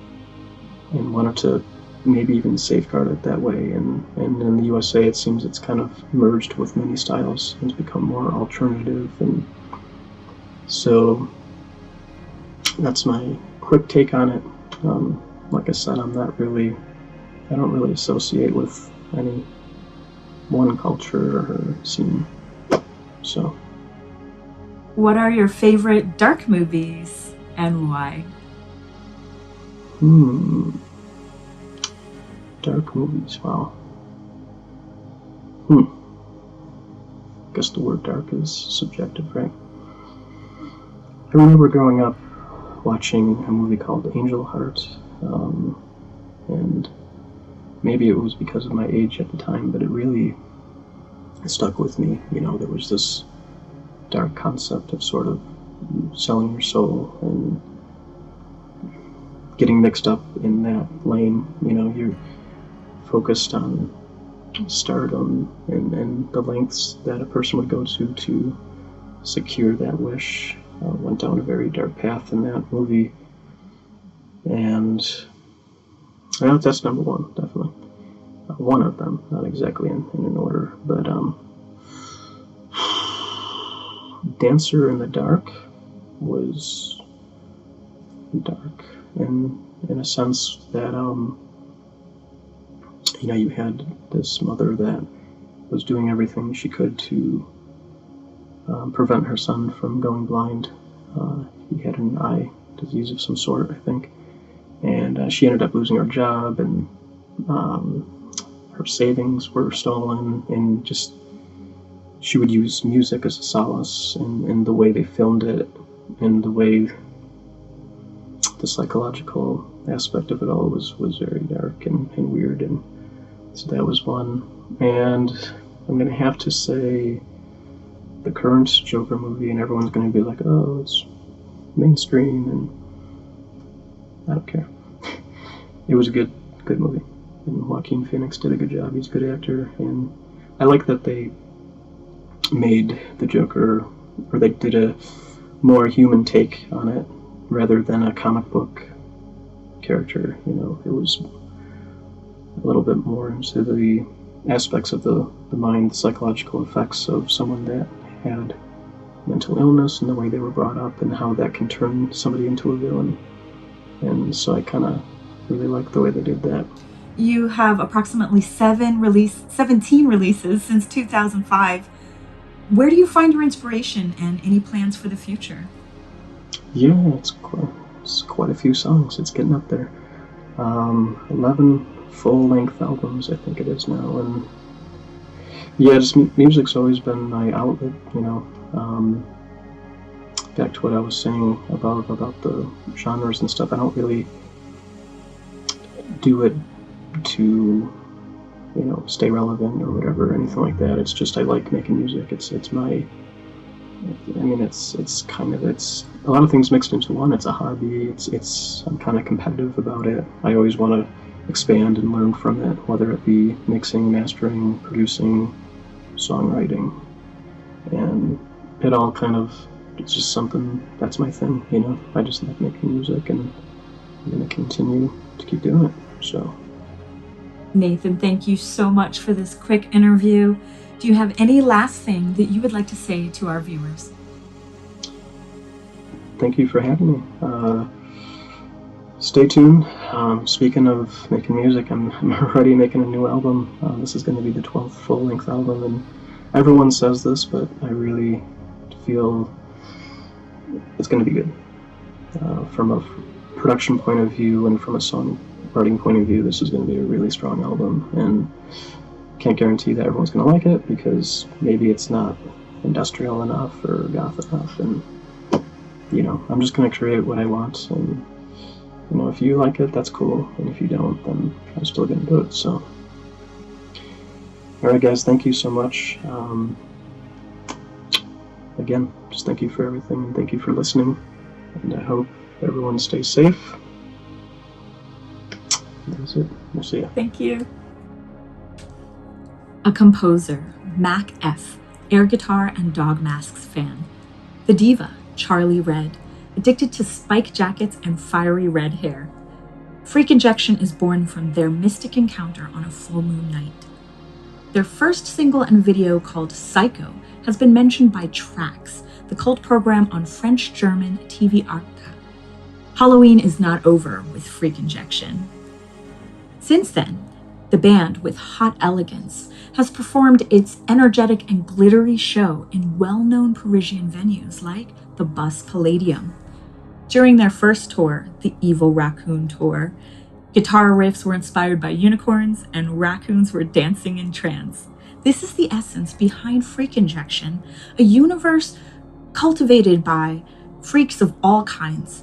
and wanted to maybe even safeguard it that way, and in the USA it seems it's kind of merged with many styles and it's become more alternative, and so that's my quick take on it. Like I said, I don't really associate with any one culture or scene. So. What are your favorite dark movies and why? Dark movies, wow. I guess the word dark is subjective, right? I remember growing up watching a movie called Angel Heart, and maybe it was because of my age at the time, but it really stuck with me. There was this dark concept of sort of selling your soul and getting mixed up in that lane. You're focused on stardom and the lengths that a person would go to secure that wish. Went down a very dark path in that movie, and that's number one, definitely. One of them, not exactly in an order, but Dancer in the Dark was dark in a sense that you had this mother that was doing everything she could to prevent her son from going blind. He had an eye disease of some sort, I think. And she ended up losing her job, and her savings were stolen, and just she would use music as a solace, and the way they filmed it, and the way the psychological aspect of it all was very dark and weird, and so that was one. And I'm going to have to say the current Joker movie, and everyone's going to be like, oh, it's mainstream, and I don't care. It was a good movie, and Joaquin Phoenix did a good job. He's a good actor, and I like that they made the Joker, or they did a more human take on it rather than a comic book character. You know, it was a little bit more into the aspects of the mind, the psychological effects of someone that had mental illness, and the way they were brought up, and how that can turn somebody into a villain. And so I kind of really like the way they did that. You have approximately 17 releases since 2005. Where do you find your inspiration and any plans for the future? Yeah, it's quite a few songs. It's getting up there. 11 full-length albums, I think it is now. And yeah, just music's always been my outlet, you know. Back to what I was saying about the genres and stuff, I don't really do it to, you know, stay relevant or whatever, or anything like that. It's just I like making music. It's my, I mean, it's a lot of things mixed into one. It's a hobby. I'm kind of competitive about it. I always want to expand and learn from it, whether it be mixing, mastering, producing, songwriting, and it all kind of, it's just something that's my thing, you know. I just like making music, and I'm gonna continue to keep doing it. So, Nathan, thank you so much for this quick interview. Do you have any last thing that you would like to say to our viewers? Thank you for having me. Stay tuned. Speaking of making music, I'm already making a new album. This is going to be the 12th full-length album, and everyone says this, but I really feel it's going to be good. From a production point of view and from a songwriting point of view, this is going to be a really strong album, and can't guarantee that everyone's going to like it, because maybe it's not industrial enough or goth enough, and you know, I'm just going to create what I want, and you know, if you like it, that's cool, and if you don't, then I'm still going to do it. So, alright guys, thank you so much. Again, just thank you for everything, and thank you for listening, and I hope everyone stays safe. That's it. We'll see ya. Thank you. A composer, Mac F., air guitar and dog masks fan. The diva, Charlie Red, addicted to spike jackets and fiery red hair. Freak Injection is born from their mystic encounter on a full moon night. Their first single and video, called Psycho, has been mentioned by Trax, the cult program on French-German TV Arca. Halloween is not over with Freak Injection. Since then, the band, with hot elegance, has performed its energetic and glittery show in well-known Parisian venues like the Bus Palladium. During their first tour, the Evil Raccoon Tour, guitar riffs were inspired by unicorns and raccoons were dancing in trance. This is the essence behind Freak Injection, a universe cultivated by freaks of all kinds.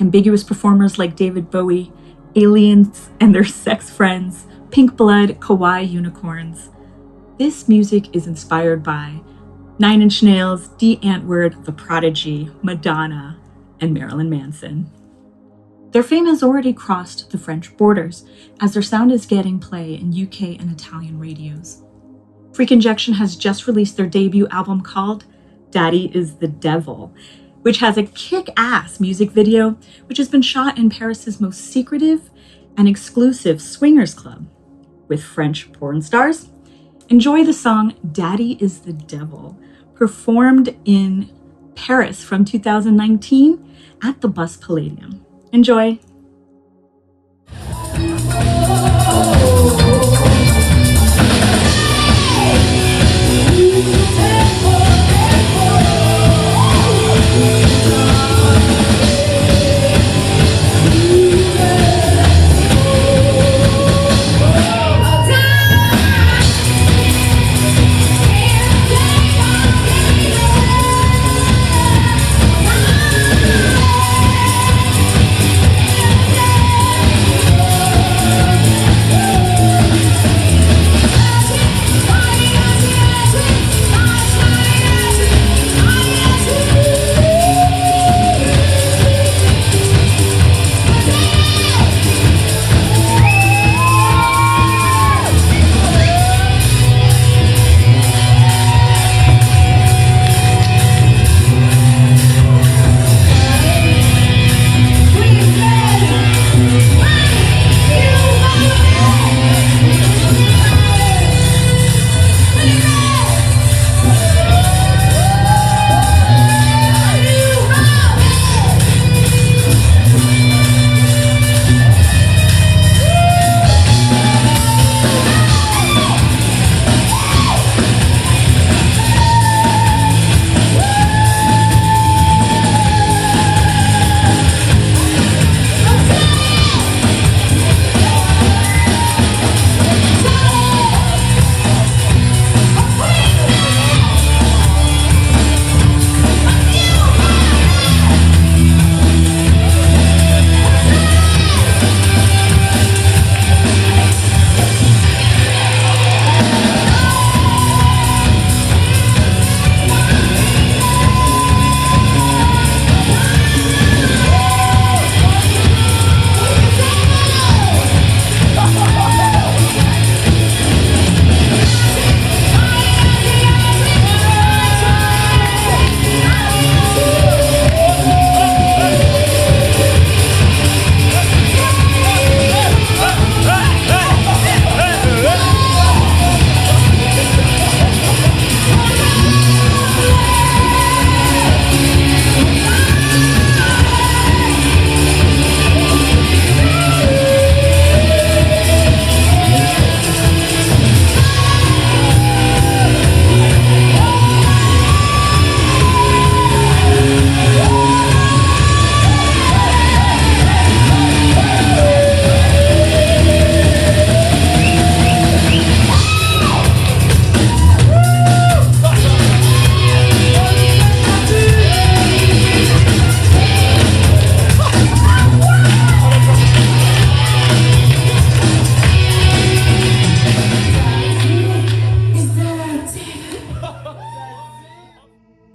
Ambiguous performers like David Bowie, aliens and their sex friends, pink blood, kawaii unicorns. This music is inspired by Nine Inch Nails, D. Antwoord, The Prodigy, Madonna, and Marilyn Manson. Their fame has already crossed the French borders, as their sound is getting play in UK and Italian radios. Freak Injection has just released their debut album called Daddy is the Devil, which has a kick-ass music video, which has been shot in Paris's most secretive and exclusive swingers club with French porn stars. Enjoy the song Daddy is the Devil, performed in Paris from 2019 at the Bus Palladium. Enjoy.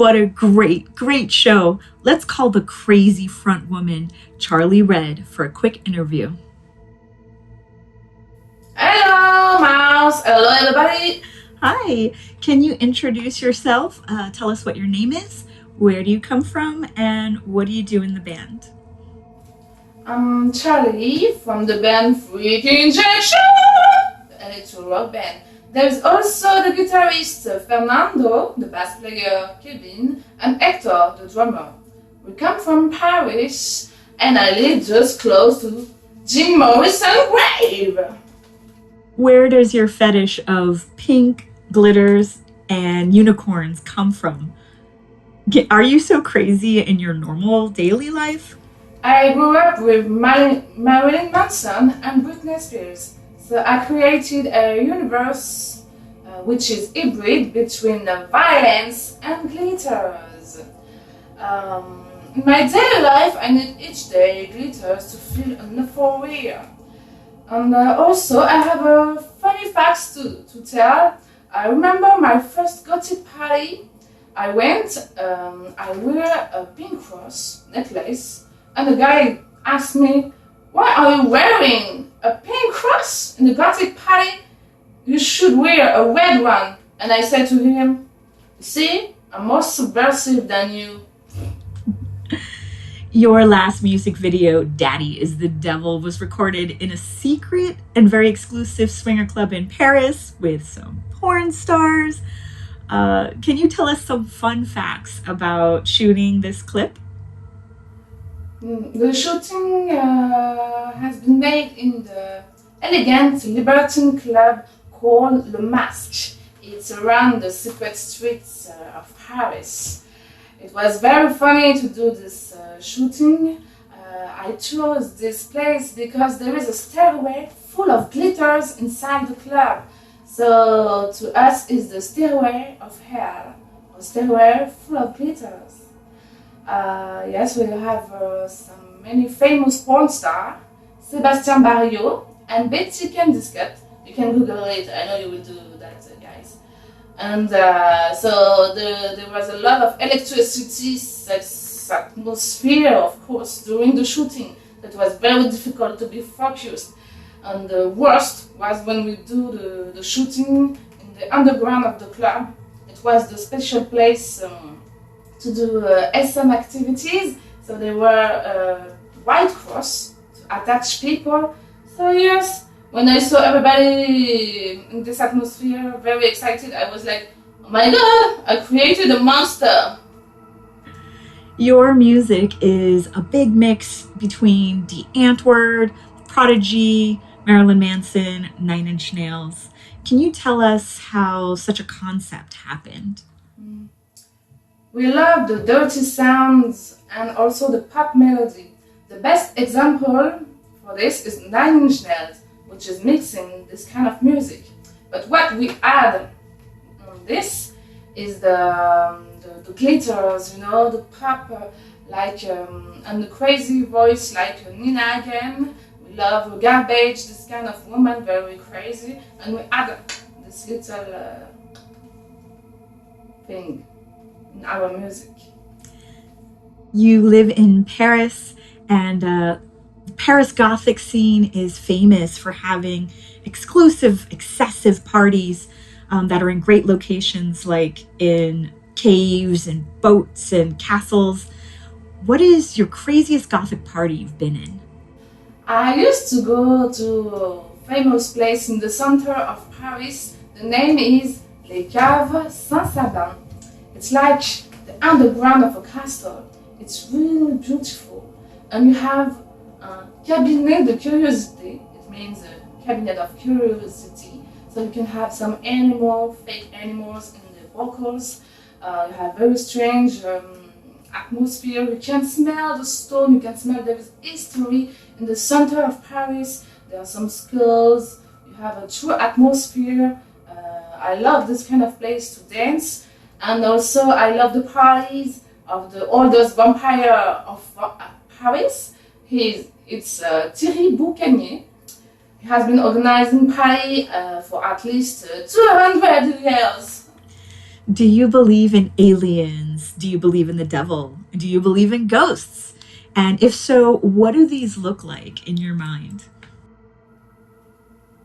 what a great show. Let's call the crazy front woman, Charlie Red, for a quick interview. Hello, Mouse. Hello, everybody. Hi, can you introduce yourself? Tell us what your name is, where do you come from, and what do you do in the band? I'm Charlie from the band Freak Injection, the electro rock band. There's also the guitarist Fernando, the bass player Kevin, and Hector, the drummer. We come from Paris, and I live just close to Jim Morrison's grave. Where does your fetish of pink, glitters, and unicorns come from? Are you so crazy in your normal daily life? I grew up with Marilyn Manson and Britney Spears, so I created a universe which is hybrid between violence and glitters. In my daily life, I need each day glitters to feel an euphoria. And also, I have a funny facts to tell. I remember my first Gothic party. I went, I wear a pink cross necklace, and the guy asked me, "Why are you wearing a pink cross in the Gothic party? You should wear a red one." And I said to him, "See, I'm more subversive than you." Your last music video, Daddy is the Devil, was recorded in a secret and very exclusive swinger club in Paris with some porn stars. Can you tell us some fun facts about shooting this clip? The shooting has been made in the elegant libertine club called Le Masque. It's around the secret streets of Paris. It was very funny to do this shooting. I chose this place because there is a stairway full of glitters inside the club. So to us it's the stairway of hell, a stairway full of glitters. Yes, we have some many famous porn stars, Sébastien Barrio and Betty Candice. You can Google it, I know you will do that, guys. And so there was a lot of electricity, sex atmosphere, of course, during the shooting. That was very difficult to be focused. And the worst was when we do the shooting in the underground of the club. It was the special place to do SM activities. So there were white cross to attach people. So yes, when I saw everybody in this atmosphere, very excited, I was like, "Oh my God, I created a monster." Your music is a big mix between Die Antwoord, Prodigy, Marilyn Manson, Nine Inch Nails. Can you tell us how such a concept happened? We love the dirty sounds and also the pop melody. The best example for this is Nine Inch Nails, which is mixing this kind of music. But what we add on this is the glitters, you know, the pop, and the crazy voice like Nina again. We love Garbage, this kind of woman, very crazy, and we add this little thing in our music. You live in Paris, and the Paris Gothic scene is famous for having exclusive, excessive parties that are in great locations like in caves and boats and castles. What is your craziest Gothic party you've been in? I used to go to a famous place in the center of Paris. The name is Les Caves Saint-Sabin. It's like the underground of a castle. It's really beautiful. And you have a cabinet de curiosité. It means a cabinet of curiosity. So you can have some fake animals in the vocals. You have very strange atmosphere. You can smell the stone. You can smell there is history in the center of Paris. There are some skulls. You have a true atmosphere. I love this kind of place to dance. And also I love the parties of the oldest vampire of Paris. It's Thierry Boucanier. He has been organizing party for at least 200 years. Do you believe in aliens? Do you believe in the devil? Do you believe in ghosts? And if so, what do these look like in your mind?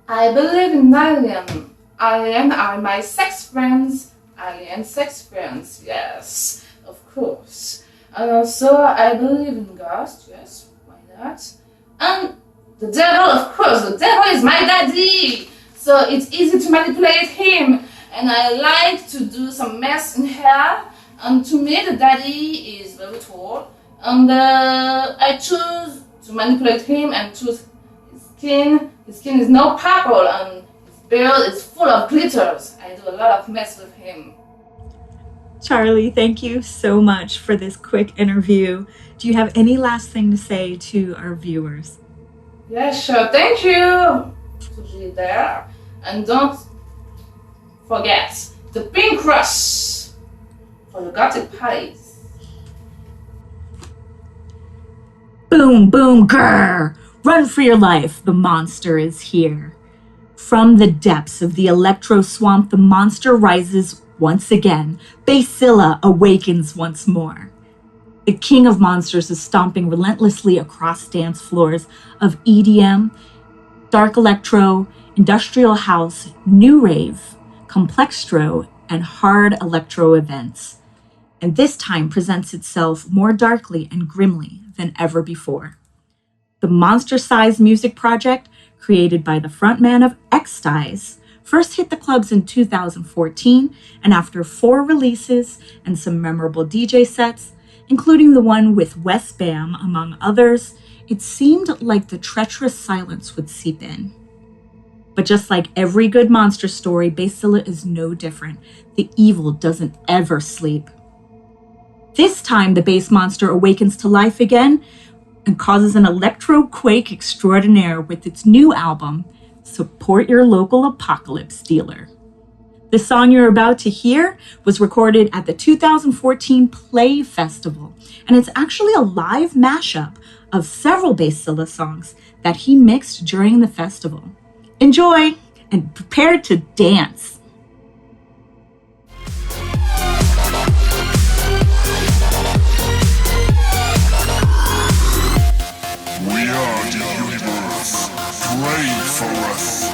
I believe in alien. Alien are my sex friends. Alien sex friends, yes, of course. And also, I believe in ghosts, yes, why not? And the devil, of course, the devil is my daddy. So it's easy to manipulate him. And I like to do some mess in hair. And to me, the daddy is very tall. And I choose to manipulate him and choose his skin. His skin is no purple and his beard is full of glitters. I do a lot of mess with him. Charlie, thank you so much for this quick interview. Do you have any last thing to say to our viewers? Yeah, sure. Thank you to be there. And don't forget the pink cross for the Gothic parties. Boom, boom, grrr! Run for your life, the monster is here. From the depths of the electro swamp, the monster rises once again. BASSZILLA awakens once more. The king of monsters is stomping relentlessly across dance floors of EDM, dark electro, industrial house, new rave, complextro, and hard electro events. And this time presents itself more darkly and grimly than ever before. The monster-sized music project, created by the frontman of EXTIZE, first hit the clubs in 2014, and after 4 releases and some memorable DJ sets, including the one with Wes Bam, among others, it seemed like the treacherous silence would seep in. But just like every good monster story, BASSZILLA is no different. The evil doesn't ever sleep. This time, the bass monster awakens to life again and causes an electro quake extraordinaire with its new album, Support Your Local Apocalypse Dealer. The song you're about to hear was recorded at the 2014 Play Festival, and it's actually a live mashup of several BASSZILLA songs that he mixed during the festival. Enjoy and prepare to dance. We are the universe. Pray for us.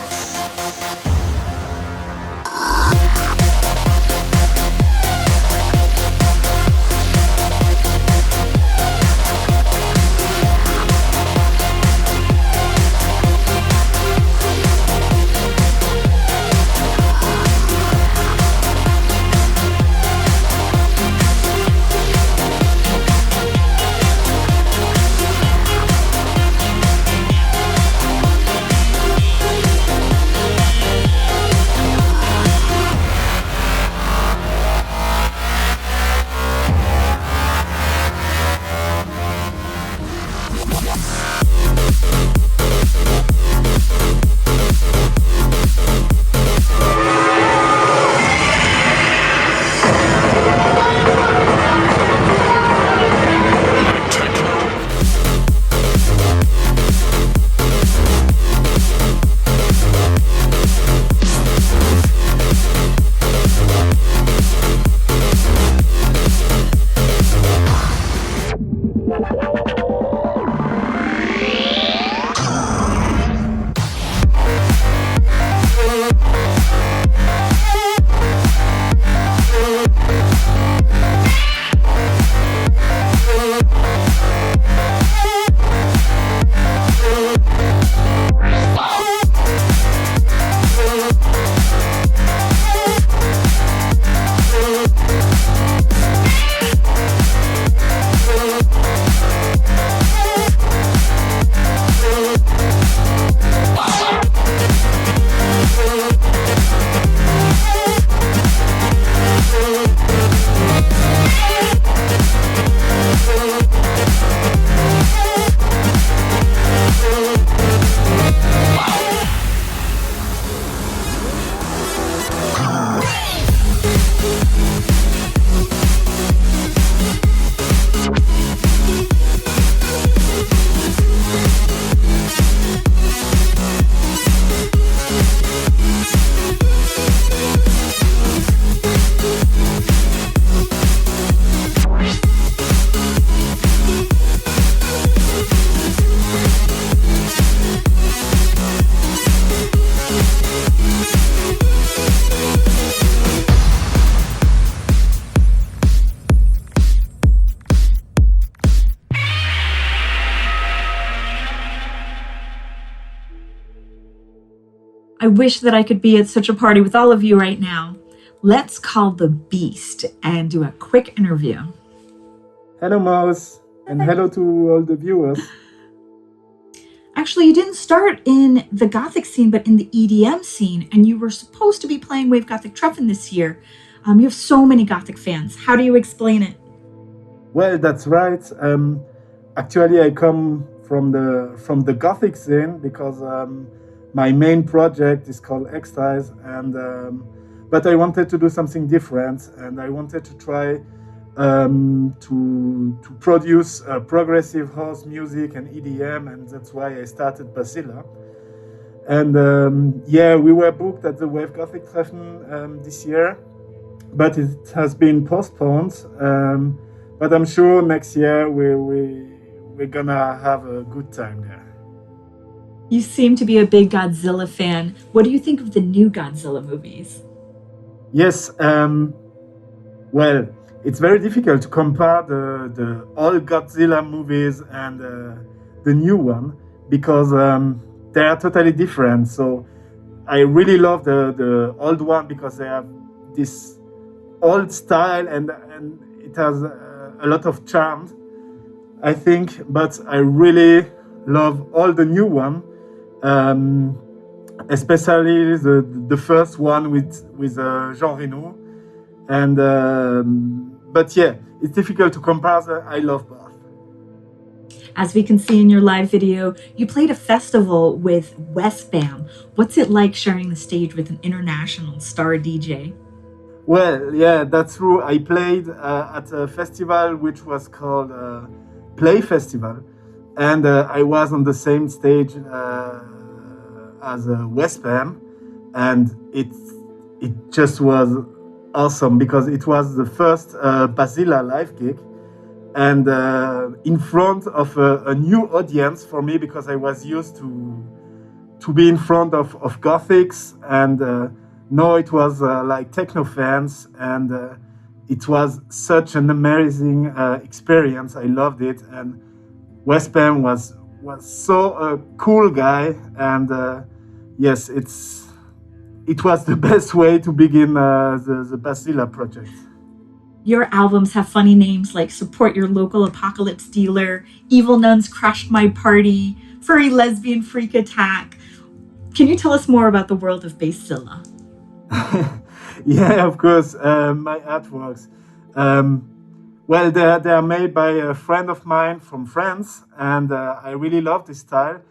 wish that I could be at such a party with all of you right now. Let's call the Beast and do a quick interview. Hello, Mouse, and hello to all the viewers. Actually, you didn't start in the Gothic scene, but in the EDM scene, and you were supposed to be playing Wave Gothic Treffen this year. You have so many Gothic fans. How do you explain it? Well, that's right. Actually, I come from the Gothic scene because my main project is called EXTIZE, and but I wanted to do something different, and I wanted to try to produce progressive house music and EDM, and that's why I started BASSZILLA. And yeah, we were booked at the Wave Gothic Treffen this year, but it has been postponed. But I'm sure next year we're gonna have a good time there. You seem to be a big Godzilla fan. What do you think of the new Godzilla movies? Yes, well, it's very difficult to compare the old Godzilla movies and the new one because they are totally different. So I really love the old one because they have this old style and it has a lot of charm, I think. But I really love all the new one, especially the first one with Jean Reno. And but yeah, it's difficult to compare. I love both. As we can see in your live video, you played a festival with Westbam. What's it like sharing the stage with an international star DJ? Well, yeah, that's true. I played at a festival which was called Play Festival, and I was on the same stage as Westbam, and it just was awesome because it was the first BASSZILLA live gig, and in front of a new audience for me because I was used to be in front of Gothics, and no, it was like techno fans, and it was such an amazing experience. I loved it, and Westbam was so a cool guy, and yes, it was the best way to begin the BASSZILLA project. Your albums have funny names like Support Your Local Apocalypse Dealer, Evil Nuns Crushed My Party, Furry Lesbian Freak Attack. Can you tell us more about the world of BASSZILLA? Yeah, of course, my artworks. Well, they are made by a friend of mine from France, and I really love this style.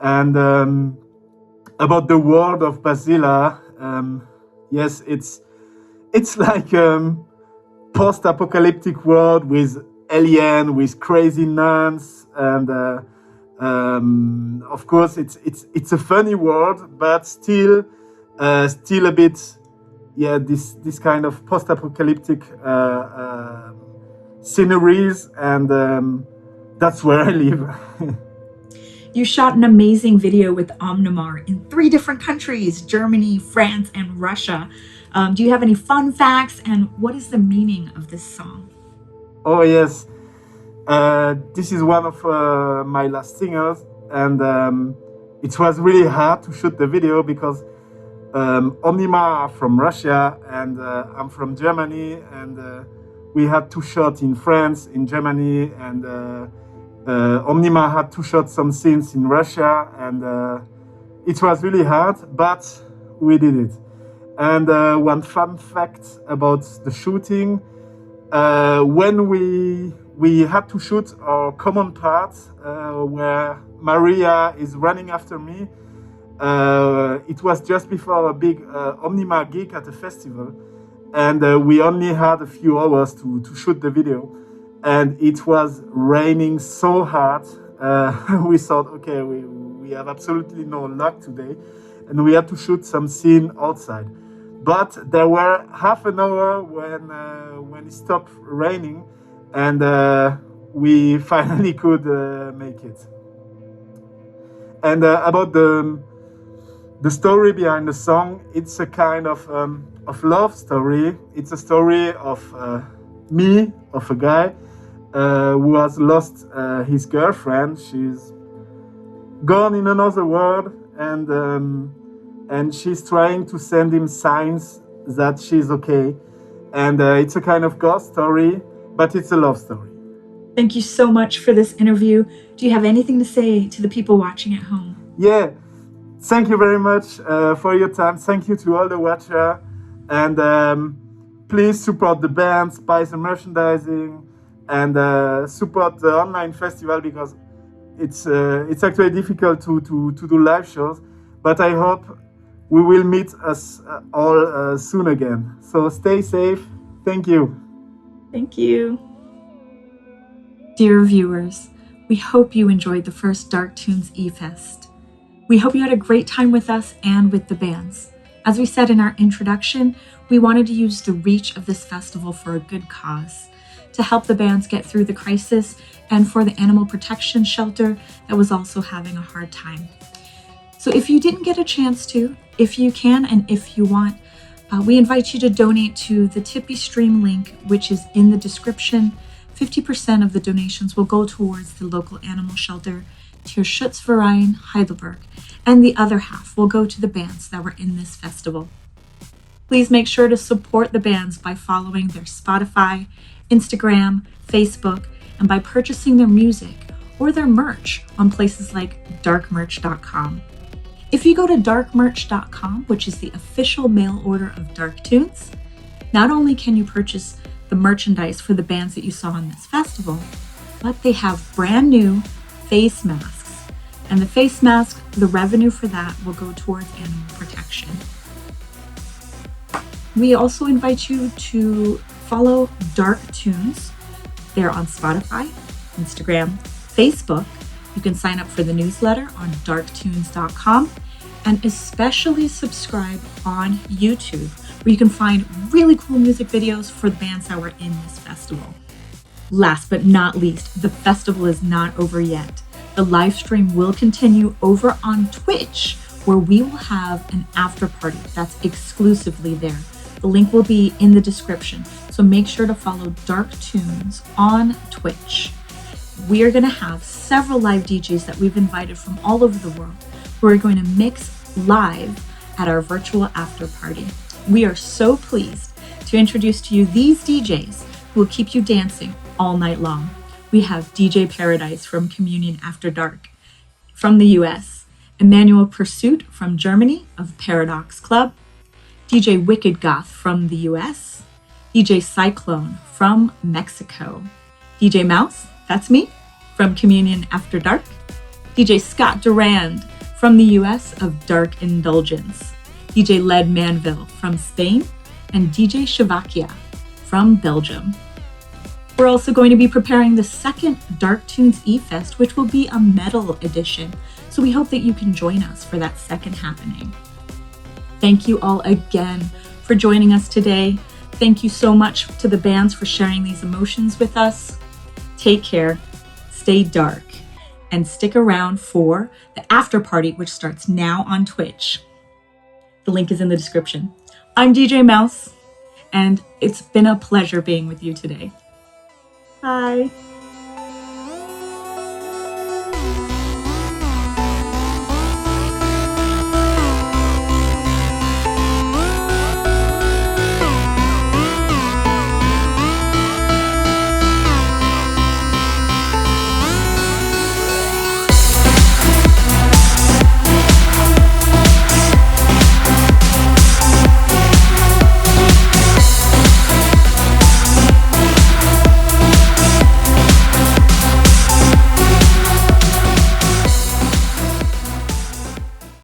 And about the world of BASSZILLA, yes, it's like post-apocalyptic world with alien, with crazy nuns, and of course it's a funny world, but still a bit, yeah, this kind of post-apocalyptic sceneries, and that's where I live. You shot an amazing video with OMNIMAR in 3 different countries, Germany, France, and Russia. Do you have any fun facts, and what is the meaning of this song? Oh yes, this is one of my last singles, and it was really hard to shoot the video because OMNIMAR are from Russia and I'm from Germany, and we had to shoot in France, in Germany, and OMNIMAR had to shoot some scenes in Russia, and it was really hard, but we did it. And one fun fact about the shooting, when we had to shoot our common part where Maria is running after me, it was just before a big OMNIMAR gig at a festival, and we only had a few hours to shoot the video, and it was raining so hard. We thought, okay, we have absolutely no luck today, and we had to shoot some scene outside. But there were half an hour when it stopped raining, and we finally could make it. And about the story behind the song, it's a kind of love story. It's a story of me, of a guy who has lost his girlfriend. She's gone in another world, and and she's trying to send him signs that she's okay. And it's a kind of ghost story, but it's a love story. Thank you so much for this interview. Do you have anything to say to the people watching at home? Yeah, thank you very much for your time. Thank you to all the watchers. And please support the bands, buy some merchandising, and support the online festival, because it's actually difficult to do live shows. But I hope we will meet us all soon again. So stay safe. Thank you. Thank you. Dear viewers, we hope you enjoyed the first DARKTunes eFest. We hope you had a great time with us and with the bands. As we said in our introduction, we wanted to use the reach of this festival for a good cause, to help the bands get through the crisis and for the animal protection shelter that was also having a hard time. So if you didn't get a chance to, if you can and if you want, we invite you to donate to the Tippy Stream link, which is in the description. 50% of the donations will go towards the local animal shelter, Tierschutzverein Heidelberg, and the other half will go to the bands that were in this festival. Please make sure to support the bands by following their Spotify, Instagram, Facebook, and by purchasing their music or their merch on places like darkmerch.com. If you go to darkmerch.com, which is the official mail order of DARKTunes, not only can you purchase the merchandise for the bands that you saw in this festival, but they have brand new face masks. And the face mask, the revenue for that will go towards animal protection. We also invite you to follow DARKTunes. They're on Spotify, Instagram, Facebook. You can sign up for the newsletter on darktunes.com, and especially subscribe on YouTube, where you can find really cool music videos for the bands that were in this festival. Last but not least, the festival is not over yet. The live stream will continue over on Twitch, where we will have an after party that's exclusively there. The link will be in the description, so make sure to follow DARKTunes on Twitch. We are going to have several live DJs that we've invited from all over the world who are going to mix live at our virtual after party. We are so pleased to introduce to you these DJs who will keep you dancing all night long. We have DJ Paradise from Communion After Dark from the US, Emmanuel Pursuit from Germany of Paradox Club, DJ Wicked Goth from the US, DJ Cyclone from Mexico, DJ Mouse, that's me, from Communion After Dark, DJ Scott Durand from the US of Dark Indulgence, DJ Led Manville from Spain, and DJ Shavakia from Belgium. We're also going to be preparing the second DARKTunes eFest, which will be a metal edition, so we hope that you can join us for that second happening. Thank you all again for joining us today. Thank you so much to the bands for sharing these emotions with us. Take care, stay dark, and stick around for the after party, which starts now on Twitch. The link is in the description. I'm DJ Mouse, and it's been a pleasure being with you today. Bye.